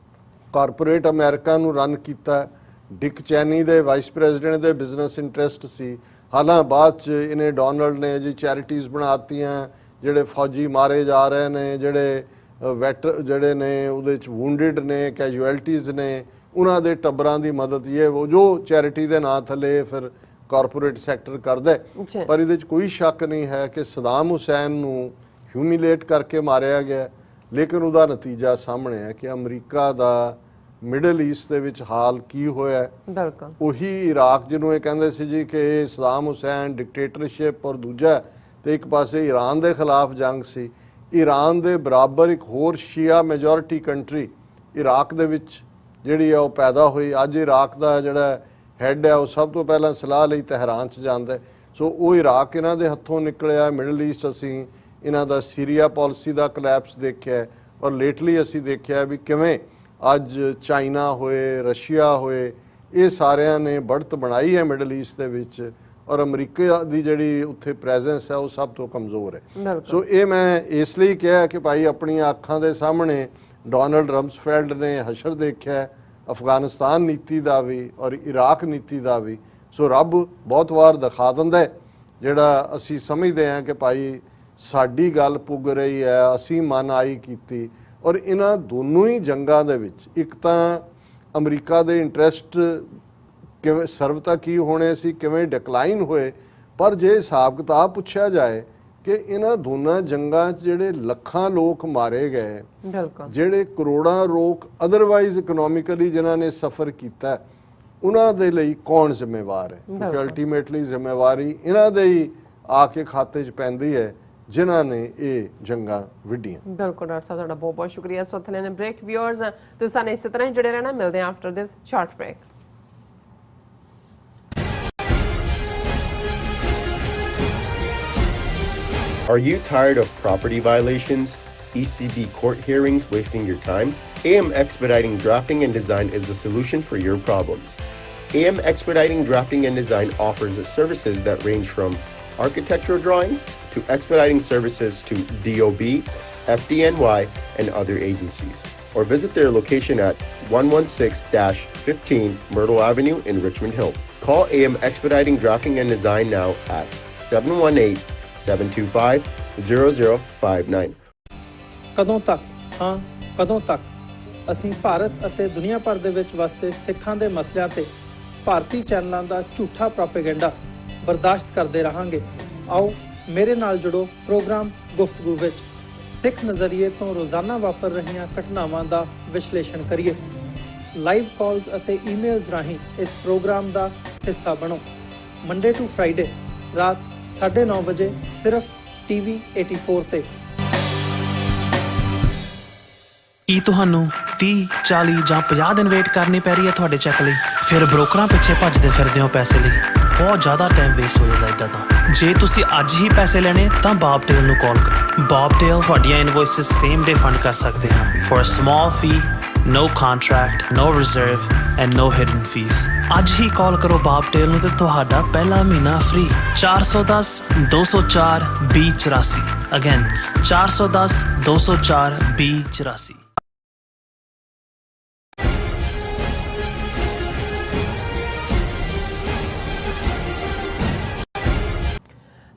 ਕਾਰਪੋਰੇਟ ਅਮਰੀਕਾ ਨੂੰ ਰਨ ਕੀਤਾ। ਡਿਕ ਚੈਨੀ ਦੇ ਵਾਈਸ ਪ੍ਰੈਜ਼ੀਡੈਂਟ ਦੇ ਬਿਜ਼ਨਸ ਇੰਟਰਸਟ ਸੀ। ਹਾਲਾਂ ਬਾਅਦ 'ਚ ਇਹਨੇ ਡੋਨਲਡ ਨੇ ਜੀ ਚੈਰਿਟੀਜ਼ ਬਣਾਤੀਆਂ, ਜਿਹੜੇ ਫੌਜੀ ਮਾਰੇ ਜਾ ਰਹੇ ਨੇ, ਜਿਹੜੇ ਜਿਹੜੇ ਨੇ ਉਹਦੇ 'ਚ ਵੂਨਡਿਡ ਨੇ, ਕੈਜੂਅਲਟੀਜ਼ ਨੇ, ਉਹਨਾਂ ਦੇ ਟੱਬਰਾਂ ਦੀ ਮਦਦ, ਇਹ ਉਹ ਜੋ ਚੈਰਿਟੀ ਦੇ ਨਾਂ ਥੱਲੇ ਫਿਰ ਕਾਰਪੋਰੇਟ ਸੈਕਟਰ ਕਰਦਾ। ਪਰ ਇਹਦੇ 'ਚ ਕੋਈ ਸ਼ੱਕ ਨਹੀਂ ਹੈ ਕਿ ਸਦਾਮ ਹੁਸੈਨ ਨੂੰ ਹਿਊਮਿਲੇਟ ਕਰਕੇ ਮਾਰਿਆ ਗਿਆ। ਲੇਕਿਨ ਉਹਦਾ ਨਤੀਜਾ ਸਾਹਮਣੇ ਹੈ ਕਿ ਅਮਰੀਕਾ ਦਾ ਮਿਡਲ ਈਸਟ ਦੇ ਵਿੱਚ ਹਾਲ ਕੀ ਹੋਇਆ। ਉਹੀ ਇਰਾਕ ਜਿਹਨੂੰ ਇਹ ਕਹਿੰਦੇ ਸੀ ਜੀ ਕਿ ਇਹ ਸਦਾਮ ਹੁਸੈਨ ਡਿਕਟੇਟਰਸ਼ਿਪ, ਔਰ ਦੂਜਾ ਤੇ ਇੱਕ ਪਾਸੇ ਈਰਾਨ ਦੇ ਖਿਲਾਫ ਜੰਗ ਸੀ। ਈਰਾਨ ਦੇ ਬਰਾਬਰ ਇੱਕ ਹੋਰ ਸ਼ੀਆ ਮੈਜੋਰਿਟੀ ਕੰਟਰੀ ਇਰਾਕ ਦੇ ਵਿੱਚ ਜਿਹੜੀ ਆ ਉਹ ਪੈਦਾ ਹੋਈ। ਅੱਜ ਇਰਾਕ ਦਾ ਜਿਹੜਾ ਹੈੱਡ ਹੈ ਉਹ ਸਭ ਤੋਂ ਪਹਿਲਾਂ ਸਲਾਹ ਲਈ ਤਹਿਰਾਨ 'ਚ ਜਾਂਦਾ। ਸੋ ਉਹ ਇਰਾਕ ਇਹਨਾਂ ਦੇ ਹੱਥੋਂ ਨਿਕਲਿਆ। ਮਿਡਲ ਈਸਟ ਅਸੀਂ ਇਹਨਾਂ ਦਾ ਸੀਰੀਆ ਪਾਲਿਸੀ ਦਾ ਕਲੈਪਸ ਦੇਖਿਆ, ਔਰ ਲੇਟਲੀ ਅਸੀਂ ਦੇਖਿਆ ਵੀ ਕਿਵੇਂ ਅੱਜ ਚਾਈਨਾ ਹੋਏ, ਰਸ਼ੀਆ ਹੋਏ, ਇਹ ਸਾਰਿਆਂ ਨੇ बढ़त ਬਣਾਈ ਹੈ ਮਿਡਲ ਈਸਟ ਦੇ ਵਿੱਚ। ਔਰ ਅਮਰੀਕਾ ਦੀ ਜਿਹੜੀ ਉੱਥੇ ਪ੍ਰੈਜ਼ੈਂਸ ਹੈ ਉਹ ਸਭ ਤੋਂ ਕਮਜ਼ੋਰ ਹੈ। ਸੋ ਇਹ ਮੈਂ ਇਸ ਲਈ ਕਿਹਾ ਕਿ ਭਾਈ ਆਪਣੀਆਂ ਅੱਖਾਂ ਦੇ ਸਾਹਮਣੇ ਡੋਨਲਡ ਰਮਸਫੈਲਡ ਨੇ ਹਸ਼ਰ ਦੇਖਿਆ ਅਫਗਾਨਿਸਤਾਨ ਨੀਤੀ ਦਾ ਵੀ ਔਰ ਇਰਾਕ ਨੀਤੀ ਦਾ ਵੀ। ਸੋ ਰੱਬ ਬਹੁਤ ਵਾਰ ਦਿਖਾ ਦਿੰਦਾ ਜਿਹੜਾ ਅਸੀਂ ਸਮਝਦੇ ਹਾਂ ਕਿ ਭਾਈ ਸਾਡੀ ਗੱਲ ਪੁੱਗ ਰਹੀ ਹੈ, ਅਸੀਂ ਮਨ ਆਈ ਕੀਤੀ। ਔਰ ਇਹਨਾਂ ਦੋਨੋਂ ਹੀ ਜੰਗਾਂ ਦੇ ਵਿੱਚ ਇੱਕ ਤਾਂ ਅਮਰੀਕਾ ਦੇ ਇੰਟਰਸਟ ਕਿਵੇਂ ਸਰਵਤਾ ਕੀ ਹੋਣੇ ਸੀ, ਕਿਵੇਂ ਡਿਕਲਾਈਨ ਹੋਏ। ਪਰ ਜੇ ਹਿਸਾਬ ਕਿਤਾਬ ਪੁੱਛਿਆ ਜਾਏ ਕਿ ਇਹਨਾਂ ਦੋਨਾਂ ਜੰਗਾਂ 'ਚ ਜਿਹੜੇ ਲੱਖਾਂ ਲੋਕ ਮਾਰੇ ਗਏ, ਜਿਹੜੇ ਕਰੋੜਾਂ ਲੋਕ ਅਦਰਵਾਈਜ਼ ਇਕਨੋਮਿਕਲੀ ਜਿਨ੍ਹਾਂ ਨੇ ਸਫਰ ਕੀਤਾ, ਉਹਨਾਂ ਦੇ ਲਈ ਕੌਣ ਜ਼ਿੰਮੇਵਾਰ ਹੈ? ਕਿਉਂਕਿ ਅਲਟੀਮੇਟਲੀ ਜ਼ਿੰਮੇਵਾਰੀ ਇਹਨਾਂ ਦੇ ਹੀ ਆ ਕੇ ਖਾਤੇ 'ਚ ਪੈਂਦੀ ਹੈ ਜਿਨ੍ਹਾਂ ਨੇ ਇਹ ਜੰਗਾਂ ਵਿੱਢੀਆਂ। ਬਿਲਕੁਲ ਡਾਕਟਰ ਸਾਹਿਬ, ਤੁਹਾਡਾ ਬਹੁਤ ਬਹੁਤ ਸ਼ੁਕਰੀਆ। ਸੋ ਥਲੇ ਨੇ ਬ੍ਰੇਕ ਵਿਊਅਰਸ, ਤੁਸੀਂ ਸਾਨੂੰ ਇਸੇ ਤਰ੍ਹਾਂ ਹੀ ਜੁੜੇ ਰਹਿਣਾ। ਮਿਲਦੇ ਹਾਂ after this short break. Are you tired of property violations, ECB court hearings wasting your time? AM Expediting Drafting and Design is the solution for your problems. AM Expediting Drafting and Design offers services that range from architectural drawings to expediting services to DOB, FDNY, and other agencies. Or visit their location at 116-15 Myrtle Avenue in Richmond Hill. Call AM Expediting Drafting and Design now at 718-725-0059. ਕਦੋਂ ਤੱਕ ਕਦੋਂ ਤੱਕ ਅਸੀਂ ਭਾਰਤ ਅਤੇ ਦੁਨੀਆ ਭਰ ਦੇ ਵਿੱਚ ਵਸਦੇ ਸਿੱਖਾਂ ਦੇ ਮਸਲਿਆਂ ਤੇ ਭਾਰਤੀ ਚੈਨਲਾਂ ਦਾ ਝੂਠਾ ਪ੍ਰੋਪੇਗੈਂਡਾ ਬਰਦਾਸ਼ਤ ਕਰਦੇ ਰਹਾਂਗੇ? ਆਓ ਮੇਰੇ ਨਾਲ ਜੁੜੋ ਪ੍ਰੋਗਰਾਮ ਗੁਫ਼ਤਗੂ ਵਿੱਚ। ਸਿੱਖ ਨਜ਼ਰੀਏ ਤੋਂ ਰੋਜ਼ਾਨਾ ਵਾਪਰ ਰਹੀਆਂ ਘਟਨਾਵਾਂ ਦਾ ਵਿਸ਼ਲੇਸ਼ਣ ਕਰੀਏ। ਲਾਈਵ ਕਾਲਸ ਅਤੇ ਈਮੇਲਸ ਰਾਹੀਂ ਇਸ ਪ੍ਰੋਗਰਾਮ ਦਾ ਹਿੱਸਾ ਬਣੋ। ਮੰਡੇ ਟੂ ਫਰਾਈਡੇ ਰਾਤ 9:30 ਵਜੇ ਸਿਰਫ TV 84 ਤੇ। ਕੀ ਤੁਹਾਨੂੰ 30, 40 ਜਾਂ 50 ਦਿਨ ਵੇਟ ਕਰਨੀ ਪੈ ਰਹੀ ਹੈ ਤੁਹਾਡੇ ਚੈੱਕ ਲਈ? ਫਿਰ ਬ੍ਰੋਕਰਾਂ ਪਿੱਛੇ ਭੱਜਦੇ ਫਿਰਦੇ ਹੋ ਪੈਸੇ ਲਈ, ਬਹੁਤ ਜ਼ਿਆਦਾ ਟਾਈਮ ਵੇਸਟ ਹੋ ਜਾਂਦਾ ਇੱਦਾਂ ਤਾਂ। ਜੇ ਤੁਸੀਂ ਅੱਜ ਹੀ ਪੈਸੇ ਲੈਣੇ ਤਾਂ ਬੌਬਟੇਲ ਨੂੰ ਕਾਲ ਕਰੋ। ਬੌਬਟੇਲ ਤੁਹਾਡੀਆਂ ਇਨਵੋਇਸਿਸ ਸੇਮ ਡੇ ਫੰਡ ਕਰ ਸਕਦੇ ਹਨ for a small fee, no contract, no reserve and no hidden fees। ਅੱਜ ਹੀ ਕਾਲ ਕਰੋ ਬੌਬਟੇਲ ਨੂੰ ਤੇ ਤੁਹਾਡਾ ਪਹਿਲਾ ਮਹੀਨਾ ਫ੍ਰੀ। 410 204 2084। ਅਗੇਨ 410 204 2084।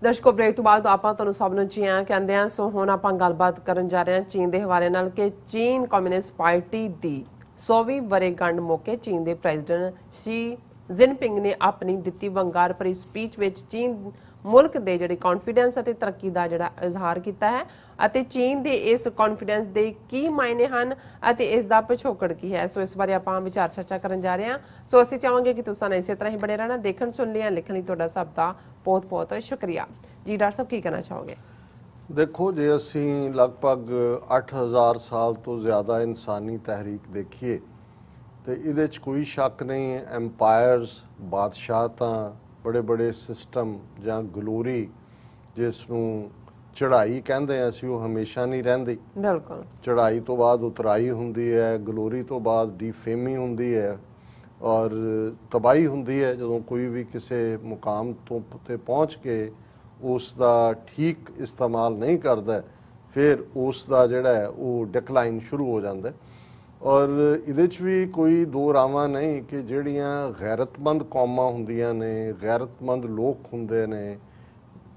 ਦਰਸ਼ਕੋ, ਬ੍ਰੇਕ ਤੋਂ ਬਾਅਦ ਆਪਾਂ ਤੁਹਾਨੂੰ ਸਭ ਨੂੰ ਜੀ ਆਇਆਂ ਕਹਿੰਦੇ ਹਾਂ। ਸੋ ਹੁਣ ਆਪਾਂ ਗੱਲਬਾਤ ਕਰਨ ਜਾ ਰਹੇ ਹਾਂ ਚੀਨ ਦੇ ਹਵਾਲੇ ਨਾਲ ਕਿ ਚੀਨ ਕਮਿਊਨਿਸਟ ਪਾਰਟੀ ਦੀ 100ਵੀਂ ਵਰ੍ਹੇਗੰਢ ਮੌਕੇ ਚੀਨ ਦੇ ਪ੍ਰੈਜ਼ੀਡੈਂਟ ਸ਼ੀ ਜਿਨਪਿੰਗ ਨੇ ਆਪਣੀ ਦਿੱਤੀ ਵੰਗਾਰ ਭਰੀ ਸਪੀਚ ਵਿੱਚ ਚੀਨ ਮੁਲਕ ਦੇ ਜਿਹੜੇ ਕੌਨਫੀਡੈਂਸ ਅਤੇ ਤਰੱਕੀ ਦਾ ਜਿਹੜਾ ਇਜ਼ਹਾਰ ਕੀਤਾ ਹੈ ਅਤੇ ਚੀਨ ਦੇ ਇਸ ਕੌਨਫੀਡੈਂਸ ਦੇ ਕੀ ਮਾਇਨੇ ਹਨ ਅਤੇ ਇਸ ਦਾ ਪਿਛੋਕੜ ਕੀ ਹੈ। ਸੋ ਇਸ ਬਾਰੇ ਆਪਾਂ ਵਿਚਾਰ ਚਰਚਾ ਕਰਨ ਜਾ ਰਹੇ ਹਾਂ। ਸੋ ਅਸੀਂ ਚਾਹਾਂਗੇ ਕਿ ਤੁਸੀਂ ਇਸੇ ਤਰ੍ਹਾਂ ਹੀ ਬਣੇ ਰਹਿਣਾ। ਦੇਖਣ ਸੁਣ ਲਿਆ ਲਿਖਣ ਲਈ ਤੁਹਾਡਾ ਸਭ ਦਾ ਬਹੁਤ ਬਹੁਤ ਸ਼ੁਕਰੀਆ ਜੀ। ਡਾਕਟਰ ਸਾਹਿਬ ਕੀ ਕਹਿਣਾ ਚਾਹੋਗੇ? ਦੇਖੋ, ਜੇ ਅਸੀਂ ਲਗਭਗ 8000 ਸਾਲ ਤੋਂ ਜ਼ਿਆਦਾ ਇਨਸਾਨੀ ਤਹਿਰੀਕ ਦੇਖੀਏ ਤੇ ਇਹਦੇ 'ਚ ਕੋਈ ਸ਼ੱਕ ਨਹੀਂ ਐਮਪਾਇਰਸ, ਬਾਦਸ਼ਾਹ ਤਾਂ ਬੜੇ ਬੜੇ ਸਿਸਟਮ ਜਾਂ ਗਲੋਰੀ ਜਿਸ ਨੂੰ ਚੜ੍ਹਾਈ ਕਹਿੰਦੇ ਆ ਅਸੀਂ, ਉਹ ਹਮੇਸ਼ਾ ਨਹੀਂ ਰਹਿੰਦੀ। ਬਿਲਕੁਲ, ਚੜ੍ਹਾਈ ਤੋਂ ਬਾਅਦ ਉਤਰਾਈ ਹੁੰਦੀ ਹੈ, ਗਲੋਰੀ ਤੋਂ ਬਾਅਦ ਡੀਫੇਮੀ ਹੁੰਦੀ ਹੈ ਔਰ ਤਬਾਹੀ ਹੁੰਦੀ ਹੈ। ਜਦੋਂ ਕੋਈ ਵੀ ਕਿਸੇ ਮੁਕਾਮ ਤੋਂ ਤੇ ਪਹੁੰਚ ਕੇ ਉਸ ਦਾ ਠੀਕ ਇਸਤੇਮਾਲ ਨਹੀਂ ਕਰਦਾ ਫਿਰ ਉਸ ਦਾ ਜਿਹੜਾ ਹੈ ਉਹ ਡਿਕਲਾਈਨ ਸ਼ੁਰੂ ਹੋ ਜਾਂਦਾ। ਔਰ ਇਹਦੇ 'ਚ ਵੀ ਕੋਈ ਦੋ ਰਾਵਾਂ ਨਹੀਂ ਕਿ ਜਿਹੜੀਆਂ ਗੈਰਤਮੰਦ ਕੌਮਾਂ ਹੁੰਦੀਆਂ ਨੇ, ਗੈਰਤਮੰਦ ਲੋਕ ਹੁੰਦੇ ਨੇ,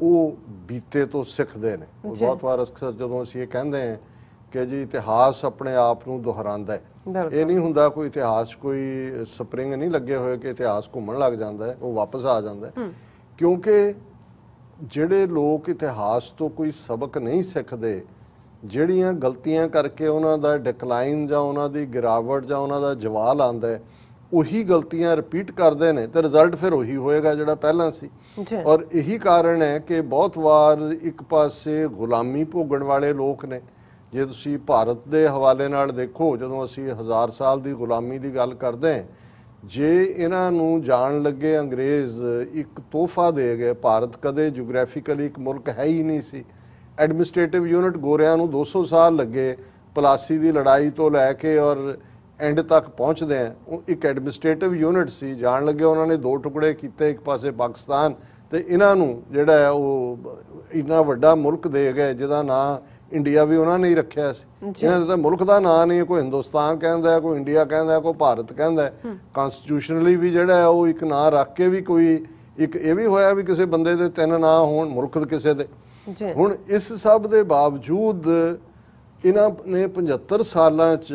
ਉਹ ਬੀਤੇ ਤੋਂ ਸਿੱਖਦੇ ਨੇ। ਬਹੁਤ ਵਾਰ ਅਕਸਰ ਜਦੋਂ ਅਸੀਂ ਇਹ ਕਹਿੰਦੇ ਹਾਂ ਕਿ ਜੀ ਇਤਿਹਾਸ ਆਪਣੇ ਆਪ ਨੂੰ ਦੁਹਰਾਉਂਦਾ ਹੈ, ਇਹ ਨਹੀਂ ਹੁੰਦਾ ਕੋਈ ਇਤਿਹਾਸ ਕੋਈ ਸਪਰਿੰਗ ਨਹੀਂ ਲੱਗੇ ਹੋਏ ਕਿ ਇਤਿਹਾਸ ਘੁੰਮਣ ਲੱਗ ਜਾਂਦਾ ਹੈ, ਉਹ ਵਾਪਸ ਆ ਜਾਂਦਾ ਹੈ। ਕਿਉਂਕਿ ਜਿਹੜੇ ਲੋਕ ਇਤਿਹਾਸ ਤੋਂ ਕੋਈ ਸਬਕ ਨਹੀਂ ਸਿੱਖਦੇ, ਜਿਹੜੀਆਂ ਗਲਤੀਆਂ ਕਰਕੇ ਉਹਨਾਂ ਦਾ ਡਿਕਲਾਈਨ ਜਾਂ ਉਹਨਾਂ ਦੀ ਗਿਰਾਵਟ ਜਾਂ ਉਹਨਾਂ ਦਾ ਜਵਾਲ ਆਉਂਦਾ ਹੈ, ਉਹੀ ਗਲਤੀਆਂ ਰਿਪੀਟ ਕਰਦੇ ਨੇ ਤੇ ਰਿਜ਼ਲਟ ਫਿਰ ਉਹੀ ਹੋਏਗਾ ਜਿਹੜਾ ਪਹਿਲਾਂ ਸੀ। ਔਰ ਇਹੀ ਕਾਰਨ ਹੈ ਕਿ ਬਹੁਤ ਵਾਰ ਇੱਕ ਪਾਸੇ ਗੁਲਾਮੀ ਭੋਗਣ ਵਾਲੇ ਲੋਕ ਨੇ। ਜੇ ਤੁਸੀਂ ਭਾਰਤ ਦੇ ਹਵਾਲੇ ਨਾਲ ਦੇਖੋ, ਜਦੋਂ ਅਸੀਂ 1000 ਸਾਲ ਦੀ ਗੁਲਾਮੀ ਦੀ ਗੱਲ ਕਰਦੇ ਹਾਂ, ਜੇ ਇਹਨਾਂ ਨੂੰ ਜਾਣ ਲੱਗੇ ਅੰਗਰੇਜ਼ ਇੱਕ ਤੋਹਫਾ ਦੇ ਗਏ। ਭਾਰਤ ਕਦੇ ਜੀਓਗ੍ਰਾਫਿਕਲੀ ਇੱਕ ਮੁਲਕ ਹੈ ਹੀ ਨਹੀਂ ਸੀ। ਐਡਮਿਨਿਸਟ੍ਰੇਟਿਵ ਯੂਨਿਟ ਗੋਰਿਆਂ ਨੂੰ 200 ਸਾਲ ਲੱਗੇ ਪਲਾਸੀ ਦੀ ਲੜਾਈ ਤੋਂ ਲੈ ਕੇ ਔਰ ਐਂਡ ਤੱਕ ਪਹੁੰਚਦੇ ਆ। ਉਹ ਇੱਕ ਐਡਮਿਨਿਸਟ੍ਰੇਟਿਵ ਯੂਨਿਟ ਸੀ। ਜਾਣ ਲੱਗੇ ਉਹਨਾਂ ਨੇ ਦੋ ਟੁਕੜੇ ਕੀਤੇ, ਇੱਕ ਪਾਸੇ ਪਾਕਿਸਤਾਨ ਤੇ ਇਹਨਾਂ ਨੂੰ ਜਿਹੜਾ ਹੈ ਉਹ ਇੰਨਾ ਵੱਡਾ ਮੁਲਕ ਦੇ ਗਏ ਜਿਹਦਾ ਨਾਂ ਇੰਡੀਆ ਵੀ ਉਹਨਾਂ ਨੇ ਹੀ ਰੱਖਿਆ ਸੀ। ਇਹਨਾਂ ਦਾ ਤਾਂ ਮੁਲਕ ਦਾ ਨਾਂ ਨਹੀਂ, ਕੋਈ ਹਿੰਦੁਸਤਾਨ ਕਹਿੰਦਾ, ਕੋਈ ਇੰਡੀਆ ਕਹਿੰਦਾ, ਕੋਈ ਭਾਰਤ ਕਹਿੰਦਾ। ਕਨਸਟੀਟਿਊਸ਼ਨਲੀ ਵੀ ਜਿਹੜਾ ਉਹ ਇੱਕ ਨਾਂ ਰੱਖ ਕੇ ਵੀ ਕੋਈ ਇੱਕ ਇਹ ਵੀ ਹੋਇਆ ਵੀ ਕਿਸੇ ਬੰਦੇ ਦੇ 3 ਨਾਂ ਹੋਣ, ਮੁਲਕ ਕਿਸੇ ਦੇ। ਹੁਣ ਇਸ ਸਭ ਦੇ ਬਾਵਜੂਦ ਇਹਨਾਂ ਨੇ 75 ਸਾਲਾਂ 'ਚ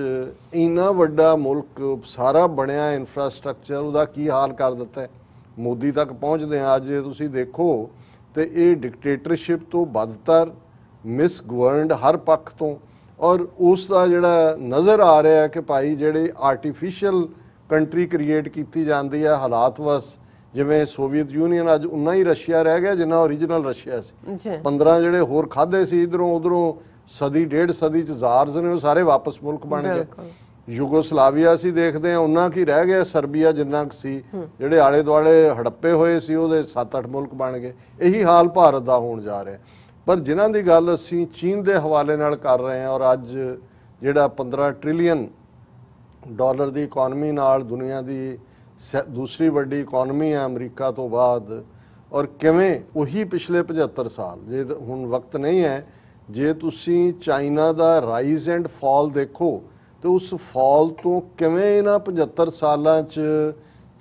ਇੰਨਾ ਵੱਡਾ ਮੁਲਕ ਸਾਰਾ ਬਣਿਆ, ਇਨਫਰਾਸਟਰਕਚਰ ਉਹਦਾ ਕੀ ਹਾਲ ਕਰ ਦਿੱਤਾ। ਮੋਦੀ ਤੱਕ ਪਹੁੰਚਦੇ ਆ ਅੱਜ ਤੁਸੀਂ ਦੇਖੋ ਤੇ ਇਹ ਡਿਕਟੇਟਰਸ਼ਿਪ ਤੋਂ ਬਦਤਰ, ਮਿਸਗਵਰਨਡ ਹਰ ਪੱਖ ਤੋਂ। ਔਰ ਉਸ ਦਾ ਜਿਹੜਾ ਨਜ਼ਰ ਆ ਰਿਹਾ ਕਿ ਭਾਈ ਜਿਹੜੇ ਆਰਟੀਫਿਸ਼ੀਅਲ ਕੰਟਰੀ ਕ੍ਰੀਏਟ ਕੀਤੀ ਜਾਂਦੀ ਹੈ ਹਾਲਾਤ ਵਸ, ਜਿਵੇਂ ਸੋਵੀਅਤ ਯੂਨੀਅਨ ਅੱਜ ਉਨਾ ਹੀ ਰਸ਼ੀਆ ਰਹਿ ਗਿਆ ਜਿੰਨਾ ਓਰੀਜਨਲ ਰਸ਼ੀਆ ਸੀ। 15 ਜਿਹੜੇ ਹੋਰ ਖਾਦੇ ਸੀ ਇਧਰੋਂ ਉਧਰੋਂ ਸਦੀ ਡੇਢ ਸਦੀ ਚ ਜ਼ਾਰਜ਼ ਨੇ ਉਹ ਸਾਰੇ ਵਾਪਸ ਮੁਲਕ ਬਣ ਗਏ। ਯੂਗੋਸਲਾਵੀਆ ਸੀ ਦੇਖਦੇ ਆ ਉਨਾ ਕੀ ਰਹਿ ਗਿਆ, ਸਰਬੀਆ ਜਿੰਨਾ ਸੀ, ਜਿਹੜੇ ਆਲੇ ਦੁਆਲੇ ਹੜੱਪੇ ਹੋਏ ਸੀ ਉਹਦੇ 7-8 ਮੁਲਕ ਬਣ ਗਏ। ਇਹੀ ਹਾਲ ਭਾਰਤ ਦਾ ਹੋਣ ਜਾ ਰਿਹਾ। ਪਰ ਜਿਨ੍ਹਾਂ ਦੀ ਗੱਲ ਅਸੀਂ ਚੀਨ ਦੇ ਹਵਾਲੇ ਨਾਲ ਕਰ ਰਹੇ ਹਾਂ ਔਰ ਅੱਜ ਜਿਹੜਾ 15 ਟ੍ਰਿਲੀਅਨ ਡਾਲਰ ਦੀ ਇਕੋਨਮੀ ਨਾਲ ਦੁਨੀਆ ਦੀ ਦੂਸਰੀ ਵੱਡੀ ਇਕੋਨਮੀ ਹੈ ਅਮਰੀਕਾ ਤੋਂ ਬਾਅਦ, ਔਰ ਕਿਵੇਂ ਉਹੀ ਪਿਛਲੇ 75 ਸਾਲ, ਜੇ ਹੁਣ ਵਕਤ ਨਹੀਂ ਹੈ, ਜੇ ਤੁਸੀਂ ਚਾਈਨਾ ਦਾ ਰਾਈਜ਼ ਐਂਡ ਫਾਲ ਦੇਖੋ ਤੇ ਉਸ ਫਾਲ ਤੋਂ ਕਿਵੇਂ ਇਹਨਾਂ 75 ਸਾਲਾਂ 'ਚ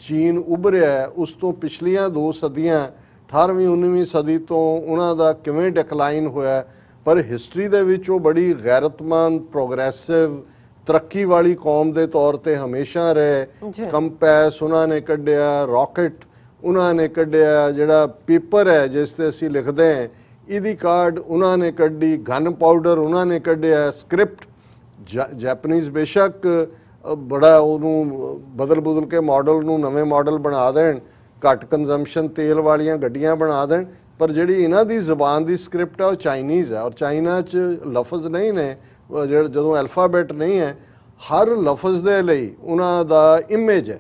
ਚੀਨ ਉੱਭਰਿਆ ਹੈ, ਉਸ ਤੋਂ ਪਿਛਲੀਆਂ 2 ਸਦੀਆਂ 18ਵੀਂ 19ਵੀਂ ਸਦੀ ਤੋਂ ਉਹਨਾਂ ਦਾ ਕਿਵੇਂ ਡਿਕਲਾਈਨ ਹੋਇਆ। ਪਰ ਹਿਸਟਰੀ ਦੇ ਵਿੱਚ ਉਹ ਬੜੀ ਗੈਰਤਮੰਦ, ਪ੍ਰੋਗਰੈਸਿਵ, ਤਰੱਕੀ ਵਾਲੀ ਕੌਮ ਦੇ ਤੌਰ ਤੇ ਹਮੇਸ਼ਾ ਰਹੇ। ਕੰਪੈਸ ਉਹਨਾਂ ਨੇ ਕੱਢਿਆ, ਰਾਕਟ ਉਹਨਾਂ ਨੇ ਕੱਢਿਆ, ਜਿਹੜਾ ਪੇਪਰ ਹੈ ਜਿਸ ਤੇ ਅਸੀਂ ਲਿਖਦੇ ਹਾਂ ਇਹਦੀ ਕਾਰਡ ਉਹਨਾਂ ਨੇ ਕੱਢੀ, ਗਨ ਪਾਊਡਰ ਉਹਨਾਂ ਨੇ ਕੱਢਿਆ, ਸਕ੍ਰਿਪਟ ਜੈਪਨੀਜ਼ ਬੇਸ਼ੱਕ ਬੜਾ ਉਹਨੂੰ ਬਦਲ ਕੇ ਮਾਡਲ ਨੂੰ ਨਵੇਂ ਮਾਡਲ ਬਣਾ ਦੇਣ, ਘੱਟ ਕੰਜ਼ੰਪਸ਼ਨ ਤੇਲ ਵਾਲੀਆਂ ਗੱਡੀਆਂ ਬਣਾ ਦੇਣ, ਪਰ ਜਿਹੜੀ ਇਹਨਾਂ ਦੀ ਜ਼ਬਾਨ ਦੀ ਸਕ੍ਰਿਪਟ ਹੈ ਉਹ ਚਾਈਨੀਜ਼ ਹੈ। ਔਰ ਚਾਈਨਾ 'ਚ ਲਫ਼ਜ਼ ਨਹੀਂ ਨੇ, ਜਦੋਂ ਅਲਫਾਬੈਟ ਨਹੀਂ ਹੈ, ਹਰ ਲਫ਼ਜ਼ ਦੇ ਲਈ ਉਹਨਾਂ ਦਾ ਇਮੇਜ ਹੈ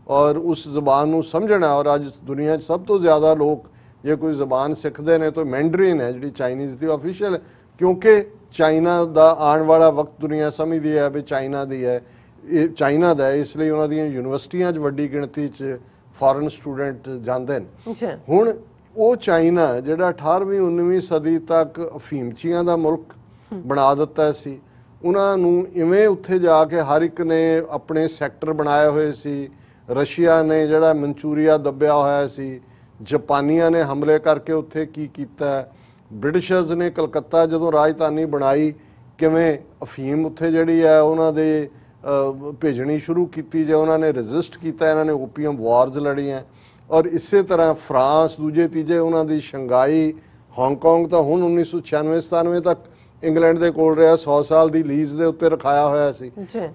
ਔਰ ਉਸ ਜ਼ਬਾਨ ਨੂੰ ਸਮਝਣਾ। ਔਰ ਅੱਜ ਦੁਨੀਆ 'ਚ ਸਭ ਤੋਂ ਜ਼ਿਆਦਾ ਲੋਕ ਜੇ ਕੋਈ ਜ਼ਬਾਨ ਸਿੱਖਦੇ ਨੇ ਤਾਂ ਮੈਂਡਰੀਨ ਹੈ ਜਿਹੜੀ ਚਾਈਨੀਜ਼ ਦੀ ਆਫੀਸ਼ੀਅਲ, ਕਿਉਂਕਿ ਚਾਈਨਾ ਦਾ ਆਉਣ ਵਾਲਾ ਵਕਤ ਦੁਨੀਆ ਸਮਝਦੀ ਹੈ ਵੀ ਚਾਈਨਾ ਦੀ ਹੈ, ਇਹ ਚਾਈਨਾ ਦਾ ਹੈ, ਇਸ ਲਈ ਉਹਨਾਂ ਦੀਆਂ ਯੂਨੀਵਰਸਿਟੀਆਂ 'ਚ ਵੱਡੀ ਗਿਣਤੀ 'ਚ ਫੋਰਨ ਸਟੂਡੈਂਟ ਜਾਂਦੇ ਨੇ। ਹੁਣ ਉਹ ਚਾਈਨਾ ਜਿਹੜਾ 18ਵੀਂ 19ਵੀਂ ਸਦੀ ਤੱਕ ਅਫੀਮਚੀਆਂ ਦਾ ਮੁਲਕ ਬਣਾ ਦਿੱਤਾ ਸੀ, ਉਹਨਾਂ ਨੂੰ ਇਵੇਂ ਉੱਥੇ ਜਾ ਕੇ ਹਰ ਇੱਕ ਨੇ ਆਪਣੇ ਸੈਕਟਰ ਬਣਾਏ ਹੋਏ ਸੀ। ਰਸ਼ੀਆ ਨੇ ਜਿਹੜਾ ਮਨਚੂਰੀਆ ਦੱਬਿਆ ਹੋਇਆ ਸੀ, ਜਾਪਾਨੀਆਂ ਨੇ ਹਮਲੇ ਕਰਕੇ ਉੱਥੇ ਕੀ ਕੀਤਾ, ਬ੍ਰਿਟਿਸ਼ਰਸ ਨੇ ਕਲਕੱਤਾ ਜਦੋਂ ਰਾਜਧਾਨੀ ਬਣਾਈ ਕਿਵੇਂ ਅਫੀਮ ਉੱਥੇ ਜਿਹੜੀ ਹੈ ਉਹਨਾਂ ਦੇ ਭੇਜਣੀ ਸ਼ੁਰੂ ਕੀਤੀ, ਜੇ ਉਹਨਾਂ ਨੇ ਰੈਜ਼ਿਸਟ ਕੀਤਾ, ਇਹਨਾਂ ਨੇ ਓਪੀਅਮ ਵਾਰਜ਼ ਲੜੀਆਂ। ਔਰ ਇਸੇ ਤਰ੍ਹਾਂ ਫਰਾਂਸ ਦੂਜੇ ਤੀਜੇ ਉਹਨਾਂ ਦੀ ਸ਼ੰਘਾਈ, ਹਾਂਗਕਾਂਗ ਤਾਂ ਹੁਣ 1996-97 ਤੱਕ ਇੰਗਲੈਂਡ ਦੇ ਕੋਲ ਰਿਹਾ, 100 ਸਾਲ ਦੀ ਲੀਜ਼ ਦੇ ਉੱਤੇ ਰਖਾਇਆ ਹੋਇਆ ਸੀ,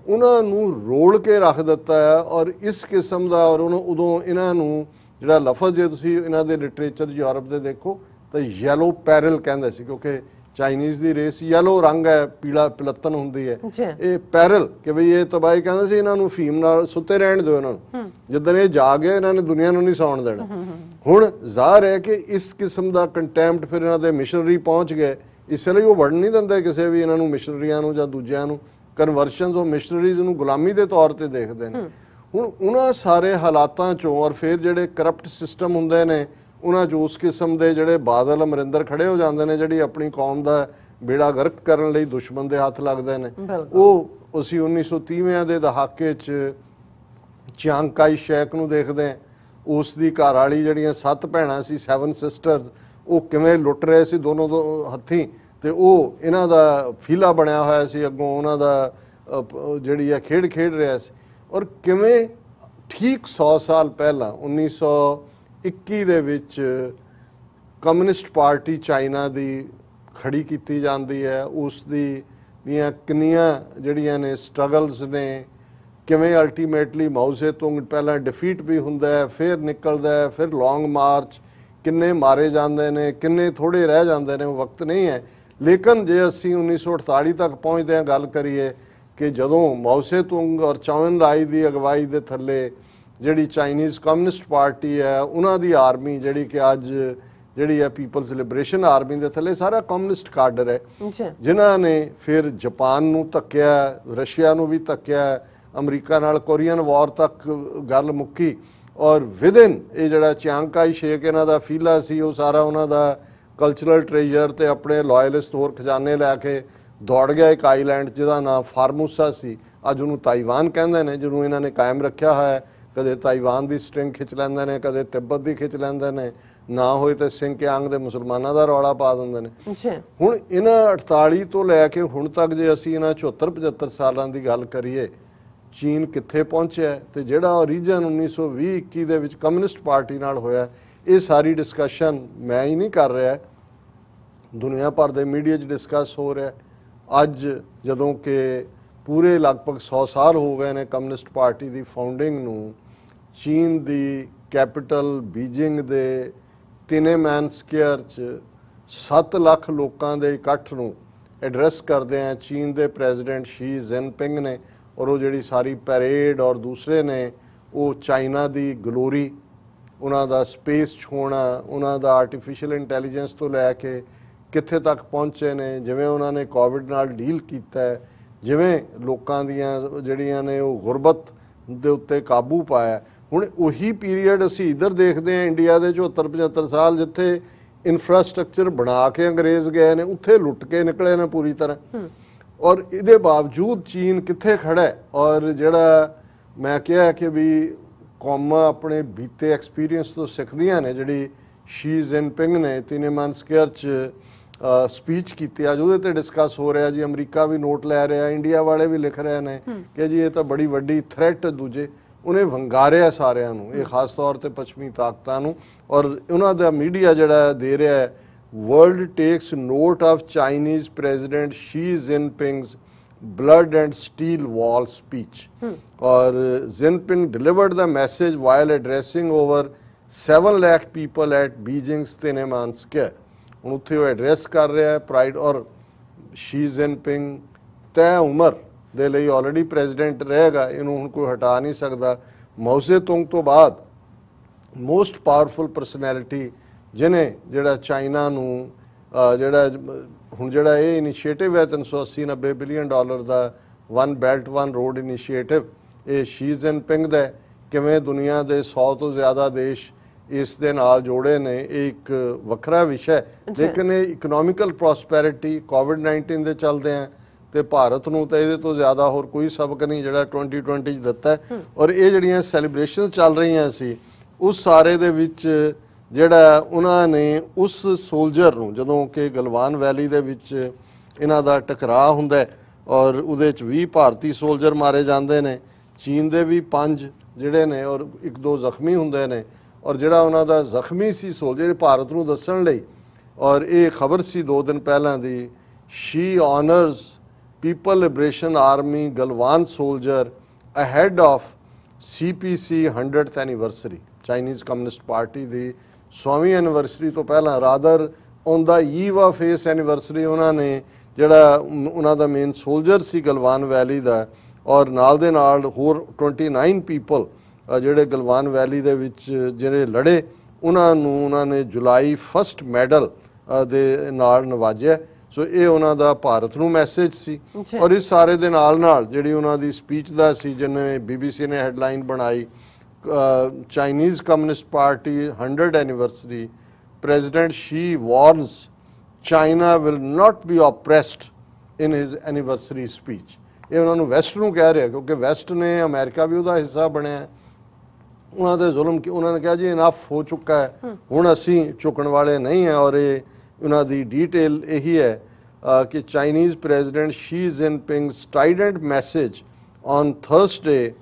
ਉਹਨਾਂ ਨੂੰ ਰੋਲ ਕੇ ਰੱਖ ਦਿੱਤਾ ਹੈ। ਔਰ ਇਸ ਕਿਸਮ ਦਾ ਔਰ ਉਦੋਂ ਇਹਨਾਂ ਨੂੰ ਜਿਹੜਾ ਲਫ਼ਜ਼ ਜੇ ਤੁਸੀਂ ਇਹਨਾਂ ਦੇ ਲਿਟਰੇਚਰ ਯੂਰਪ ਦੇ ਦੇਖੋ ਤਾਂ ਯੈਲੋ ਪੈਰਲ ਕਹਿੰਦੇ ਸੀ, ਕਿਉਂਕਿ ਚਾਈਨੀਜ਼ ਦੀ ਰੇਸ ਯੈਲੋ ਰੰਗ ਹੈ, ਪੀਲਾ ਪਿਲਤਨ ਹੁੰਦੀ ਹੈ, ਇਹ ਪੈਰਲ ਕਿ ਬਈ ਇਹ ਤਬਾਹੀ ਕਹਿੰਦੇ ਸੀ, ਇਹਨਾਂ ਨੂੰ ਫੀਮ ਨਾਲ ਸੁੱਤੇ ਰਹਿਣ ਦਿਓ, ਇਹਨਾਂ ਨੂੰ ਜਿੱਦਣ ਇਹ ਜਾਗ ਗਏ ਇਹਨਾਂ ਨੇ ਦੁਨੀਆ ਨੂੰ ਨਹੀਂ ਸੌਣ ਦੇਣਾ। ਹੁਣ ਜ਼ਾਹਰ ਹੈ ਕਿ ਇਸ ਕਿਸਮ ਦਾ ਕੰਟੈਂਪਟ ਫਿਰ ਇਹਨਾਂ ਦੇ ਮਿਸ਼ਨਰੀ ਪਹੁੰਚ ਗਏ, ਇਸ ਲਈ ਉਹ ਵੜਨ ਨਹੀਂ ਦਿੰਦੇ ਕਿਸੇ ਵੀ ਇਹਨਾਂ ਨੂੰ ਮਿਸ਼ਨਰੀਆਂ ਨੂੰ ਜਾਂ ਦੂਜਿਆਂ ਨੂੰ। ਕਨਵਰਸ਼ਨਸ ਉਹ ਮਿਸ਼ਨਰੀਜ਼ ਨੂੰ ਗੁਲਾਮੀ ਦੇ ਤੌਰ ਤੇ ਦੇਖਦੇ ਨੇ। ਹੁਣ ਉਹਨਾਂ ਸਾਰੇ ਹਾਲਾਤਾਂ ਚੋਂ ਔਰ ਫਿਰ ਜਿਹੜੇ ਕਰਪਟ ਸਿਸਟਮ ਹੁੰਦੇ ਨੇ ਉਹਨਾਂ 'ਚ ਉਸ ਕਿਸਮ ਦੇ ਜਿਹੜੇ ਬਾਦਲ ਅਮਰਿੰਦਰ ਖੜੇ ਹੋ ਜਾਂਦੇ ਨੇ, ਜਿਹੜੀ ਆਪਣੀ ਕੌਮ ਦਾ ਬੇੜਾ ਗਰਕ ਕਰਨ ਲਈ ਦੁਸ਼ਮਣ ਦੇ ਹੱਥ ਲੱਗਦੇ ਨੇ। ਉਹ ਅਸੀਂ 1930ਵਿਆਂ ਦੇ ਦਹਾਕੇ 'ਚ ਚਿਆਂਗ ਕਾਈ ਸ਼ੈਕ ਨੂੰ ਦੇਖਦੇ ਹਾਂ, ਉਸ ਦੀ ਘਰ ਵਾਲੀ ਜਿਹੜੀਆਂ 7 ਭੈਣਾਂ ਸੀ, 7 ਸਿਸਟਰਸ, ਉਹ ਕਿਵੇਂ ਲੁੱਟ ਰਹੇ ਸੀ ਦੋਨੋਂ ਹੱਥੀਂ, ਤੇ ਉਹ ਇਹਨਾਂ ਦਾ ਫੀਲਾ ਬਣਿਆ ਹੋਇਆ ਸੀ, ਅੱਗੋਂ ਉਹਨਾਂ ਦਾ ਜਿਹੜੀ ਆ ਖੇਡ ਰਿਹਾ ਸੀ। ਔਰ ਕਿਵੇਂ ਠੀਕ 100 ਸਾਲ ਪਹਿਲਾਂ 1921 ਦੇ ਵਿੱਚ ਕਮਿਊਨਿਸਟ ਪਾਰਟੀ ਚਾਈਨਾ ਦੀ ਖੜੀ ਕੀਤੀ ਜਾਂਦੀ ਹੈ, ਉਸ ਦੀਆਂ ਕਿੰਨੀਆਂ ਜਿਹੜੀਆਂ ਨੇ ਸਟਰਗਲਸ ਨੇ, ਕਿਵੇਂ ਅਲਟੀਮੇਟਲੀ ਮਾਓ ਸੇ ਤੁੰਗ ਪਹਿਲਾਂ ਡਿਫੀਟ ਵੀ ਹੁੰਦਾ ਹੈ, ਫਿਰ ਨਿਕਲਦਾ ਹੈ, ਫਿਰ ਲੌਂਗ ਮਾਰਚ, ਕਿੰਨੇ ਮਾਰੇ ਜਾਂਦੇ ਨੇ, ਕਿੰਨੇ ਥੋੜੇ ਰਹਿ ਜਾਂਦੇ ਨੇ, ਉਹ ਵਕਤ ਨਹੀਂ ਹੈ। ਲੇਕਿਨ ਜੇ ਅਸੀਂ 1948 ਤੱਕ ਪਹੁੰਚਦੇ ਹਾਂ, ਗੱਲ ਕਰੀਏ ਕਿ ਜਦੋਂ ਮਾਓ ਸੇ ਤੁੰਗ ਔਰ ਚੌਨ ਰਾਈ ਦੀ ਅਗਵਾਈ ਦੇ ਥੱਲੇ ਜਿਹੜੀ ਚਾਈਨੀਜ਼ ਕਮਿਊਨਿਸਟ ਪਾਰਟੀ ਹੈ, ਉਹਨਾਂ ਦੀ ਆਰਮੀ ਜਿਹੜੀ ਕਿ ਅੱਜ ਜਿਹੜੀ ਹੈ ਪੀਪਲਸ ਲਿਬਰੇਸ਼ਨ ਆਰਮੀ ਦੇ ਥੱਲੇ ਸਾਰਾ ਕਮਿਊਨਿਸਟ ਕਾਡਰ ਹੈ, ਜਿਨ੍ਹਾਂ ਨੇ ਫਿਰ ਜਾਪਾਨ ਨੂੰ ਧੱਕਿਆ, ਰਸ਼ੀਆ ਨੂੰ ਵੀ ਧੱਕਿਆ, ਅਮਰੀਕਾ ਨਾਲ ਕੋਰੀਅਨ ਵਾਰ ਤੱਕ ਗੱਲ ਮੁੱਕੀ। ਔਰ ਵਿਦਿਨ ਇਹ ਜਿਹੜਾ ਚਿਆਂਗ ਕਾਈ ਸ਼ੇਕ ਇਹਨਾਂ ਦਾ ਫੀਲਾ ਸੀ, ਉਹ ਸਾਰਾ ਉਹਨਾਂ ਦਾ ਕਲਚਰਲ ਟ੍ਰੇਜਰ ਤੇ ਆਪਣੇ ਲਾਇਲਿਸਟ ਹੋਰ ਖਜ਼ਾਨੇ ਲੈ ਕੇ ਦੌੜ ਗਿਆ ਇੱਕ ਆਈਲੈਂਡ ਜਿਹਦਾ ਨਾਮ ਫਾਰਮੂਸਾ ਸੀ, ਅੱਜ ਉਹਨੂੰ ਤਾਈਵਾਨ ਕਹਿੰਦੇ ਨੇ, ਜਿਹਨੂੰ ਇਹਨਾਂ ਨੇ ਕਾਇਮ ਰੱਖਿਆ ਹੋਇਆ। ਕਦੇ ਤਾਈਵਾਨ ਦੀ ਸਟ੍ਰਿੰਗ ਖਿੱਚ ਲੈਂਦੇ ਨੇ, ਕਦੇ ਤਿੱਬਤ ਦੀ ਖਿੱਚ ਲੈਂਦੇ ਨੇ, ਨਾ ਹੋਏ ਤੇ ਸਿੰਕਿਆਂਗ ਦੇ ਮੁਸਲਮਾਨਾਂ ਦਾ ਰੌਲਾ ਪਾ ਦਿੰਦੇ ਨੇ। ਹੁਣ ਇਹਨਾਂ 48 ਤੋਂ ਲੈ ਕੇ ਹੁਣ ਤੱਕ ਜੇ ਅਸੀਂ ਇਹਨਾਂ 74-75 ਸਾਲਾਂ ਦੀ ਗੱਲ ਕਰੀਏ, ਚੀਨ ਕਿੱਥੇ ਪਹੁੰਚਿਆ ਤੇ ਜਿਹੜਾ ਰੀਜਨ 1920-21 ਦੇ ਵਿੱਚ ਕਮਿਊਨਿਸਟ ਪਾਰਟੀ ਨਾਲ ਹੋਇਆ, ਇਹ ਸਾਰੀ ਡਿਸਕਸ਼ਨ ਮੈਂ ਹੀ ਨਹੀਂ ਕਰ ਰਿਹਾ, ਦੁਨੀਆ ਭਰ ਦੇ ਮੀਡੀਆ 'ਚ ਡਿਸਕਸ ਹੋ ਰਿਹਾ। ਅੱਜ ਜਦੋਂ ਕਿ ਪੂਰੇ ਲਗਭਗ 100 ਸਾਲ ਹੋ ਗਏ ਨੇ ਕਮਿਊਨਿਸਟ ਪਾਰਟੀ ਦੀ ਫਾਊਂਡਿੰਗ ਨੂੰ, ਚੀਨ ਦੀ ਕੈਪੀਟਲ ਬੀਜਿੰਗ ਦੇ ਤਿਨੇਮੈਨ ਸਕੁਅਰ 'ਚ 7 ਲੱਖ ਲੋਕਾਂ ਦੇ ਇਕੱਠ ਨੂੰ ਐਡਰੈਸ ਕਰਦੇ ਆ ਚੀਨ ਦੇ ਪ੍ਰੈਜ਼ੀਡੈਂਟ ਸ਼ੀ ਜਿਨਪਿੰਗ ਨੇ। ਔਰ ਉਹ ਜਿਹੜੀ ਸਾਰੀ ਪੈਰੇਡ ਔਰ ਦੂਸਰੇ ਨੇ, ਉਹ ਚਾਈਨਾ ਦੀ ਗਲੋਰੀ, ਉਹਨਾਂ ਦਾ ਸਪੇਸ 'ਚ ਹੋਣਾ, ਉਹਨਾਂ ਦਾ ਆਰਟੀਫਿਸ਼ੀਅਲ ਇੰਟੈਲੀਜੈਂਸ ਤੋਂ ਲੈ ਕੇ ਕਿੱਥੇ ਤੱਕ ਪਹੁੰਚੇ ਨੇ, ਜਿਵੇਂ ਉਹਨਾਂ ਨੇ ਕੋਵਿਡ ਨਾਲ ਡੀਲ ਕੀਤਾ, ਜਿਵੇਂ ਲੋਕਾਂ ਦੀਆਂ ਜਿਹੜੀਆਂ ਨੇ ਉਹ ਗੁਰਬਤ ਦੇ ਉੱਤੇ ਕਾਬੂ ਪਾਇਆ। ਹੁਣ ਉਹੀ ਪੀਰੀਅਡ ਅਸੀਂ ਇੱਧਰ ਦੇਖਦੇ ਹਾਂ ਇੰਡੀਆ ਦੇ 74-75 ਸਾਲ, ਜਿੱਥੇ ਇਨਫਰਾਸਟ੍ਰਕਚਰ ਬਣਾ ਕੇ ਅੰਗਰੇਜ਼ ਗਏ ਨੇ, ਉੱਥੇ ਲੁੱਟ ਕੇ ਨਿਕਲੇ ਨੇ ਪੂਰੀ ਤਰ੍ਹਾਂ। ਔਰ ਇਹਦੇ ਬਾਵਜੂਦ ਚੀਨ ਕਿੱਥੇ ਖੜਾ ਹੈ। ਔਰ ਜਿਹੜਾ ਮੈਂ ਕਿਹਾ ਕਿ ਵੀ ਕੌਮਾਂ ਆਪਣੇ ਬੀਤੇ ਐਕਸਪੀਰੀਅੰਸ ਤੋਂ ਸਿੱਖਦੀਆਂ ਨੇ, ਜਿਹੜੀ ਸ਼ੀ ਜਿਨਪਿੰਗ ਨੇ ਤਿਨੇਮੈਨ ਸਕੁਅਰ 'ਚ ਸਪੀਚ ਕੀਤੀ, ਅੱਜ ਉਹਦੇ ਤੇ ਡਿਸਕਸ ਹੋ ਰਿਹਾ ਜੀ। ਅਮਰੀਕਾ ਵੀ ਨੋਟ ਲੈ ਰਿਹਾ, ਇੰਡੀਆ ਵਾਲੇ ਵੀ ਲਿਖ ਰਹੇ ਨੇ ਕਿ ਜੀ ਇਹ ਤਾਂ ਬੜੀ ਵੱਡੀ ਥ੍ਰੈਟ ਦੂਜੇ, ਉਹਨੇ ਵੰਗਾਰਿਆ ਸਾਰਿਆਂ ਨੂੰ, ਇਹ ਖਾਸ ਤੌਰ ਤੇ ਪੱਛਮੀ ਤਾਕਤਾਂ ਨੂੰ। ਔਰ ਉਹਨਾਂ ਦਾ ਮੀਡੀਆ ਜਿਹੜਾ ਦੇ ਰਿਹਾ ਹੈ, world takes note of Chinese president Xi Jinping's blood and steel wall speech, or Jinping delivered the message while addressing over 7 lakh people at Beijing's Tiananmen Square. ਹੁਣ ਉੱਥੇ ਉਹ ਐਡਰੈਸ ਕਰ ਰਿਹਾ ਹੈ ਪ੍ਰਾਈਡ, ਔਰ ਸ਼ੀ ਜਿਨਪਿੰਗ ਤੈਅ ਉਮਰ ਦੇ ਲਈ ਆਲਰੇਡੀ ਪ੍ਰੈਜ਼ੀਡੈਂਟ ਰਹੇਗਾ, ਇਹਨੂੰ ਹੁਣ ਕੋਈ ਹਟਾ ਨਹੀਂ ਸਕਦਾ। ਮਾਓ ਤੁੰਗ ਤੋਂ ਬਾਅਦ ਮੋਸਟ ਪਾਵਰਫੁਲ ਪਰਸਨੈਲਿਟੀ ਜਿਹਨੇ ਜਿਹੜਾ ਚਾਈਨਾ ਨੂੰ ਜਿਹੜਾ ਇਹ ਇਨੀਸ਼ੀਏਟਿਵ ਹੈ 380-90 ਬਿਲੀਅਨ ਡਾਲਰ ਦਾ one belt one road initiative, ਇਹ ਸ਼ੀ ਜਿਨਪਿੰਗ ਦਾ। ਕਿਵੇਂ ਦੁਨੀਆ ਦੇ 100 ਤੋਂ ਜ਼ਿਆਦਾ ਦੇਸ਼ ਇਸ ਦੇ ਨਾਲ ਜੋੜੇ ਨੇ, ਇਹ ਇੱਕ ਵੱਖਰਾ ਵਿਸ਼ਾ। ਲੇਕਿਨ ਇਹ ਇਕਨੋਮਿਕਲ ਪ੍ਰੋਸਪੈਰਿਟੀ ਕੋਵਿਡ-19 ਦੇ ਚੱਲਦੇ ਆ, ਤੇ ਭਾਰਤ ਨੂੰ ਤਾਂ ਇਹਦੇ ਤੋਂ ਜ਼ਿਆਦਾ ਹੋਰ ਕੋਈ ਸਬਕ ਨਹੀਂ ਜਿਹੜਾ 2020 'ਚ ਦਿੱਤਾ। ਔਰ ਇਹ ਜਿਹੜੀਆਂ ਸੈਲੀਬ੍ਰੇਸ਼ਨ ਚੱਲ ਰਹੀਆਂ ਸੀ, ਉਸ ਸਾਰੇ ਦੇ ਵਿੱਚ ਜਿਹੜਾ ਉਹਨਾਂ ਨੇ ਉਸ ਸੋਲਜਰ ਨੂੰ, ਜਦੋਂ ਕਿ ਗਲਵਾਨ ਵੈਲੀ ਦੇ ਵਿੱਚ ਇਹਨਾਂ ਦਾ ਟਕਰਾਅ ਹੁੰਦਾ ਔਰ ਉਹਦੇ 'ਚ 20 ਭਾਰਤੀ ਸੋਲਜਰ ਮਾਰੇ ਜਾਂਦੇ ਨੇ, ਚੀਨ ਦੇ ਵੀ 5 ਜਿਹੜੇ ਨੇ ਔਰ 1-2 ਜ਼ਖਮੀ ਹੁੰਦੇ ਨੇ। ਔਰ ਜਿਹੜਾ ਉਹਨਾਂ ਦਾ ਜ਼ਖਮੀ ਸੀ ਸੋਲਜਰ, ਭਾਰਤ ਨੂੰ ਦੱਸਣ ਲਈ, ਔਰ ਇਹ ਖਬਰ ਸੀ 2 ਦਿਨ ਪਹਿਲਾਂ ਦੀ, Xi honours People Liberation Army Galwan soldier ahead of CPC 100th anniversary, Chinese communist Party ਦੀ 100ਵੀਂ ਐਨੀਵਰਸਰੀ ਤੋਂ ਪਹਿਲਾਂ, rather on the eve of ਇਸ ਐਨੀਵਰਸਰੀ ਉਹਨਾਂ ਨੇ ਜਿਹੜਾ ਉਹਨਾਂ ਦਾ ਮੇਨ ਸੋਲਜਰ ਸੀ ਗਲਵਾਨ ਵੈਲੀ ਦਾ, ਔਰ ਨਾਲ ਦੇ ਨਾਲ ਹੋਰ 29 ਪੀਪਲ ਜਿਹੜੇ ਗਲਵਾਨ ਵੈਲੀ ਦੇ ਵਿੱਚ ਜਿਹੜੇ ਲੜੇ, ਉਹਨਾਂ ਨੂੰ ਉਹਨਾਂ ਨੇ ਜੁਲਾਈ 1 ਮੈਡਲ ਦੇ ਨਾਲ ਨਵਾਜਿਆ। ਸੋ ਇਹ ਉਹਨਾਂ ਦਾ ਭਾਰਤ ਨੂੰ ਮੈਸੇਜ ਸੀ। ਔਰ ਇਸ ਸਾਰੇ ਦੇ ਨਾਲ ਨਾਲ ਜਿਹੜੀ ਉਹਨਾਂ ਦੀ ਸਪੀਚ ਦਾ ਸੀ, ਜਿਹਨੇ BBC ਨੇ ਹੈਡਲਾਈਨ ਬਣਾਈ, Chinese communist party 100 anniversary, president Xi warns China will not be oppressed in his anniversary speech. ਇਹ ਉਹਨਾਂ ਨੂੰ ਵੈਸਟ ਨੂੰ ਕਹਿ ਰਿਹਾ, ਕਿਉਂਕਿ ਵੈਸਟ ਨੇ, ਅਮਰੀਕਾ ਵੀ ਉਹਦਾ ਹਿੱਸਾ ਬਣਿਆ, ਉਹਨਾਂ ਦੇ ਜ਼ੁਲਮ ਉਹਨਾਂ ਨੇ ਕਿਹਾ ਜੀ ਇਨਫ ਹੋ ਚੁੱਕਾ ਹੈ, ਹੁਣ ਅਸੀਂ ਝੁਕਣ ਵਾਲੇ ਨਹੀਂ ਹੈ। ਔਰ ਇਹ ਉਹਨਾਂ ਦੀ ਡੀਟੇਲ ਇਹੀ ਹੈ ਕਿ Chinese president Xi Jinping strident message on Thursday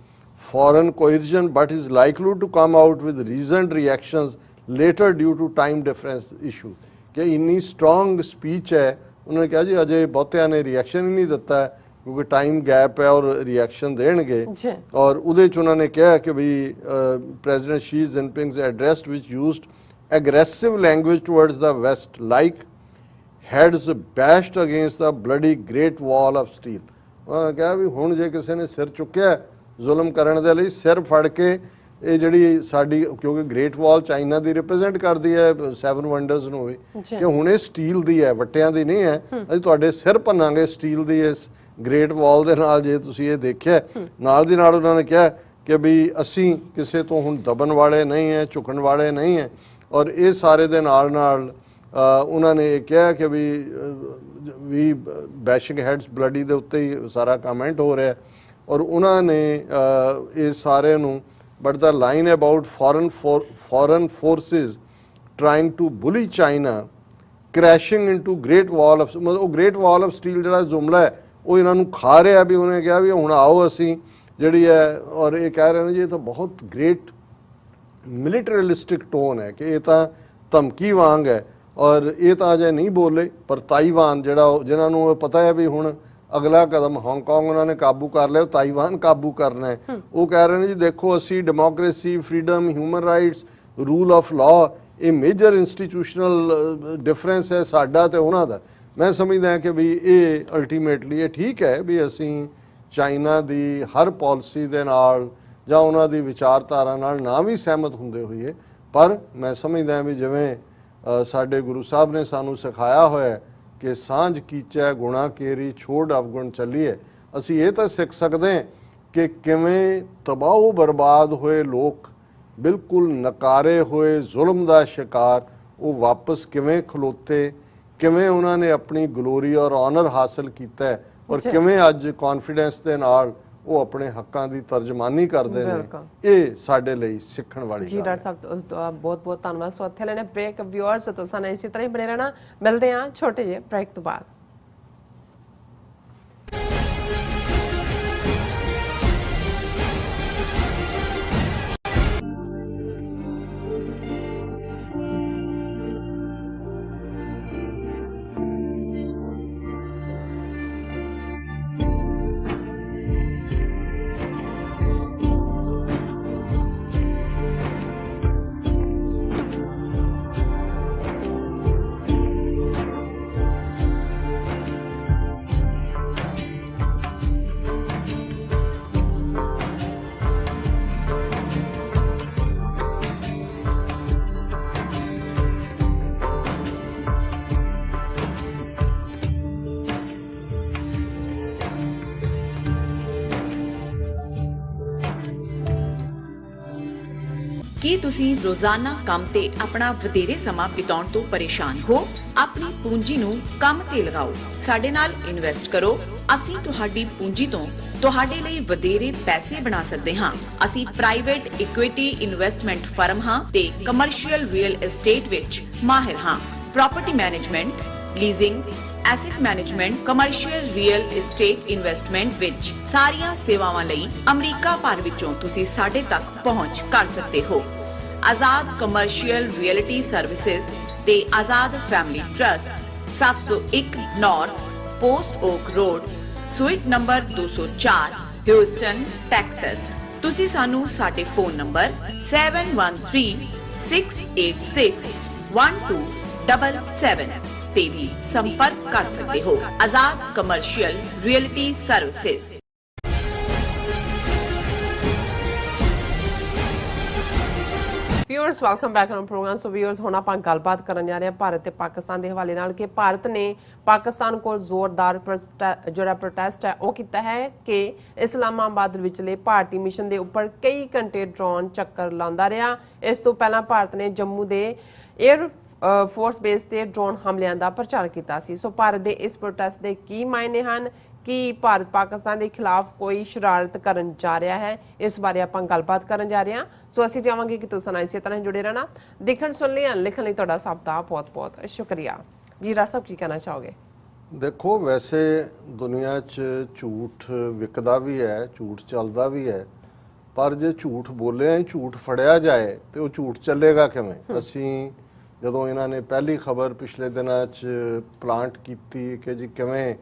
foreign coercion but is likely to come out with recent reactions later due to time difference issue। कि इन्नी स्ट्रॉन्ग स्पीच है, उन्होंने कहा जी अजय बहुतिया ने रिएक्शन ही नहीं दिता है क्योंकि टाइम गैप है और रिएक्शन देंगे। और उहदे च उन्होंने कहा कि भाई president Xi Jinping address which used aggressive language towards the west like heads bashed against the bloody great wall of steel। उन्होंने कहा भी हुण जे किसी ने सिर चुक्या ਜ਼ੁਲਮ ਕਰਨ ਦੇ ਲਈ, ਸਿਰ ਫੜ ਕੇ ਇਹ ਜਿਹੜੀ ਸਾਡੀ, ਕਿਉਂਕਿ ਗ੍ਰੇਟ ਵਾਲ ਚਾਈਨਾ ਦੀ ਰਿਪਰੈਜ਼ੈਂਟ ਕਰਦੀ ਹੈ 7 ਵੰਡਰਸ ਨੂੰ ਵੀ, ਕਿ ਹੁਣ ਇਹ ਸਟੀਲ ਦੀ ਹੈ, ਵੱਟਿਆਂ ਦੀ ਨਹੀਂ ਹੈ, ਅਸੀਂ ਤੁਹਾਡੇ ਸਿਰ ਭੰਨਾਂਗੇ ਸਟੀਲ ਦੀ ਇਸ ਗ੍ਰੇਟ ਵਾਲ ਦੇ ਨਾਲ। ਜੇ ਤੁਸੀਂ ਇਹ ਦੇਖਿਆ, ਨਾਲ ਦੀ ਨਾਲ ਉਹਨਾਂ ਨੇ ਕਿਹਾ ਕਿ ਵੀ ਅਸੀਂ ਕਿਸੇ ਤੋਂ ਹੁਣ ਦਬਣ ਵਾਲੇ ਨਹੀਂ ਹੈ, ਝੁਕਣ ਵਾਲੇ ਨਹੀਂ ਹੈ। ਔਰ ਇਹ ਸਾਰੇ ਦੇ ਨਾਲ ਨਾਲ ਉਹਨਾਂ ਨੇ ਇਹ ਕਿਹਾ ਕਿ ਵੀ ਬੈਸ਼ਿੰਗ ਹੈਡਸ ਬਲੱਡੀ ਦੇ ਉੱਤੇ ਹੀ ਸਾਰਾ ਕਮੈਂਟ ਹੋ ਰਿਹਾ। ਔਰ ਉਹਨਾਂ ਨੇ ਇਹ ਸਾਰੇ ਨੂੰ, but the line about foreign forces trying to bully China crashing into great wall of, ਮਤਲਬ ਉਹ ਗ੍ਰੇਟ ਵਾਲ ਆਫ ਸਟੀਲ ਜਿਹੜਾ ਜੁਮਲਾ ਹੈ ਉਹ ਇਹਨਾਂ ਨੂੰ ਖਾ ਰਿਹਾ। ਵੀ ਉਹਨੇ ਕਿਹਾ ਵੀ ਹੁਣ ਆਓ ਅਸੀਂ ਜਿਹੜੀ ਹੈ, ਔਰ ਇਹ ਕਹਿ ਰਹੇ ਨੇ ਜੀ ਇਹ ਤਾਂ ਬਹੁਤ ਗ੍ਰੇਟ ਮਿਲੀਟਰੀਲਿਸਟਿਕ ਟੋਨ ਹੈ ਕਿ ਇਹ ਤਾਂ ਧਮਕੀ ਵਾਂਗ ਹੈ। ਔਰ ਇਹ ਤਾਂ ਅਜੇ ਨਹੀਂ ਬੋਲੇ, ਪਰ ਤਾਈਵਾਨ ਜਿਹੜਾ ਜਿਹਨਾਂ ਨੂੰ ਪਤਾ ਹੈ ਵੀ ਹੁਣ ਅਗਲਾ ਕਦਮ ਹਾਂਗਕਾਂਗ ਉਹਨਾਂ ਨੇ ਕਾਬੂ ਕਰ ਲਿਆ, ਤਾਈਵਾਨ ਕਾਬੂ ਕਰਨਾ ਹੈ, ਉਹ ਕਹਿ ਰਹੇ ਨੇ ਜੀ ਦੇਖੋ ਅਸੀਂ democracy, freedom, human rights, rule of law, ਇਹ ਮੇਜਰ ਇੰਸਟੀਟਿਊਸ਼ਨਲ ਡਿਫਰੈਂਸ ਹੈ ਸਾਡਾ ਤੇ ਉਹਨਾਂ ਦਾ। ਮੈਂ ਸਮਝਦਾ ਕਿ ਵੀ ਇਹ ਅਲਟੀਮੇਟਲੀ ਇਹ ਠੀਕ ਹੈ ਵੀ ਅਸੀਂ ਚਾਈਨਾ ਦੀ ਹਰ ਪਾਲਿਸੀ ਦੇ ਨਾਲ ਜਾਂ ਉਹਨਾਂ ਦੀ ਵਿਚਾਰਧਾਰਾ ਨਾਲ ਨਾ ਵੀ ਸਹਿਮਤ ਹੁੰਦੇ ਹੋਈਏ, ਪਰ ਮੈਂ ਸਮਝਦਾ ਵੀ ਜਿਵੇਂ ਸਾਡੇ ਗੁਰੂ ਸਾਹਿਬ ਨੇ ਸਾਨੂੰ ਸਿਖਾਇਆ ਹੋਇਆ ਕਿ ਸਾਂਝ ਕੀਚੈ ਗੁਣਾ ਕੇਰੀ ਛੋੜ ਅਵਗੁਣ ਚੱਲੀਏ, ਅਸੀਂ ਇਹ ਤਾਂ ਸਿੱਖ ਸਕਦੇ ਹਾਂ ਕਿ ਕਿਵੇਂ ਤਬਾਹ ਬਰਬਾਦ ਹੋਏ ਲੋਕ, ਬਿਲਕੁਲ ਨਕਾਰੇ ਹੋਏ, ਜ਼ੁਲਮ ਦਾ ਸ਼ਿਕਾਰ, ਉਹ ਵਾਪਸ ਕਿਵੇਂ ਖਲੋਤੇ, ਕਿਵੇਂ ਉਹਨਾਂ ਨੇ ਆਪਣੀ ਗਲੋਰੀ ਔਰ ਆਨਰ ਹਾਸਲ ਕੀਤਾ ਹੈ, ਔਰ ਕਿਵੇਂ ਅੱਜ ਕੌਨਫੀਡੈਂਸ ਦੇ ਨਾਲ ਉਹ ਆਪਣੇ ਹੱਕਾਂ ਦੀ ਤਰਜਮਾਨੀ ਕਰਦੇ ਨੇ। ਇਹ ਸਾਡੇ ਲਈ ਸਿੱਖਣ ਵਾਲੀ ਜੀ ਡਾਕਟਰ ਸਾਹਿਬ ਬਹੁਤ ਬਹੁਤ ਧੰਨਵਾਦ। ਸੋ ਇੱਥੇ ਲੈਣੇ ਬ੍ਰੇਕ। ਵਿਊਅਰਸ ਤੁਸੀਂ ਨਾਲ ਇਸੇ ਤਰ੍ਹਾਂ ਹੀ ਬਣੇ ਰਹਿਣਾ। ਮਿਲਦੇ ਹਾਂ ਛੋਟੇ ਜਿਹੇ ਬ੍ਰੇਕ ਤੋਂ ਬਾਅਦ। ਕੀ ਤੁਸੀਂ ਰੋਜ਼ਾਨਾ ਕੰਮ ਤੇ ਆਪਣਾ ਵਧੇਰੇ ਸਮਾਂ ਬਿਤਾਉਣ ਤੋਂ ਪਰੇਸ਼ਾਨ ਹੋ? ਆਪਣੀ ਪੂੰਜੀ ਨੂੰ ਕੰਮ ਤੇ ਲਗਾਓ, ਸਾਡੇ ਨਾਲ ਇਨਵੈਸਟ ਕਰੋ। ਅਸੀਂ ਤੁਹਾਡੀ ਪੂੰਜੀ ਤੋਂ ਤੁਹਾਡੇ ਲਈ ਵਧੇਰੇ ਪੈਸੇ ਬਣਾ ਸਕਦੇ ਹਾਂ। ਅਸੀਂ ਪ੍ਰਾਈਵੇਟ ਇਕੁਇਟੀ ਇਨਵੈਸਟਮੈਂਟ ਫਰਮ ਹਾਂ ਤੇ ਕਮਰਸ਼ੀਅਲ ਰੀਅਲ ਏਸਟੇਟ ਵਿੱਚ ਮਾਹਿਰ ਹਾਂ। Property management, leasing, asset management, commercial real estate investment ਵਿੱਚ ਸਾਰੀਆਂ ਸੇਵਾਵਾਂ ਲਈ ਅਮਰੀਕਾ ਭਰ ਵਿੱਚੋਂ ਤੁਸੀਂ ਸਾਡੇ ਤੱਕ ਪਹੁੰਚ ਕਰ ਸਕਦੇ ਹੋ। ਆਜ਼ਾਦ ਕਮਰਸ਼ੀਅਲ ਰੀਅਲਟੀ ਸਰਵਿਸਿਜ਼ ਤੇ Azad family trust, 701 North Post Oak Road, suite number 204, Houston, Texas. ਤੁਸੀਂ ਸਾਨੂੰ ਸਾਡੇ ਫੋਨ ਨੰਬਰ 7136861277 ਤੇ ਵੀ ਸੰਪਰਕ ਕਰ ਸਕਦੇ ਹੋ। Azad commercial realty services. Viewers welcome back on programme. So viewers ਹੁਣ ਆਪਾਂ ਗੱਲਬਾਤ ਕਰਨ ਜਾ ਰਹੇ ਹਾਂ ਭਾਰਤ ਤੇ ਪਾਕਿਸਤਾਨ ਦੇ ਹਵਾਲੇ ਨਾਲ ਕਿ ਭਾਰਤ ਨੇ ਪਾਕਿਸਤਾਨ ਕੋਲ ਜ਼ੋਰਦਾਰ ਜਿਹੜਾ ਪ੍ਰੋਟੈਸਟ ਹੈ ਉਹ ਕੀਤਾ ਹੈ ਕਿ ਇਸਲਾਮਾਬਾਦ ਵਿਚਲੇ ਭਾਰਤੀ ਮਿਸ਼ਨ ਦੇ ਉੱਪਰ ਕਈ ਘੰਟੇ ਡਰੋਨ ਚੱਕਰ ਲਾਉਂਦਾ ਰਿਹਾ। ਇਸ ਤੋਂ ਪਹਿਲਾਂ ਭਾਰਤ ਨੇ ਜੰਮੂ ਦੇ 에ਅਰ ਫੋਰਸ ਬੇਸ ਤੇ ਡਰੋਨ ਹਮਲਿਆਂ ਦਾ ਪ੍ਰਚਾਰ ਕੀਤਾ ਸੀ। ਸੋ ਭਾਰਤ ਦੇ ਇਸ ਪ੍ਰੋਟੈਸਟ ਦੇ ਕੀ ਮਾਇਨੇ ਹਨ? ਕਿ ਭਾਰਤ ਪਾਕਿਸਤਾਨ ਦੇ ਖਿਲਾਫ ਕੋਈ ਸ਼ਰਾਰਤ ਕਰਨ ਜਾ ਰਿਹਾ ਹੈ? ਇਸ ਬਾਰੇ ਆਪਾਂ ਗੱਲਬਾਤ ਕਰਨ ਜਾ ਰਹੇ ਹਾਂ। ਸੋ ਅਸੀਂ ਚਾਹਾਂਗੇ ਕਿ ਤੁਸੀਂ ਇਸੇ ਤਰ੍ਹਾਂ ਜੁੜੇ ਰਹਿਣਾ। ਦੇਖਣ ਸੁਣ ਲਈ ਲਿਖਣ ਲਈ ਤੁਹਾਡਾ ਸਭ ਦਾ ਬਹੁਤ ਬਹੁਤ ਸ਼ੁਕਰੀਆ ਜੀ। ਰਾਜ ਸਾਹਿਬ ਕੀ ਕਹਿਣਾ ਚਾਹੋਗੇ? ਦੇਖੋ, ਵੈਸੇ ਦੁਨੀਆ 'ਚ ਝੂਠ ਵਿਕਦਾ ਵੀ ਹੈ, ਝੂਠ ਚੱਲਦਾ ਵੀ ਹੈ, ਪਰ ਜੇ ਝੂਠ ਬੋਲਿਆ ਹੀ ਝੂਠ ਫੜਿਆ ਜਾਏ ਤੇ ਉਹ ਝੂਠ ਚੱਲੇਗਾ ਕਿਵੇਂ? ਅਸੀਂ ਜਦੋਂ ਇਹਨਾਂ ਨੇ ਪਹਿਲੀ ਖਬਰ ਪਿਛਲੇ ਦਿਨਾਂ 'ਚ ਪਲਾਂਟ ਕੀਤੀ ਕਿ ਜੀ ਕਿਵੇਂ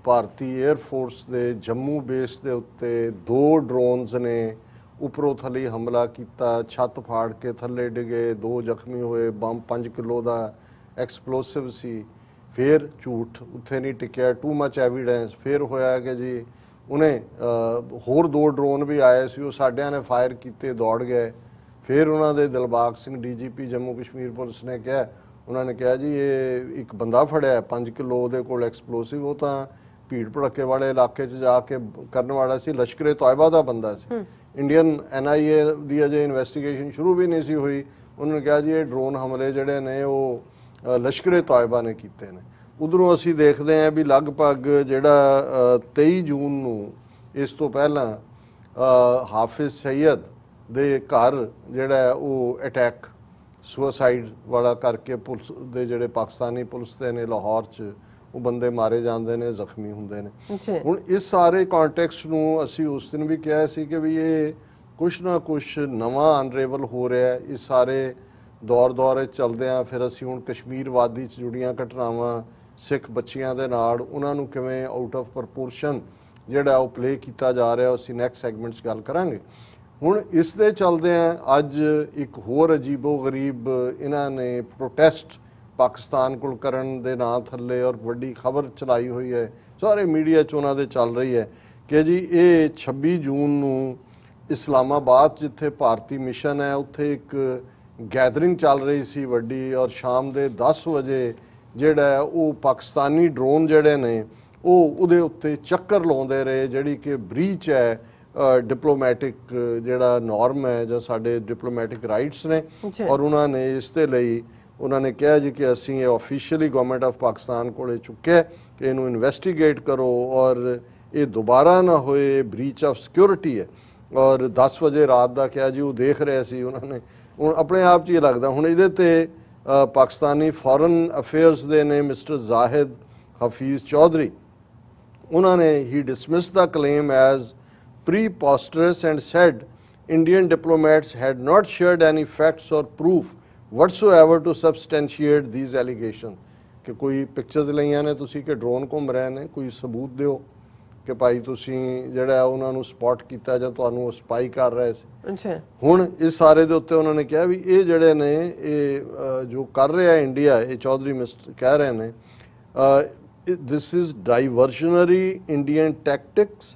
ਭਾਰਤੀ 에ਅਰ ਫੋਰਸ ਦੇ ਜੰਮੂ ਬੇਸ ਦੇ ਉੱਤੇ 2 ਡਰੋਨਸ ਨੇ ਉੱਪਰੋਂ ਥੱਲੇ ਹਮਲਾ ਕੀਤਾ, ਛੱਤ ਫਾੜ ਕੇ ਥੱਲੇ ਡਿੱਗੇ, 2 ਜ਼ਖਮੀ ਹੋਏ, ਬੰਬ 5 ਕਿਲੋ ਦਾ ਐਕਸਪਲੋਸਿਵ ਸੀ। ਫਿਰ ਝੂਠ ਉੱਥੇ ਨਹੀਂ ਟਿਕਿਆ, ਟੂ ਮਚ ਐਵੀਡੈਂਸ। ਫਿਰ ਹੋਇਆ ਕਿ ਜੀ ਉਹਨੇ ਹੋਰ 2 ਡਰੋਨ ਵੀ ਆਏ ਸੀ, ਉਹ ਸਾਡਿਆਂ ਨੇ ਫਾਇਰ ਕੀਤੇ, ਦੌੜ ਗਏ। ਫਿਰ ਉਹਨਾਂ ਦੇ ਦਿਲਬਾਗ ਸਿੰਘ ਡੀਜੀਪੀ ਜੰਮੂ ਕਸ਼ਮੀਰ ਪੁਲਿਸ ਨੇ ਕਿਹਾ, ਉਹਨਾਂ ਨੇ ਕਿਹਾ ਜੀ ਇਹ ਇੱਕ ਬੰਦਾ ਫੜਿਆ 5 ਕਿਲੋ ਉਹਦੇ ਕੋਲ ਐਕਸਪਲੋਸਿਵ, ਉਹ ਤਾਂ ਭੀੜ ਭੜੱਕੇ ਵਾਲੇ ਇਲਾਕੇ 'ਚ ਜਾ ਕੇ ਕਰਨ ਵਾਲਾ ਸੀ, ਲਸ਼ਕਰੇ ਤੋਇਬਾ ਦਾ ਬੰਦਾ ਸੀ। ਇੰਡੀਅਨ NIA ਦੀ ਅਜੇ ਇਨਵੈਸਟੀਗੇਸ਼ਨ ਸ਼ੁਰੂ ਵੀ ਨਹੀਂ ਸੀ ਹੋਈ। ਉਹਨਾਂ ਨੇ ਕਿਹਾ ਜੀ ਇਹ ਡਰੋਨ ਹਮਲੇ ਜਿਹੜੇ ਨੇ ਉਹ ਲਸ਼ਕਰੇ ਤੋਇਬਾ ਨੇ ਕੀਤੇ ਨੇ। ਉਧਰੋਂ ਅਸੀਂ ਦੇਖਦੇ ਹਾਂ ਵੀ ਲਗਭਗ ਜਿਹੜਾ 23 ਜੂਨ ਨੂੰ ਇਸ ਤੋਂ ਪਹਿਲਾਂ ਹਾਫਿਜ਼ ਸਈਦ ਦੇ ਘਰ ਜਿਹੜਾ ਉਹ ਅਟੈਕ ਸੁਸਾਈਡ ਵਾਲਾ ਕਰਕੇ ਪੁਲਿਸ ਦੇ ਜਿਹੜੇ ਪਾਕਿਸਤਾਨੀ ਪੁਲਿਸ ਦੇ ਨੇ ਲਾਹੌਰ 'ਚ ਉਹ ਬੰਦੇ ਮਾਰੇ ਜਾਂਦੇ ਨੇ, ਜ਼ਖਮੀ ਹੁੰਦੇ ਨੇ। ਹੁਣ ਇਸ ਸਾਰੇ ਕੰਟੈਕਸਟ ਨੂੰ ਅਸੀਂ ਉਸ ਦਿਨ ਵੀ ਕਿਹਾ ਸੀ ਕਿ ਵੀ ਇਹ ਕੁਛ ਨਾ ਕੁਛ ਨਵਾਂ ਅਨਰੇਵਲ ਹੋ ਰਿਹਾ। ਇਸ ਸਾਰੇ ਦੌਰ ਚੱਲਦਿਆਂ ਫਿਰ ਅਸੀਂ ਹੁਣ ਕਸ਼ਮੀਰ ਵਾਦੀ 'ਚ ਜੁੜੀਆਂ ਘਟਨਾਵਾਂ, ਸਿੱਖ ਬੱਚੀਆਂ ਦੇ ਨਾਲ ਉਹਨਾਂ ਨੂੰ ਕਿਵੇਂ ਆਊਟ ਆਫ ਪ੍ਰਪੋਰਸ਼ਨ ਜਿਹੜਾ ਉਹ ਪਲੇ ਕੀਤਾ ਜਾ ਰਿਹਾ, ਅਸੀਂ ਨੈਕਸਟ ਸੈਗਮੈਂਟ 'ਚ ਗੱਲ ਕਰਾਂਗੇ। ਹੁਣ ਇਸ ਦੇ ਚੱਲਦਿਆਂ ਅੱਜ ਇੱਕ ਹੋਰ ਅਜੀਬੋ ਗਰੀਬ ਇਹਨਾਂ ਨੇ ਪ੍ਰੋਟੈਸਟ ਪਾਕਿਸਤਾਨ ਕੋਲ ਕਰਨ ਦੇ ਨਾਂ ਥੱਲੇ ਔਰ ਵੱਡੀ ਖਬਰ ਚਲਾਈ ਹੋਈ ਹੈ, ਸਾਰੇ ਮੀਡੀਆ 'ਚ ਉਹਨਾਂ ਦੇ ਚੱਲ ਰਹੀ ਹੈ ਕਿ ਜੀ ਇਹ 26 ਜੂਨ ਨੂੰ ਇਸਲਾਮਾਬਾਦ ਜਿੱਥੇ ਭਾਰਤੀ ਮਿਸ਼ਨ ਹੈ ਉੱਥੇ ਇੱਕ ਗੈਦਰਿੰਗ ਚੱਲ ਰਹੀ ਸੀ ਵੱਡੀ, ਔਰ ਸ਼ਾਮ ਦੇ 10 ਵਜੇ ਜਿਹੜਾ ਉਹ ਪਾਕਿਸਤਾਨੀ ਡਰੋਨ ਜਿਹੜੇ ਨੇ ਉਹ ਉਹਦੇ ਉੱਤੇ ਚੱਕਰ ਲਾਉਂਦੇ ਰਹੇ, ਜਿਹੜੀ ਕਿ ਬ੍ਰੀਚ ਹੈ ਡਿਪਲੋਮੈਟਿਕ ਜਿਹੜਾ ਨਾਰਮ ਹੈ ਜਾਂ ਸਾਡੇ ਡਿਪਲੋਮੈਟਿਕ ਰਾਈਟਸ ਨੇ। ਔਰ ਉਹਨਾਂ ਨੇ ਇਸ ਦੇ ਲਈ ਉਹਨਾਂ ਨੇ ਕਿਹਾ ਜੀ ਕਿ ਅਸੀਂ ਇਹ ਆਫੀਸ਼ੀਅਲੀ ਗਵਰਨਮੈਂਟ ਆਫ ਪਾਕਿਸਤਾਨ ਕੋਲੇ ਚੁੱਕਿਆ ਕਿ ਇਹਨੂੰ ਇਨਵੈਸਟੀਗੇਟ ਕਰੋ ਔਰ ਇਹ ਦੁਬਾਰਾ ਨਾ ਹੋਏ, ਬ੍ਰੀਚ ਆਫ ਸਿਕਿਉਰਿਟੀ ਹੈ। ਔਰ 10 ਵਜੇ ਰਾਤ ਦਾ ਕਿਹਾ ਜੀ ਉਹ ਦੇਖ ਰਹੇ ਸੀ ਉਹਨਾਂ ਨੇ। ਹੁਣ ਆਪਣੇ ਆਪ 'ਚ ਇਹ ਲੱਗਦਾ ਹੁਣ ਇਹਦੇ ਤੇ ਪਾਕਿਸਤਾਨੀ ਫੋਰਨ ਅਫੇਅਰਸ ਦੇ ਨੇ ਮਿਸਟਰ ਜ਼ਾਹਿਦ ਹਫੀਜ਼ ਚੌਧਰੀ, ਉਹਨਾਂ ਨੇ he dismiss the claim as preposterous and said Indian diplomats had not shared any facts or proof whatsoever to substantiate these allegations। ਕਿ ਕੋਈ ਪਿਕਚਰਸ ਲਈਆਂ ਨੇ ਤੁਸੀਂ ਕਿ ਡਰੋਨ ਘੁੰਮ ਰਹੇ ਨੇ, ਕੋਈ ਸਬੂਤ ਦਿਓ ਕਿ ਭਾਈ ਤੁਸੀਂ ਜਿਹੜਾ ਉਹਨਾਂ ਨੂੰ ਸਪੌਟ ਕੀਤਾ ਜਾਂ ਤੁਹਾਨੂੰ ਸਪਾਈ ਕਰ ਰਹੇ ਸੀ। ਹੁਣ ਇਸ ਸਾਰੇ ਦੇ ਉੱਤੇ ਉਹਨਾਂ ਨੇ ਕਿਹਾ ਵੀ ਇਹ ਜਿਹੜੇ ਨੇ ਇਹ ਜੋ ਕਰ ਰਿਹਾ ਇੰਡੀਆ, ਇਹ ਚੌਧਰੀ ਮਿਸਟਰ ਕਹਿ ਰਹੇ ਨੇ this is diversionary Indian tactics,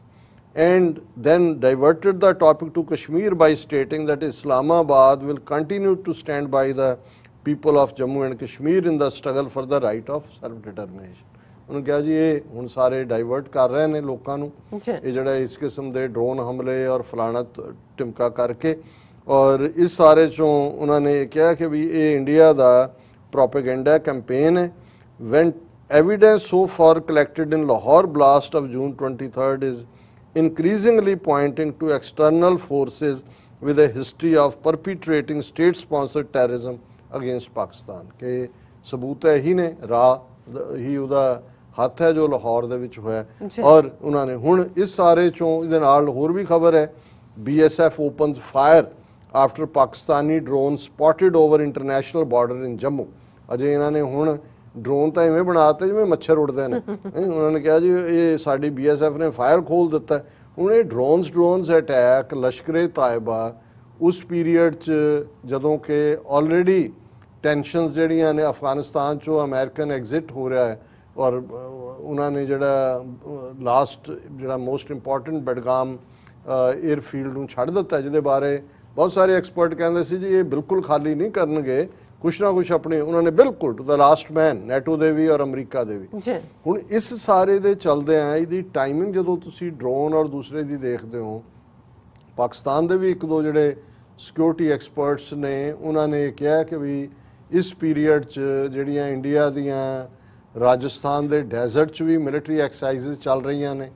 and then diverted the topic to Kashmir by stating that Islamabad will continue to stand by the people of Jammu and Kashmir in the struggle for the right of self-determination। ਉਹਨੂੰ ਕਿਹਾ ਜੀ ਇਹ ਹੁਣ ਸਾਰੇ divert ਕਰ ਰਹੇ ਨੇ ਲੋਕਾਂ ਨੂੰ, ਇਹ ਜਿਹੜਾ ਇਸ ਕਿਸਮ ਦੇ ਡਰੋਨ ਹਮਲੇ ਔਰ ਫਲਾਣਾ ਟਿਮਕਾ ਕਰਕੇ ਔਰ ਇਸ ਸਾਰੇ ਚੋਂ ਉਹਨਾਂ ਨੇ ਕਿਹਾ ਕਿ ਵੀ ਇਹ ਇੰਡੀਆ ਦਾ ਪ੍ਰੋਪੇਗੈਂਡਾ ਕੈਂਪੇਨ ਹੈ। When evidence so far collected in Lahore blast of June 23rd is increasingly pointing to external forces with a history of perpetrating state-sponsored terrorism against Pakistan। ਕਿ ਸਬੂਤ ਇਹੀ ਨੇ, ਰਾਹ ਹੀ ਉਹਦਾ ਹੱਥ ਹੈ ਜੋ ਲਾਹੌਰ ਦੇ ਵਿੱਚ ਹੋਇਆ। ਔਰ ਉਹਨਾਂ ਨੇ ਹੁਣ ਇਸ ਸਾਰੇ ਚੋਂ ਇਹਦੇ ਨਾਲ ਹੋਰ ਵੀ ਖਬਰ ਹੈ, BSF opens fire after Pakistani drone spotted over international border in Jammu। ਅਜੇ ਇਹਨਾਂ ਨੇ ਹੁਣ ਡਰੋਨ ਤਾਂ ਇਵੇਂ ਬਣਾਤੇ ਜਿਵੇਂ ਮੱਛਰ ਉੱਡਦੇ ਨੇ। ਉਹਨਾਂ ਨੇ ਕਿਹਾ ਜੀ ਇਹ ਸਾਡੀ BSF ਨੇ ਫਾਇਰ ਖੋਲ ਦਿੱਤਾ। ਹੁਣ ਇਹ ਡਰੋਨਸ ਅਟੈਕ ਲਸ਼ਕਰੇ ਤਾਇਬਾ ਉਸ ਪੀਰੀਅਡ 'ਚ ਜਦੋਂ ਕਿ ਆਲਰੇਡੀ ਟੈਂਸ਼ਨਸ ਜਿਹੜੀਆਂ ਨੇ ਅਫਗਾਨਿਸਤਾਨ 'ਚੋਂ ਅਮਰੀਕਨ ਐਗਜ਼ਿਟ ਹੋ ਰਿਹਾ ਹੈ ਔਰ ਉਹਨਾਂ ਨੇ ਜਿਹੜਾ ਲਾਸਟ ਜਿਹੜਾ ਮੋਸਟ ਇੰਪੋਰਟੈਂਟ ਬਡਗਾਮ 에ਅਰਫੀਲਡ ਨੂੰ ਛੱਡ ਦਿੱਤਾ, ਜਿਹਦੇ ਬਾਰੇ ਬਹੁਤ ਸਾਰੇ ਐਕਸਪਰਟ ਕਹਿੰਦੇ ਸੀ ਜੀ ਇਹ ਬਿਲਕੁਲ ਖਾਲੀ ਨਹੀਂ ਕਰਨਗੇ, ਕੁਛ ਨਾ ਕੁਛ ਆਪਣੇ ਉਹਨਾਂ ਨੇ ਬਿਲਕੁਲ to the last man NATO ਦੇ ਵੀ ਔਰ ਅਮਰੀਕਾ ਦੇ ਵੀ। ਹੁਣ ਇਸ ਸਾਰੇ ਦੇ ਚੱਲਦੇ ਆ ਇਹਦੀ ਟਾਈਮਿੰਗ ਜਦੋਂ ਤੁਸੀਂ ਡਰੋਨ ਔਰ ਦੂਸਰੇ ਦੀ ਦੇਖਦੇ ਹੋ, ਪਾਕਿਸਤਾਨ ਦੇ ਵੀ ਇੱਕ ਦੋ ਜਿਹੜੇ ਸਿਕਿਉਰਿਟੀ ਐਕਸਪਰਟਸ ਨੇ ਉਹਨਾਂ ਨੇ ਕਿਹਾ ਕਿ ਵੀ ਇਸ ਪੀਰੀਅਡ 'ਚ ਜਿਹੜੀਆਂ ਇੰਡੀਆ ਦੀਆਂ ਰਾਜਸਥਾਨ ਦੇ ਡੈਜ਼ਰਟ 'ਚ ਵੀ ਮਿਲਟਰੀ ਐਕਸਰਸਾਈਜ਼ ਚੱਲ ਰਹੀਆਂ ਨੇ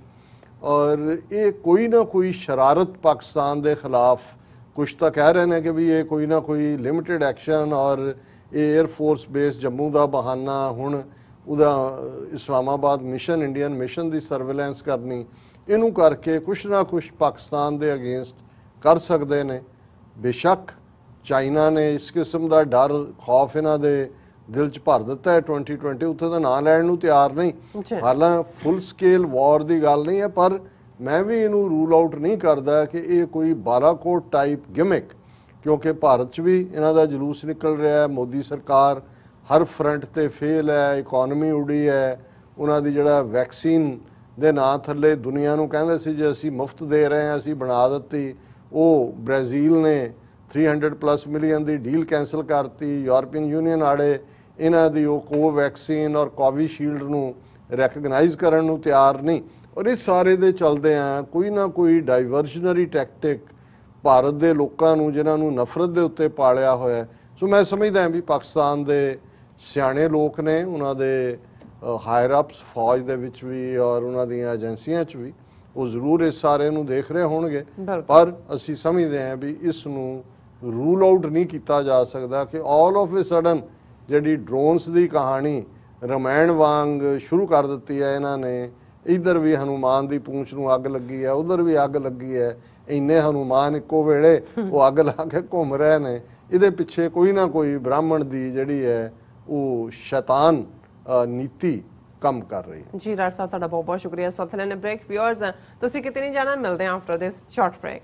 ਔਰ ਇਹ ਕੋਈ ਨਾ ਕੋਈ ਸ਼ਰਾਰਤ ਪਾਕਿਸਤਾਨ ਦੇ ਖਿਲਾਫ ਕੁਛ ਤਾਂ ਕਹਿ ਰਹੇ ਨੇ ਕਿ ਵੀ ਇਹ ਕੋਈ ਨਾ ਕੋਈ ਲਿਮਿਟਡ ਐਕਸ਼ਨ ਔਰ ਇਹ 에ਅਰਫੋਰਸ ਬੇਸ ਜੰਮੂ ਦਾ ਬਹਾਨਾ, ਹੁਣ ਉਹਦਾ ਇਸਲਾਮਾਬਾਦ ਮਿਸ਼ਨ ਇੰਡੀਅਨ ਮਿਸ਼ਨ ਦੀ ਸਰਵੇਲੈਂਸ ਕਰਨੀ, ਇਹਨੂੰ ਕਰਕੇ ਕੁਛ ਨਾ ਕੁਛ ਪਾਕਿਸਤਾਨ ਦੇ ਅਗੇਂਸਟ ਕਰ ਸਕਦੇ ਨੇ। ਬੇਸ਼ੱਕ ਚਾਈਨਾ ਨੇ ਇਸ ਕਿਸਮ ਦਾ ਡਰ ਖੌਫ ਇਹਨਾਂ ਦੇ ਦਿਲ 'ਚ ਭਰ ਦਿੱਤਾ ਹੈ 2020, ਉੱਥੇ ਤਾਂ ਨਾਂ ਲੈਣ ਨੂੰ ਤਿਆਰ ਨਹੀਂ। ਹਾਲਾਂ ਫੁੱਲ ਸਕੇਲ ਵਾਰ ਦੀ ਗੱਲ ਨਹੀਂ ਹੈ, ਪਰ ਮੈਂ ਵੀ ਇਹਨੂੰ ਰੂਲ ਆਊਟ ਨਹੀਂ ਕਰਦਾ ਕਿ ਇਹ ਕੋਈ ਬਾਲਾਕੋਟ ਟਾਈਪ ਗਿਮਿਕ, ਕਿਉਂਕਿ ਭਾਰਤ 'ਚ ਵੀ ਇਹਨਾਂ ਦਾ ਜਲੂਸ ਨਿਕਲ ਰਿਹਾ ਹੈ। ਮੋਦੀ ਸਰਕਾਰ ਹਰ ਫਰੰਟ ਤੇ ਫੇਲ ਹੈ, ਇਕਨੋਮੀ ਉਡੀ ਹੈ, ਉਹਨਾਂ ਦੀ ਜਿਹੜਾ ਵੈਕਸੀਨ ਦੇ ਨਾਂ ਥੱਲੇ ਦੁਨੀਆ ਨੂੰ ਕਹਿੰਦੇ ਸੀ ਜੇ ਅਸੀਂ ਮੁਫਤ ਦੇ ਰਹੇ ਹਾਂ ਅਸੀਂ ਬਣਾ ਦਿੱਤੀ, ਉਹ ਬ੍ਰਾਜ਼ੀਲ ਨੇ 300+ ਮਿਲੀਅਨ ਦੀ ਡੀਲ ਕੈਂਸਲ ਕਰਤੀ। ਯੂਰਪੀਅਨ ਯੂਨੀਅਨ ਆੜੇ ਇਹਨਾਂ ਦੀ ਉਹ ਕੋਵੈਕਸੀਨ ਔਰ ਕੋਵਿਸ਼ੀਲਡ ਨੂੰ ਰੈਕਗਨਾਈਜ਼ ਕਰਨ ਨੂੰ ਤਿਆਰ ਨਹੀਂ। ਔਰ ਇਸ ਸਾਰੇ ਦੇ ਚੱਲਦੇ ਆ ਕੋਈ ਨਾ ਕੋਈ ਡਾਈਵਰਸ਼ਨਰੀ ਟੈਕਟਿਕ ਭਾਰਤ ਦੇ ਲੋਕਾਂ ਨੂੰ ਜਿਨ੍ਹਾਂ ਨੂੰ ਨਫ਼ਰਤ ਦੇ ਉੱਤੇ ਪਾਲਿਆ ਹੋਇਆ। ਸੋ ਮੈਂ ਸਮਝਦਾ ਵੀ ਪਾਕਿਸਤਾਨ ਦੇ ਸਿਆਣੇ ਲੋਕ ਨੇ, ਉਹਨਾਂ ਦੇ ਹਾਇਰ ਅਪਸ ਫੌਜ ਦੇ ਵਿੱਚ ਵੀ ਔਰ ਉਹਨਾਂ ਦੀਆਂ ਏਜੰਸੀਆਂ 'ਚ ਵੀ, ਉਹ ਜ਼ਰੂਰ ਇਸ ਸਾਰੇ ਨੂੰ ਦੇਖ ਰਹੇ ਹੋਣਗੇ, ਪਰ ਅਸੀਂ ਸਮਝਦੇ ਹਾਂ ਵੀ ਇਸ ਨੂੰ ਰੂਲ ਆਊਟ ਨਹੀਂ ਕੀਤਾ ਜਾ ਸਕਦਾ ਕਿ ਆਲ ਆਫ ਏ ਸਡਨ ਜਿਹੜੀ ਡਰੋਨਸ ਦੀ ਕਹਾਣੀ ਰਮਾਇਣ ਵਾਂਗ ਸ਼ੁਰੂ ਕਰ ਦਿੱਤੀ ਹੈ ਇਹਨਾਂ ਨੇ। ਇੱਧਰ ਵੀ ਹਨੂਮਾਨ ਦੀ ਪੂੰਛ ਨੂੰ ਅੱਗ ਲੱਗੀ ਹੈ, ਉਧਰ ਵੀ ਅੱਗ ਲੱਗੀ ਹੈ, ਇੰਨੇ ਹਨੂਮਾਨ ਇੱਕੋ ਵੇਲੇ ਉਹ ਅੱਗ ਲਾ ਕੇ ਘੁੰਮ ਰਹੇ ਨੇ। ਇਹਦੇ ਪਿੱਛੇ ਕੋਈ ਨਾ ਕੋਈ ਬ੍ਰਾਹਮਣ ਦੀ ਜਿਹੜੀ ਹੈ ਉਹ ਸ਼ੈਤਾਨ ਨੀਤੀ ਕੰਮ ਕਰ ਰਹੀ ਹੈ। ਜੀ ਡਾਕਟਰ ਸਾਹਿਬ ਤੁਹਾਡਾ ਬਹੁਤ ਬਹੁਤ ਸ਼ੁਕਰੀਆ। ਸੋ ਥਲੇ ਨੇ ਬ੍ਰੇਕ ਵਿਊਅਰਸ ਤੁਸੀਂ ਕਿਤੇ ਨਹੀਂ ਜਾਣਾ, ਮਿਲਦੇ ਹਾਂ ਆਫਟਰ ਦਿਸ ਸ਼ਾਰਟ ਬ੍ਰੇਕ।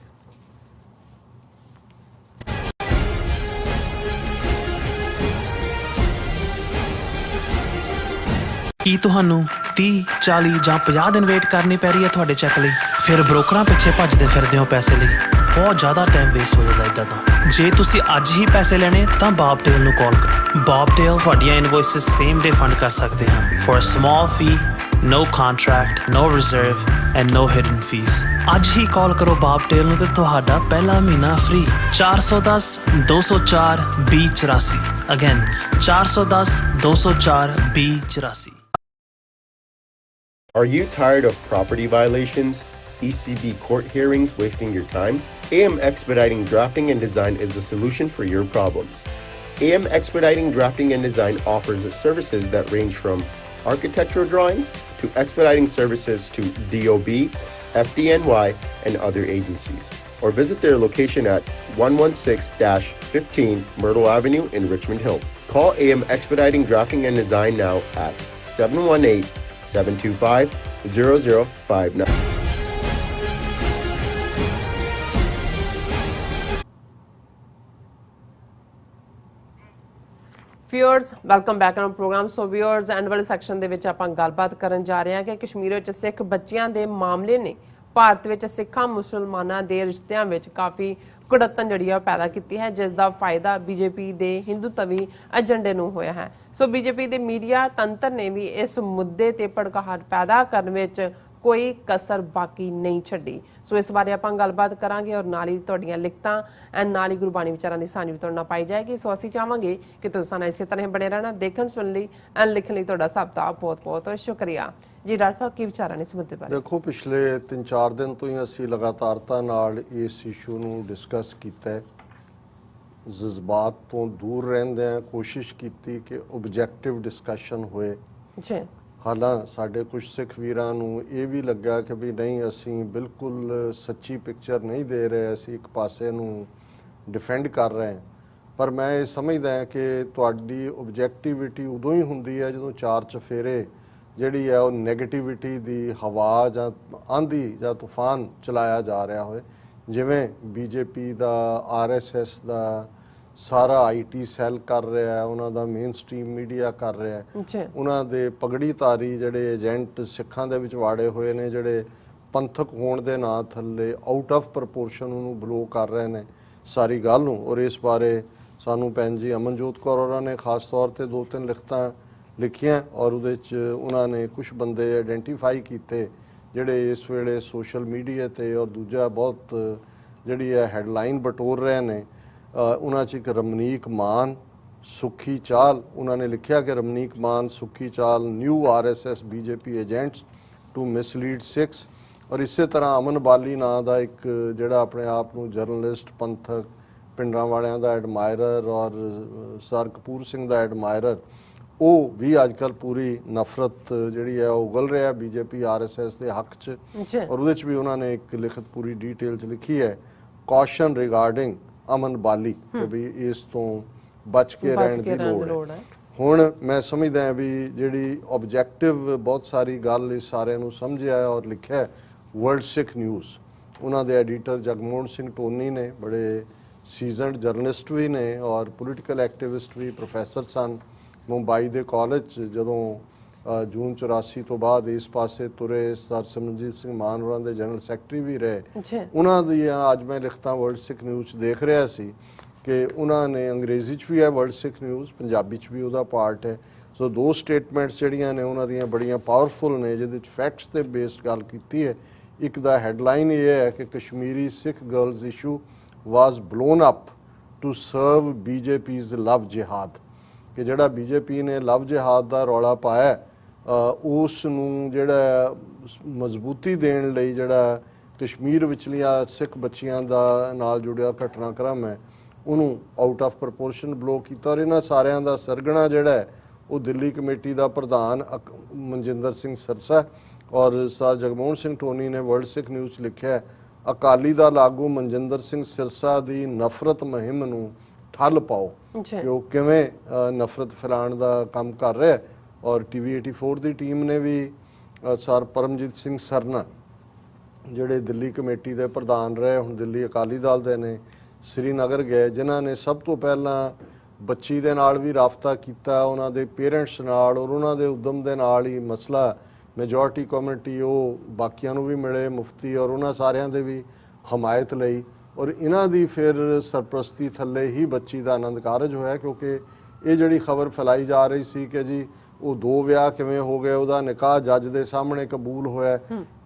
ਕੀ ਤੁਹਾਨੂੰ 30, 40 ਜਾਂ 50 ਦਿਨ ਵੇਟ ਕਰਨੀ ਪੈ ਰਹੀ ਹੈ ਤੁਹਾਡੇ ਚੈੱਕ ਲਈ? ਫਿਰ ਬ੍ਰੋਕਰਾਂ ਪਿੱਛੇ ਭੱਜਦੇ ਫਿਰਦੇ ਹੋ ਪੈਸੇ ਲਈ, ਬਹੁਤ ਜ਼ਿਆਦਾ ਟਾਈਮ ਵੇਸਟ ਹੋ ਜਾਂਦਾ ਇੱਦਾਂ ਤਾਂ। ਜੇ ਤੁਸੀਂ ਅੱਜ ਹੀ ਪੈਸੇ ਲੈਣੇ ਤਾਂ ਬਾਬਟੇਲ ਨੂੰ ਕਾਲ ਕਰੋ। ਬਾਬਟੇਲ ਤੁਹਾਡੀਆਂ ਇਨਵੋਇਸਿਸ ਸੇਮ ਡੇ ਫੰਡ ਕਰ ਸਕਦੇ ਹਨ for a small fee, no contract, no reserve and no hidden fees। ਅੱਜ ਹੀ ਕਾਲ ਕਰੋ ਬਾਬਟੇਲ ਨੂੰ ਤੇ ਤੁਹਾਡਾ ਪਹਿਲਾ ਮਹੀਨਾ free. 410 204 2084 again 410 204 2084। Are you tired of property violations, ECB court hearings wasting your time? AM Expediting Drafting and Design is the solution for your problems. AM Expediting Drafting and Design offers services that range from architectural drawings to expediting services to DOB, FDNY, and other agencies. Or visit their location at 116-15 Myrtle Avenue in Richmond Hill. Call AM Expediting Drafting and Design now at 718-725-0059. Viewers welcome back on programme. So viewers end ਵਾਲੇ section ਦੇ ਵਿੱਚ ਆਪਾਂ ਗੱਲਬਾਤ ਕਰਨ ਜਾ ਰਹੇ ਹਾਂ ਕਿ ਕਸ਼ਮੀਰ ਵਿੱਚ ਸਿੱਖ ਬੱਚਿਆਂ ਦੇ ਮਾਮਲੇ ਨੇ ਭਾਰਤ ਵਿੱਚ ਸਿੱਖਾਂ ਮੁਸਲਮਾਨਾਂ ਦੇ ਰਿਸ਼ਤਿਆਂ ਵਿੱਚ ਕਾਫੀ ਕੁੜੱਤਣ ਜਿਹੜੀ ਆ ਪੈਦਾ ਕੀਤੀ ਹੈ, ਜਿਸ ਦਾ ਫਾਇਦਾ ਬੀਜੇਪੀ ਦੇ ਹਿੰਦੂਤਵੀ ਏਜੰਡੇ ਨੂੰ ਹੋਇਆ ਹੈ। ਸੋ ਬੀਜੇਪੀ ਦੇ ਮੀਡੀਆ ਤੰਤਰ ਨੇ ਵੀ ਇਸ ਮੁੱਦੇ ਤੇ ਭੜਕਾਹਟ ਪੈਦਾ ਕਰਨ ਵਿੱਚ ਕੋਈ ਕਸਰ ਬਾਕੀ ਨਹੀਂ ਛੱਡੀ। ਸੋ ਇਸ ਬਾਰੇ ਆਪਾਂ ਗੱਲਬਾਤ ਕਰਾਂਗੇ ਔਰ ਨਾਲ ਹੀ ਤੁਹਾਡੀਆਂ ਲਿਖਤਾਂ ਐਂਡ ਨਾਲ ਹੀ ਗੁਰਬਾਣੀ ਵਿਚਾਰਾਂ ਦੀ ਸਾਂਝ ਵੀ ਤੁਹਾਡੇ ਨਾਲ ਪਾਈ ਜਾਏਗੀ। ਸੋ ਅਸੀਂ ਚਾਹਾਂਗੇ ਕਿ ਤੁਸੀਂ ਸਾਨੂੰ ਇਸੇ ਤਰ੍ਹਾਂ ਬਣੇ ਰਹਿਣਾ। ਦੇਖਣ ਸੁਣਨ ਲਈ ਐਂਡ ਲਿਖਣ ਲਈ ਤੁਹਾਡਾ ਸਭ ਦਾ ਬਹੁਤ ਬਹੁਤ ਸ਼ੁਕਰੀਆ ਜੀ। ਡਾਕਟਰ ਸਾਹਿਬ ਕੀ ਵਿਚਾਰਾਂ ਨੇ ਇਸ ਮੁੱਦੇ ਬਾਰੇ? ਦੇਖੋ, ਪਿਛਲੇ 3-4 ਦਿਨ ਤੋਂ ਹੀ ਅਸੀਂ ਲਗਾਤਾਰਤਾ ਨਾਲ ਇਸ ਇਸ਼ੂ ਨੂੰ ਡਿਸਕਸ ਕੀਤਾ ਹੈ। ਜਜ਼ਬਾਤ ਤੋਂ ਦੂਰ ਰਹਿੰਦਿਆਂ ਕੋਸ਼ਿਸ਼ ਕੀਤੀ ਕਿ ਓਬਜੈਕਟਿਵ ਡਿਸਕਸ਼ਨ ਹੋਏ ਜੀ। ਹਾਲਾਂ ਸਾਡੇ ਕੁਝ ਸਿੱਖ ਵੀਰਾਂ ਨੂੰ ਇਹ ਵੀ ਲੱਗਾ ਕਿ ਵੀ ਨਹੀਂ, ਅਸੀਂ ਬਿਲਕੁਲ ਸੱਚੀ ਪਿਕਚਰ ਨਹੀਂ ਦੇ ਰਹੇ, ਅਸੀਂ ਇੱਕ ਪਾਸੇ ਨੂੰ ਡਿਫੈਂਡ ਕਰ ਰਹੇ ਹਾਂ। ਪਰ ਮੈਂ ਇਹ ਸਮਝਦਾ ਹਾਂ ਕਿ ਤੁਹਾਡੀ ਓਬਜੈਕਟਿਵਿਟੀ ਉਦੋਂ ਹੀ ਹੁੰਦੀ ਹੈ ਜਦੋਂ ਚਾਰ ਚਫੇਰੇ ਜਿਹੜੀ ਹੈ ਉਹ ਨੈਗੇਟਿਵਿਟੀ ਦੀ ਹਵਾ ਜਾਂ ਆਂਧੀ ਜਾਂ ਤੂਫਾਨ ਚਲਾਇਆ ਜਾ ਰਿਹਾ ਹੋਵੇ। ਜਿਵੇਂ ਬੀਜੇਪੀ ਦਾ, RSS ਦਾ ਸਾਰਾ IT ਸੈੱਲ ਕਰ ਰਿਹਾ ਹੈ, ਉਹਨਾਂ ਦਾ ਮੇਨ ਸਟ੍ਰੀਮ ਮੀਡੀਆ ਕਰ ਰਿਹਾ ਹੈ, ਉਹਨਾਂ ਦੇ ਪਗੜੀਧਾਰੀ ਜਿਹੜੇ ਏਜੰਟ ਸਿੱਖਾਂ ਦੇ ਵਿੱਚ ਵਾੜੇ ਹੋਏ ਨੇ, ਜਿਹੜੇ ਪੰਥਕ ਹੋਣ ਦੇ ਨਾਂ ਥੱਲੇ ਆਊਟ ਆਫ ਪ੍ਰਪੋਰਸ਼ਨ ਉਹਨੂੰ ਬਲੋ ਕਰ ਰਹੇ ਨੇ ਸਾਰੀ ਗੱਲ ਨੂੰ। ਔਰ ਇਸ ਬਾਰੇ ਸਾਨੂੰ ਭੈਣ ਜੀ ਅਮਨਜੋਤ ਕੌਰ ਹੋਰਾਂ ਨੇ ਖਾਸ ਤੌਰ ਤੇ 2-3 ਲਿਖਤਾਂ ਲਿਖੀਆਂ ਔਰ ਉਹਦੇ 'ਚ ਉਹਨਾਂ ਨੇ ਕੁਝ ਬੰਦੇ ਆਇਡੈਂਟੀਫਾਈ ਕੀਤੇ ਜਿਹੜੇ ਇਸ ਵੇਲੇ ਸੋਸ਼ਲ ਮੀਡੀਆ ਤੇ ਔਰ ਦੂਜਾ ਬਹੁਤ ਜਿਹੜੀ ਹੈ ਹੈਡਲਾਈਨ ਬਟੋਰ ਰਹੇ ਨੇ। ਉਹਨਾਂ 'ਚ ਇੱਕ ਰਮਨੀਕ ਮਾਨ, ਸੁੱਖੀ ਚਾਲ। ਉਹਨਾਂ ਨੇ ਲਿਖਿਆ ਕਿ ਰਮਨੀਕ Maan, Sukhi Chahal new RSS BJP agents to mislead Sikhs. ਔਰ ਇਸੇ ਤਰ੍ਹਾਂ ਅਮਨ ਬਾਲੀ ਨਾਂ ਦਾ ਇੱਕ ਜਿਹੜਾ ਆਪਣੇ ਆਪ ਨੂੰ ਜਰਨਲਿਸਟ, ਪੰਥਕ, ਪਿੰਡਾਂ ਵਾਲਿਆਂ ਦਾ ਐਡਮਾਇਰਰ ਔਰ ਸਰ ਕਪੂਰ ਸਿੰਘ ਦਾ ਐਡਮਾਇਰਰ, ਉਹ ਵੀ ਅੱਜ ਕੱਲ੍ਹ ਪੂਰੀ ਨਫ਼ਰਤ ਜਿਹੜੀ ਹੈ ਉਹ ਉਗਲ ਰਿਹਾ BJP RSS ਦੇ ਹੱਕ 'ਚ। ਔਰ ਉਹਦੇ 'ਚ ਵੀ ਉਹਨਾਂ ਨੇ ਇੱਕ ਲਿਖਤ ਪੂਰੀ ਡਿਟੇਲ 'ਚ ਲਿਖੀ ਹੈ, ਕੌਸ਼ਨ ਰਿਗਾਰਡਿੰਗ ਅਮਨ ਬਾਲੀ, ਕਿ ਵੀ ਇਸ ਤੋਂ ਬਚ ਕੇ ਰਹਿਣ ਦੀ ਲੋੜ ਹੈ। ਹੁਣ ਮੈਂ ਸਮਝਦਾ ਵੀ ਜਿਹੜੀ ਆਬਜੈਕਟਿਵ ਬਹੁਤ ਸਾਰੀ ਗੱਲ ਇਸ ਸਾਰਿਆਂ ਨੂੰ ਸਮਝਿਆ ਔਰ ਲਿਖਿਆ ਵਰਲਡ ਸਿੱਖ ਨਿਊਜ਼, ਉਹਨਾਂ ਦੇ ਐਡੀਟਰ ਜਗਮੋਹਨ ਸਿੰਘ ਟੋਨੀ ਨੇ, ਬੜੇ ਸੀਜ਼ਨਡ ਜਰਨਲਿਸਟ ਵੀ ਨੇ ਔਰ ਪੋਲੀਟੀਕਲ ਐਕਟਿਵਿਸਟ ਵੀ, ਪ੍ਰੋਫੈਸਰ ਸਨ ਮੁੰਬਈ ਦੇ ਕਾਲਜ 'ਚ। ਜਦੋਂ ਜੂਨ 84 ਤੋਂ ਬਾਅਦ ਇਸ ਪਾਸੇ ਤੁਰੇ, ਸਰ ਸਿਮਰਨਜੀਤ ਸਿੰਘ ਮਾਨ ਹੋਰਾਂ ਦੇ ਜਨਰਲ ਸੈਕਟਰੀ ਵੀ ਰਹੇ। ਉਹਨਾਂ ਦੀਆਂ ਅੱਜ ਮੈਂ ਲਿਖਤਾਂ ਵਰਲਡ ਸਿੱਖ ਨਿਊਜ਼ 'ਚ ਦੇਖ ਰਿਹਾ ਸੀ ਕਿ ਉਹਨਾਂ ਨੇ ਅੰਗਰੇਜ਼ੀ 'ਚ ਵੀ ਹੈ ਵਰਲਡ ਸਿੱਖ ਨਿਊਜ਼, ਪੰਜਾਬੀ 'ਚ ਵੀ ਉਹਦਾ ਪਾਰਟ ਹੈ। ਸੋ 2 ਸਟੇਟਮੈਂਟਸ ਜਿਹੜੀਆਂ ਨੇ ਉਹਨਾਂ ਦੀਆਂ ਬੜੀਆਂ ਪਾਵਰਫੁਲ ਨੇ, ਜਿਹਦੇ 'ਚ ਫੈਕਟਸ ਤੇ ਬੇਸਡ ਗੱਲ ਕੀਤੀ ਹੈ। ਇੱਕ ਦਾ ਹੈਡਲਾਈਨ ਇਹ ਹੈ ਕਿ Kashmiri Sikh girls issue was blown up to serve BJP's love jihad, ਕਿ ਜਿਹੜਾ BJP ਨੇ ਲਵ ਜਿਹਾਦ ਦਾ ਰੌਲਾ ਪਾਇਆ ਉਸ ਨੂੰ ਜਿਹੜਾ ਮਜ਼ਬੂਤੀ ਦੇਣ ਲਈ ਜਿਹੜਾ ਕਸ਼ਮੀਰ ਵਿਚਲੀਆਂ ਸਿੱਖ ਬੱਚੀਆਂ ਦਾ ਨਾਲ ਜੁੜਿਆ ਘਟਨਾਕ੍ਰਮ ਹੈ ਉਹਨੂੰ ਆਊਟ ਆਫ ਪ੍ਰਪੋਰਸ਼ਨ ਬਲੋ ਕੀਤਾ। ਔਰ ਇਹਨਾਂ ਸਾਰਿਆਂ ਦਾ ਸਰਗਣਾ ਜਿਹੜਾ ਹੈ ਉਹ ਦਿੱਲੀ ਕਮੇਟੀ ਦਾ ਪ੍ਰਧਾਨ ਮਨਜਿੰਦਰ ਸਿੰਘ ਸਰਸਾ ਔਰ ਸਰ ਜਗਮੋਹਨ ਸਿੰਘ ਟੋਨੀ ਨੇ ਵਰਲਡ ਸਿੱਖ ਨਿਊਜ਼ 'ਚ ਲਿਖਿਆ, ਅਕਾਲੀ ਦਲ ਆਗੂ ਮਨਜਿੰਦਰ ਸਿੰਘ ਸਿਰਸਾ ਦੀ ਨਫ਼ਰਤ ਮੁਹਿੰਮ ਨੂੰ ਠੱਲ ਪਾਓ, ਕਿ ਉਹ ਕਿਵੇਂ ਨਫ਼ਰਤ ਫੈਲਾਉਣ ਦਾ ਕੰਮ ਕਰ ਰਿਹਾ। ਔਰ TV 84 ਦੀ ਟੀਮ ਨੇ ਵੀ ਸਰ ਪਰਮਜੀਤ ਸਿੰਘ ਸਰਨਾ, ਜਿਹੜੇ ਦਿੱਲੀ ਕਮੇਟੀ ਦੇ ਪ੍ਰਧਾਨ ਰਹੇ, ਹੁਣ ਦਿੱਲੀ ਅਕਾਲੀ ਦਲ ਦੇ ਨੇ, ਸ੍ਰੀਨਗਰ ਗਏ, ਜਿਨ੍ਹਾਂ ਨੇ ਸਭ ਤੋਂ ਪਹਿਲਾਂ ਬੱਚੀ ਦੇ ਨਾਲ ਵੀ ਰਾਬਤਾ ਕੀਤਾ, ਉਹਨਾਂ ਦੇ ਪੇਰੈਂਟਸ ਨਾਲ, ਔਰ ਉਹਨਾਂ ਦੇ ਉਦਮ ਦੇ ਨਾਲ ਹੀ ਮਸਲਾ ਮੈਜੋਰਟੀ ਕਮਿਊਨਿਟੀ ਉਹ ਬਾਕੀਆਂ ਨੂੰ ਵੀ ਮਿਲੇ, ਮੁਫਤੀ ਔਰ ਉਹਨਾਂ ਸਾਰਿਆਂ ਦੇ ਵੀ ਹਮਾਇਤ ਲਈ। ਔਰ ਇਹਨਾਂ ਦੀ ਫਿਰ ਸਰਪ੍ਰਸਤੀ ਥੱਲੇ ਹੀ ਬੱਚੀ ਦਾ ਆਨੰਦ ਕਾਰਜ ਹੋਇਆ, ਕਿਉਂਕਿ ਇਹ ਜਿਹੜੀ ਖਬਰ ਫੈਲਾਈ ਜਾ ਰਹੀ ਸੀ ਕਿ ਜੀ ਉਹ 2 ਵਿਆਹ ਕਿਵੇਂ ਹੋ ਗਏ, ਉਹਦਾ ਨਿਕਾਹ ਜੱਜ ਦੇ ਸਾਹਮਣੇ ਕਬੂਲ ਹੋਇਆ,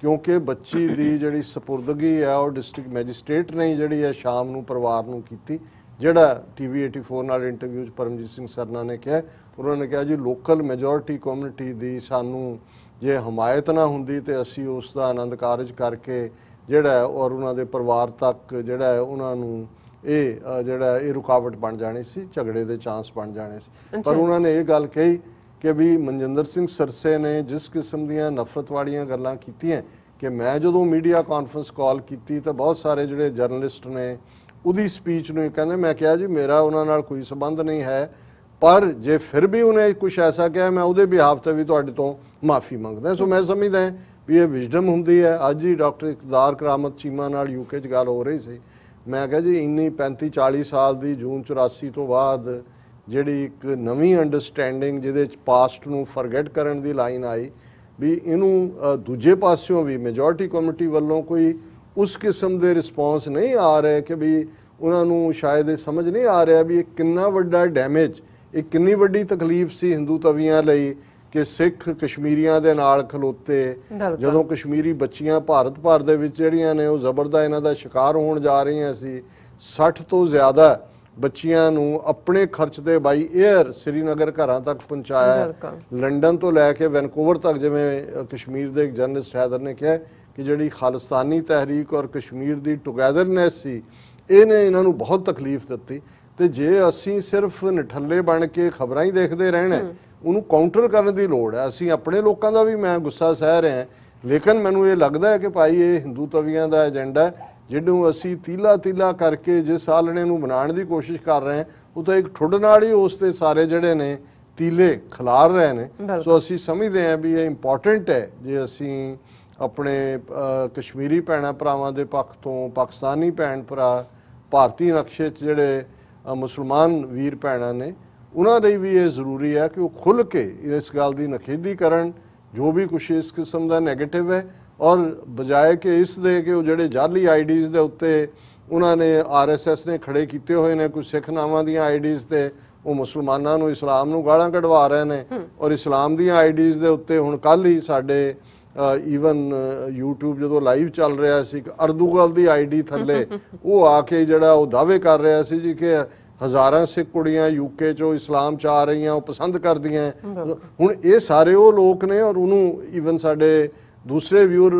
ਕਿਉਂਕਿ ਬੱਚੀ ਦੀ ਜਿਹੜੀ ਸਪੁਰਦਗੀ ਹੈ ਉਹ ਡਿਸਟ੍ਰਿਕਟ ਮੈਜਿਸਟ੍ਰੇਟ ਨੇ ਜਿਹੜੀ ਹੈ ਸ਼ਾਮ ਨੂੰ ਪਰਿਵਾਰ ਨੂੰ ਕੀਤੀ। ਜਿਹੜਾ TV 84 ਨਾਲ ਇੰਟਰਵਿਊ 'ਚ ਪਰਮਜੀਤ ਸਿੰਘ ਸਰਨਾ ਨੇ ਕਿਹਾ, ਉਹਨਾਂ ਨੇ ਕਿਹਾ ਜੀ ਲੋਕਲ ਮੈਜੋਰਟੀ ਕਮਿਊਨਿਟੀ ਦੀ ਸਾਨੂੰ ਜੇ ਹਮਾਇਤ ਨਾ ਹੁੰਦੀ ਤੇ ਅਸੀਂ ਉਸ ਦਾ ਆਨੰਦ ਕਾਰਜ ਕਰਕੇ ਜਿਹੜਾ ਔਰ ਉਹਨਾਂ ਦੇ ਪਰਿਵਾਰ ਤੱਕ ਜਿਹੜਾ ਉਹਨਾਂ ਨੂੰ ਇਹ ਰੁਕਾਵਟ ਬਣ ਜਾਣੀ ਸੀ, ਝਗੜੇ ਦੇ ਚਾਂਸ ਬਣ ਜਾਣੇ ਸੀ। ਪਰ ਉਹਨਾਂ ਨੇ ਇਹ ਗੱਲ ਕਹੀ ਕਿ ਵੀ ਮਨਜਿੰਦਰ ਸਿੰਘ ਸਰਸੇ ਨੇ ਜਿਸ ਕਿਸਮ ਦੀਆਂ ਨਫ਼ਰਤ ਵਾਲੀਆਂ ਗੱਲਾਂ ਕੀਤੀਆਂ, ਕਿ ਮੈਂ ਜਦੋਂ ਮੀਡੀਆ ਕਾਨਫਰੰਸ ਕਾਲ ਕੀਤੀ ਤਾਂ ਬਹੁਤ ਸਾਰੇ ਜਿਹੜੇ ਜਰਨਲਿਸਟ ਨੇ ਉਹਦੀ ਸਪੀਚ ਨੂੰ ਕਹਿੰਦੇ, ਮੈਂ ਕਿਹਾ ਜੀ ਮੇਰਾ ਉਹਨਾਂ ਨਾਲ ਕੋਈ ਸੰਬੰਧ ਨਹੀਂ ਹੈ, ਪਰ ਜੇ ਫਿਰ ਵੀ ਉਹਨੇ ਕੁਝ ਐਸਾ ਕਿਹਾ ਮੈਂ ਉਹਦੇ ਬਿਹਾਫ ਤੇ ਵੀ ਤੁਹਾਡੇ ਤੋਂ ਮਾਫੀ ਮੰਗਦਾ। ਸੋ ਮੈਂ ਸਮਝਦਾ ਵੀ ਇਹ ਵਿਜ਼ਡਮ ਹੁੰਦੀ ਹੈ। ਅੱਜ ਹੀ ਡਾਕਟਰ ਇਕਤਦਾਰ ਕਰਾਮਤ ਚੀਮਾ ਨਾਲ UK 'ਚ ਗੱਲ ਹੋ ਰਹੀ ਸੀ, ਮੈਂ ਕਿਹਾ ਜੀ ਇੰਨੀ 35-40 ਸਾਲ ਦੀ ਜੂਨ 84 ਤੋਂ ਬਾਅਦ ਜਿਹੜੀ ਇੱਕ ਨਵੀਂ ਅੰਡਰਸਟੈਂਡਿੰਗ ਜਿਹਦੇ 'ਚ ਪਾਸਟ ਨੂੰ ਫਰਗੇਟ ਕਰਨ ਦੀ ਲਾਈਨ ਆਈ, ਵੀ ਇਹਨੂੰ ਦੂਜੇ ਪਾਸਿਓਂ ਵੀ ਮੈਜੋਰਟੀ ਕਮਿਊਨਿਟੀ ਵੱਲੋਂ ਕੋਈ ਉਸ ਕਿਸਮ ਦੇ ਰਿਸਪੌਂਸ ਨਹੀਂ ਆ ਰਹੇ, ਕਿ ਵੀ ਉਹਨਾਂ ਨੂੰ ਸ਼ਾਇਦ ਇਹ ਸਮਝ ਨਹੀਂ ਆ ਰਿਹਾ ਵੀ ਇਹ ਕਿੰਨਾ ਵੱਡਾ ਡੈਮੇਜ, ਇਹ ਕਿੰਨੀ ਵੱਡੀ ਤਕਲੀਫ ਸੀ ਹਿੰਦੂ ਤਵੀਆਂ ਲਈ ਕਿ ਸਿੱਖ ਕਸ਼ਮੀਰੀਆਂ ਦੇ ਨਾਲ ਖਲੋਤੇ, ਜਦੋਂ ਕਸ਼ਮੀਰੀ ਬੱਚੀਆਂ ਭਾਰਤ ਭਰ ਦੇ ਵਿੱਚ ਜਿਹੜੀਆਂ ਨੇ ਉਹ ਜ਼ਬਰ ਦਾ ਇਹਨਾਂ ਦਾ ਸ਼ਿਕਾਰ ਹੋਣ ਜਾ ਰਹੀਆਂ ਸੀ, 60 ਤੋਂ ਜ਼ਿਆਦਾ ਬੱਚੀਆਂ ਨੂੰ ਆਪਣੇ ਖਰਚ ਤੇ ਬਾਈ 에ਅਰ ਸ੍ਰੀਨਗਰ ਘਰਾਂ ਤੱਕ ਪਹੁੰਚਾਇਆ। ਲੰਡਨ ਤੋਂ ਲੈ ਕੇ ਵੈਨਕੂਵਰ ਤੱਕ, ਜਿਵੇਂ ਕਸ਼ਮੀਰ ਦੇ ਇੱਕ ਜਰਨਲਿਸਟ ਹੈਦਰ ਨੇ ਕਿਹਾ ਕਿ ਜਿਹੜੀ ਖਾਲਿਸਤਾਨੀ ਤਹਿਰੀਕ ਔਰ ਕਸ਼ਮੀਰ ਦੀ ਟੁਗੈਦਰਨੈਸ ਸੀ, ਇਹਨੇ ਇਹਨਾਂ ਨੂੰ ਬਹੁਤ ਤਕਲੀਫ ਦਿੱਤੀ। ਤੇ ਜੇ ਅਸੀਂ ਸਿਰਫ ਨਿਠੱਲੇ ਬਣ ਕੇ ਖਬਰਾਂ ਹੀ ਦੇਖਦੇ ਰਹਿਣਾ, ਉਹਨੂੰ ਕਾਊਂਟਰ ਕਰਨ ਦੀ ਲੋੜ ਹੈ। ਅਸੀਂ ਆਪਣੇ ਲੋਕਾਂ ਦਾ ਵੀ ਮੈਂ ਗੁੱਸਾ ਸਹਿ ਰਿਹਾ, ਲੇਕਿਨ ਮੈਨੂੰ ਇਹ ਲੱਗਦਾ ਹੈ ਕਿ ਭਾਈ ਇਹ ਹਿੰਦੂ ਤਵੀਆਂ ਦਾ ਏਜੰਡਾ, ਜਿਹਨੂੰ ਅਸੀਂ ਤੀਲਾ ਕਰਕੇ ਜਿਸ ਆਲਣੇ ਨੂੰ ਬਣਾਉਣ ਦੀ ਕੋਸ਼ਿਸ਼ ਕਰ ਰਹੇ ਹਾਂ, ਉਹ ਤਾਂ ਇੱਕ ਠੁੱਡ ਨਾਲ ਹੀ ਉਸ ਤੇ ਸਾਰੇ ਜਿਹੜੇ ਨੇ ਤੀਲੇ ਖਿਲਾਰ ਰਹੇ ਨੇ। ਸੋ ਅਸੀਂ ਸਮਝਦੇ ਹਾਂ ਵੀ ਇਹ ਇੰਪੋਰਟੈਂਟ ਹੈ ਜੇ ਅਸੀਂ ਆਪਣੇ ਕਸ਼ਮੀਰੀ ਭੈਣਾਂ ਭਰਾਵਾਂ ਦੇ ਪੱਖ ਤੋਂ, ਪਾਕਿਸਤਾਨੀ ਭੈਣ ਭਰਾ, ਭਾਰਤੀ ਨਕਸ਼ੇ 'ਚ ਜਿਹੜੇ ਮੁਸਲਮਾਨ ਵੀਰ ਭੈਣਾਂ ਨੇ, ਉਹਨਾਂ ਲਈ ਵੀ ਇਹ ਜ਼ਰੂਰੀ ਹੈ ਕਿ ਉਹ ਖੁੱਲ੍ਹ ਕੇ ਇਸ ਗੱਲ ਦੀ ਨਖੇਦੀ ਕਰਨ ਜੋ ਵੀ ਕੁਛ ਇਸ ਕਿਸਮ ਦਾ ਨੈਗੇਟਿਵ ਹੈ, ਔਰ ਬਜਾਏ ਕਿ ਇਸ ਦੇ ਕਿ ਉਹ ਜਿਹੜੇ ਜਾਲੀ ਆਈਡੀਜ਼ ਦੇ ਉੱਤੇ ਉਹਨਾਂ ਨੇ RSS ਨੇ ਖੜੇ ਕੀਤੇ ਹੋਏ ਨੇ ਕੁਝ ਸਿੱਖ ਨਾਵਾਂ ਦੀਆਂ ਆਈਡੀਜ਼ ਤੇ, ਉਹ ਮੁਸਲਮਾਨਾਂ ਨੂੰ, ਇਸਲਾਮ ਨੂੰ ਗਾਲਾਂ ਕਢਵਾ ਰਹੇ ਨੇ। ਔਰ ਇਸਲਾਮ ਦੀਆਂ ਆਈਡੀਜ਼ ਦੇ ਉੱਤੇ ਹੁਣ ਕੱਲ੍ਹ ਹੀ ਸਾਡੇ ਈਵਨ YouTube ਜਦੋਂ ਲਾਈਵ ਚੱਲ ਰਿਹਾ ਸੀ, ਅਰਦੂਗਲ ਦੀ ਆਈਡੀ ਥੱਲੇ ਉਹ ਆ ਕੇ ਜਿਹੜਾ ਉਹ ਦਾਅਵੇ ਕਰ ਰਿਹਾ ਸੀ ਜੀ ਕਿ ਹਜ਼ਾਰਾਂ ਸਿੱਖ ਕੁੜੀਆਂ UK 'ਚੋਂ ਇਸਲਾਮ 'ਚ ਆ ਰਹੀਆਂ, ਉਹ ਪਸੰਦ ਕਰਦੀਆਂ। ਹੁਣ ਇਹ ਸਾਰੇ ਉਹ ਲੋਕ ਨੇ, ਔਰ ਉਹਨੂੰ ਈਵਨ ਸਾਡੇ ਦੂਸਰੇ ਵਿਊਰ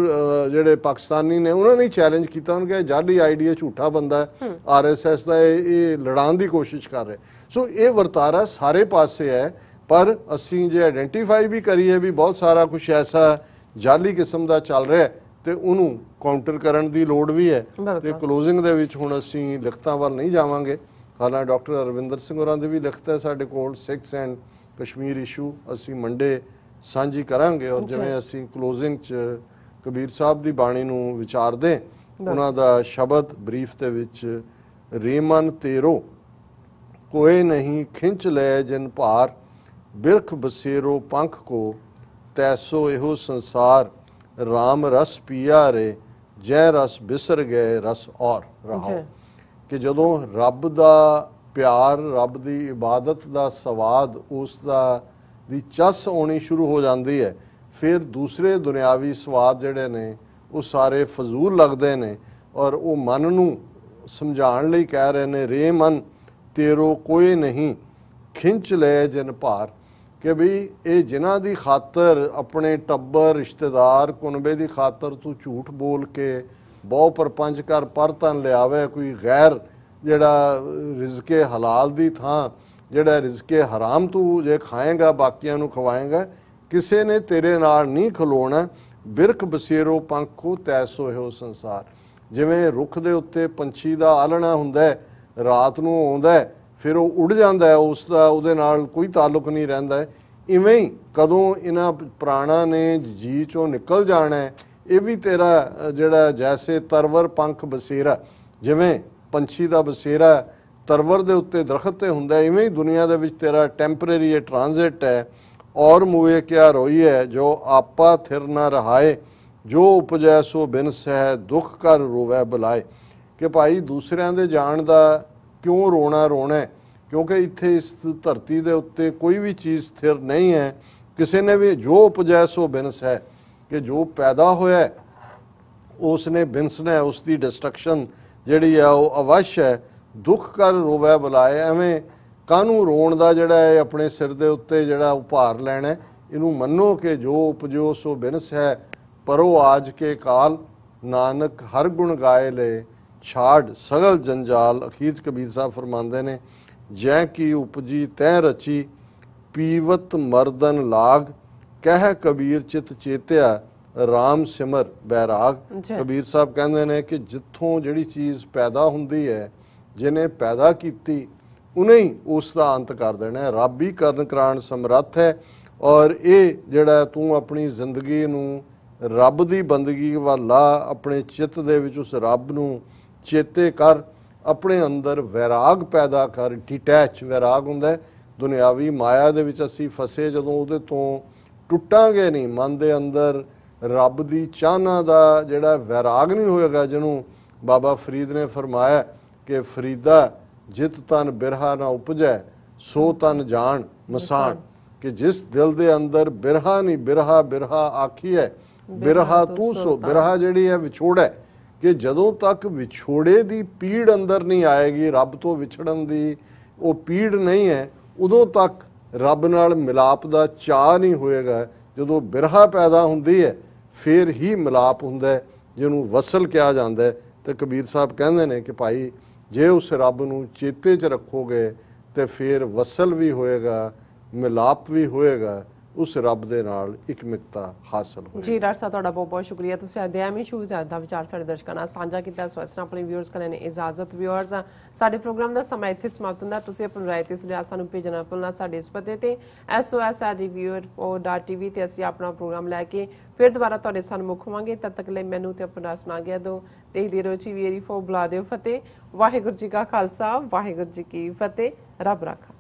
ਜਿਹੜੇ ਪਾਕਿਸਤਾਨੀ ਨੇ ਉਹਨਾਂ ਨੇ ਚੈਲੰਜ ਕੀਤਾ, ਉਹਨਾਂ ਕਿਹਾ ਜਾਲੀ ਆਈਡੀ, ਝੂਠਾ ਬੰਦਾ ਹੈ, RSS ਦਾ ਇਹ ਲੜਾਉਣ ਦੀ ਕੋਸ਼ਿਸ਼ ਕਰ ਰਹੇ। ਸੋ ਇਹ ਵਰਤਾਰਾ ਸਾਰੇ ਪਾਸੇ ਹੈ, ਪਰ ਅਸੀਂ ਜੇ ਆਇਡੈਂਟੀਫਾਈ ਵੀ ਕਰੀਏ ਵੀ ਬਹੁਤ ਸਾਰਾ ਕੁਝ ਐਸਾ ਜਾਲੀ ਕਿਸਮ ਦਾ ਚੱਲ ਰਿਹਾ ਤੇ ਉਹਨੂੰ ਕਾਊਂਟਰ ਕਰਨ ਦੀ ਲੋੜ ਵੀ ਹੈ। ਤੇ ਕਲੋਜ਼ਿੰਗ ਦੇ ਵਿੱਚ ਹੁਣ ਅਸੀਂ ਲਿਖਤਾਂ ਵੱਲ ਨਹੀਂ ਜਾਵਾਂਗੇ, ਹਾਲਾਂਕਿ ਡਾਕਟਰ ਅਰਵਿੰਦਰ ਸਿੰਘ ਹੋਰਾਂ ਦੀ ਵੀ ਲਿਖਤ ਹੈ ਸਾਡੇ ਕੋਲ, ਸਿੱਖਸ ਐਂਡ ਕਸ਼ਮੀਰ ਇਸ਼ੂ, ਅਸੀਂ ਮੰਡੇ ਸਾਂਝੀ ਕਰਾਂਗੇ। ਔਰ ਜਿਵੇਂ ਅਸੀਂ ਕਲੋਜ਼ਿੰਗ 'ਚ ਕਬੀਰ ਸਾਹਿਬ ਦੀ ਬਾਣੀ ਨੂੰ ਵਿਚਾਰਦੇ, ਉਹਨਾਂ ਦਾ ਸ਼ਬਦ ਬਰੀਫ ਦੇ ਵਿੱਚ, ਰੀਮਨ ਤੇਰੋ ਕੋਏ ਨਹੀਂ ਖਿੰਚ ਲੈ ਜਿਨ ਭਾਰ, ਬਿਰਖ ਬਸੇਰੋ ਪੰਖ ਕੋ ਤੈਸੋ ਇਹੋ ਸੰਸਾਰ, ਰਾਮ ਰਸ ਪੀਆ ਰੇ ਜੈ ਰਸ ਬਿਸਰ ਗਏ ਰਸ ਔਰ ਰਹਾਓ। ਕਿ ਜਦੋਂ ਰੱਬ ਦਾ ਪਿਆਰ, ਰੱਬ ਦੀ ਇਬਾਦਤ ਦਾ ਸਵਾਦ, ਉਸ ਦਾ ਦੀ ਚੱਸ ਆਉਣੀ ਸ਼ੁਰੂ ਹੋ ਜਾਂਦੀ ਹੈ, ਫਿਰ ਦੂਸਰੇ ਦੁਨਿਆਵੀ ਸਵਾਦ ਜਿਹੜੇ ਨੇ ਉਹ ਸਾਰੇ ਫਜ਼ੂਲ ਲੱਗਦੇ ਨੇ। ਔਰ ਉਹ ਮਨ ਨੂੰ ਸਮਝਾਉਣ ਲਈ ਕਹਿ ਰਹੇ ਨੇ, ਰੇ ਮਨ ਤੇਰੋ ਕੋਈ ਨਹੀਂ ਖਿੰਚ ਲੈ ਜਿਨ ਭਾਰ, ਕਿ ਵੀ ਇਹ ਜਿਨ੍ਹਾਂ ਦੀ ਖਾਤਰ, ਆਪਣੇ ਟੱਬਰ, ਰਿਸ਼ਤੇਦਾਰ, ਕੁਨਬੇ ਦੀ ਖਾਤਰ ਤੂੰ ਝੂਠ ਬੋਲ ਕੇ ਬਹੁ ਪਰਪੰਚ ਕਰ ਪਰ ਤਨ ਲਿਆਵੇ, ਕੋਈ ਗੈਰ ਜਿਹੜਾ ਰਿਜ਼ਕੇ ਹਲਾਲ ਦੀ ਥਾਂ ਜਿਹੜਾ ਰਿਜ਼ਕੇ ਹਰਾਮ ਤੂੰ ਜੇ ਖਾਏਗਾ ਬਾਕੀਆਂ ਨੂੰ ਖਵਾਏਗਾ, ਕਿਸੇ ਨੇ ਤੇਰੇ ਨਾਲ ਨਹੀਂ ਖਲੋਣਾ। ਬਿਰਖ ਬਸੇਰੋ ਪੰਖੋ ਤੈਸੋ ਇਹੋ ਸੰਸਾਰ, ਜਿਵੇਂ ਰੁੱਖ ਦੇ ਉੱਤੇ ਪੰਛੀ ਦਾ ਆਲਣਾ ਹੁੰਦਾ, ਰਾਤ ਨੂੰ ਆਉਂਦਾ ਫਿਰ ਉਹ ਉੱਡ ਜਾਂਦਾ, ਉਸ ਦਾ ਉਹਦੇ ਨਾਲ ਕੋਈ ਤਾਲੁਕ ਨਹੀਂ ਰਹਿੰਦਾ, ਇਵੇਂ ਹੀ ਕਦੋਂ ਇਹਨਾਂ ਪ੍ਰਾਣਾਂ ਨੇ ਜੀ ਚੋਂ ਨਿਕਲ ਜਾਣਾ, ਇਹ ਵੀ ਤੇਰਾ ਜਿਹੜਾ ਜੈਸੇ ਤਰਵਰ ਪੰਖ ਬਸੇਰਾ, ਜਿਵੇਂ ਪੰਛੀ ਦਾ ਬਸੇਰਾ ਤਰਵਰ ਦੇ ਉੱਤੇ ਦਰਖਤ ਤੇ ਹੁੰਦਾ, ਇਵੇਂ ਹੀ ਦੁਨੀਆ ਦੇ ਵਿੱਚ ਤੇਰਾ ਟੈਂਪਰੇਰੀ ਇਹ ਟ੍ਰਾਂਜ਼ਿਟ ਹੈ। ਔਰ ਮੂਏ ਕਿਆ ਰੋਈ ਹੈ ਜੋ ਆਪਾ ਥਿਰ ਨਾ ਰਹਾਏ, ਜੋ ਉਪਜੈ ਸੋ ਬਿਨਸ ਹੈ ਦੁੱਖ ਕਰ ਰੋਵੈ ਬੁਲਾਏ। ਕਿ ਭਾਈ ਦੂਸਰਿਆਂ ਦੇ ਜਾਣ ਦਾ ਕਿਉਂ ਰੋਣਾ, ਕਿਉਂਕਿ ਇੱਥੇ ਇਸ ਧਰਤੀ ਦੇ ਉੱਤੇ ਕੋਈ ਵੀ ਚੀਜ਼ ਸਥਿਰ ਨਹੀਂ ਹੈ। ਕਿਸੇ ਨੇ ਵੀ ਜੋ ਉਪਜੈ ਸੋ ਬਿਨਸ ਹੈ, ਕਿ ਜੋ ਪੈਦਾ ਹੋਇਆ ਉਸ ਨੇ ਬਿਨਸਣਾ ਹੈ, ਉਸ ਦੀ ਡਿਸਟਰਕਸ਼ਨ ਜਿਹੜੀ ਹੈ ਉਹ ਅਵਸ਼ ਹੈ। ਦੁੱਖ ਕਰ ਰੋਵੈ ਬੁਲਾਏ, ਐਵੇਂ ਕਾਹਨੂੰ ਰੋਣ ਦਾ ਜਿਹੜਾ ਹੈ ਆਪਣੇ ਸਿਰ ਦੇ ਉੱਤੇ ਜਿਹੜਾ ਉਹ ਭਾਰ ਲੈਣਾ। ਇਹਨੂੰ ਮੰਨੋ ਕਿ ਜੋ ਉਪਜੋ ਸੋ ਬਿਨਸ ਹੈ, ਪਰੋ ਆਜ ਕੇ ਕਾਲ, ਨਾਨਕ ਹਰ ਗੁਣ ਗਾਏ ਲੈ ਛਾੜ ਸਗਲ ਜੰਜਾਲ। ਅਖੀਰ ਕਬੀਰ ਸਾਹਿਬ ਫਰਮਾਉਂਦੇ ਨੇ, ਜੈ ਕੀ ਉਪਜੀ ਤੈ ਰਚੀ, ਪੀਵਤ ਮਰਦਨ ਲਾਗ, ਕਹਿ ਕਬੀਰ ਚਿਤ ਚੇਤਿਆ, ਰਾਮ ਸਿਮਰ ਬੈਰਾਗ। ਕਬੀਰ ਸਾਹਿਬ ਕਹਿੰਦੇ ਨੇ ਕਿ ਜਿੱਥੋਂ ਜਿਹੜੀ ਚੀਜ਼ ਪੈਦਾ ਹੁੰਦੀ ਹੈ, ਜਿਹਨੇ ਪੈਦਾ ਕੀਤੀ ਉਹਨੇ ਹੀ ਉਸ ਦਾ ਅੰਤ ਕਰ ਦੇਣਾ ਹੈ। ਰੱਬ ਹੀ ਕਰਨ ਕਰਾਣ ਸਮਰੱਥ ਹੈ। ਔਰ ਇਹ ਜਿਹੜਾ ਤੂੰ ਆਪਣੀ ਜ਼ਿੰਦਗੀ ਨੂੰ ਰੱਬ ਦੀ ਬੰਦਗੀ ਵੱਲ ਲਾ, ਆਪਣੇ ਚਿੱਤ ਦੇ ਵਿੱਚ ਉਸ ਰੱਬ ਨੂੰ ਚੇਤੇ ਕਰ, ਆਪਣੇ ਅੰਦਰ ਵੈਰਾਗ ਪੈਦਾ ਕਰ। ਡਿਟੈਚ ਵੈਰਾਗ ਹੁੰਦਾ ਹੈ। ਦੁਨਿਆਵੀ ਮਾਇਆ ਦੇ ਵਿੱਚ ਅਸੀਂ ਫਸੇ ਜਦੋਂ ਉਹਦੇ ਤੋਂ ਟੁੱਟਾਂਗੇ ਨਹੀਂ, ਮਨ ਦੇ ਅੰਦਰ ਰੱਬ ਦੀ ਚਾਹਨਾ ਦਾ ਜਿਹੜਾ ਵੈਰਾਗ ਨਹੀਂ ਹੋਏਗਾ, ਜਿਹਨੂੰ ਬਾਬਾ ਫਰੀਦ ਨੇ ਫਰਮਾਇਆ ਕਿ ਫਰੀਦਾ ਜਿਤ ਤਨ ਬਿਰਹਾ ਨਾ ਉਪਜੈ, ਸੋ ਤਨ ਜਾਣ ਮਸਾਨ। कि जिस दिल दे अंदर बिरहा नहीं बिरहा बिरहा आखी है बिरहा तू सो बिरहा जिहड़ी है विछोड़ है कि जदों तक विछोड़े दी पीड़ अंदर नहीं आएगी रब तो विछड़न दी वो पीड़ नहीं है उदों तक रब नाल मिलाप दा चाह नहीं होएगा। जदों बिरहा पैदा हुंदी है फिर ही मिलाप हुंदा है जिहनूं वसल कहा जांदा है। ते कबीर साहब कहंदे ने कि भाई जे उस रब नूं चेते च रखोगे तो फिर वसल भी होएगा मिलाप भी होएगा उस रब दे नाल इकमिकता हासिल होएगी। जी डॉक्टर साहब तुहाडा बहुत बहुत शुक्रिया तुसीं अज दे इशूज़ दा विचार साडे दर्शकां नाल साझा कीता। सो इस तरह अपने व्यूअर्स को लैने इजाजत। व्यूअर्स साडे प्रोग्राम दा समा इत्थे समाप्त हुंदा। तुसीं अपनी राय ते सुझाव सानूं भेजना भुलना साडे इस पते ते SOS@viewer.tv ते असीं अपना प्रोग्राम लैके फिर दोबारा तुहाडे सन्मुख होवांगे। तद तक लई मैनूं ते अपना सुना गया दो देखदे रहो जी वीरी फो बुला दिओ फतेह। वाहिगुरू जी का खालसा वाहिगुरू जी की फतेह। रब राखा।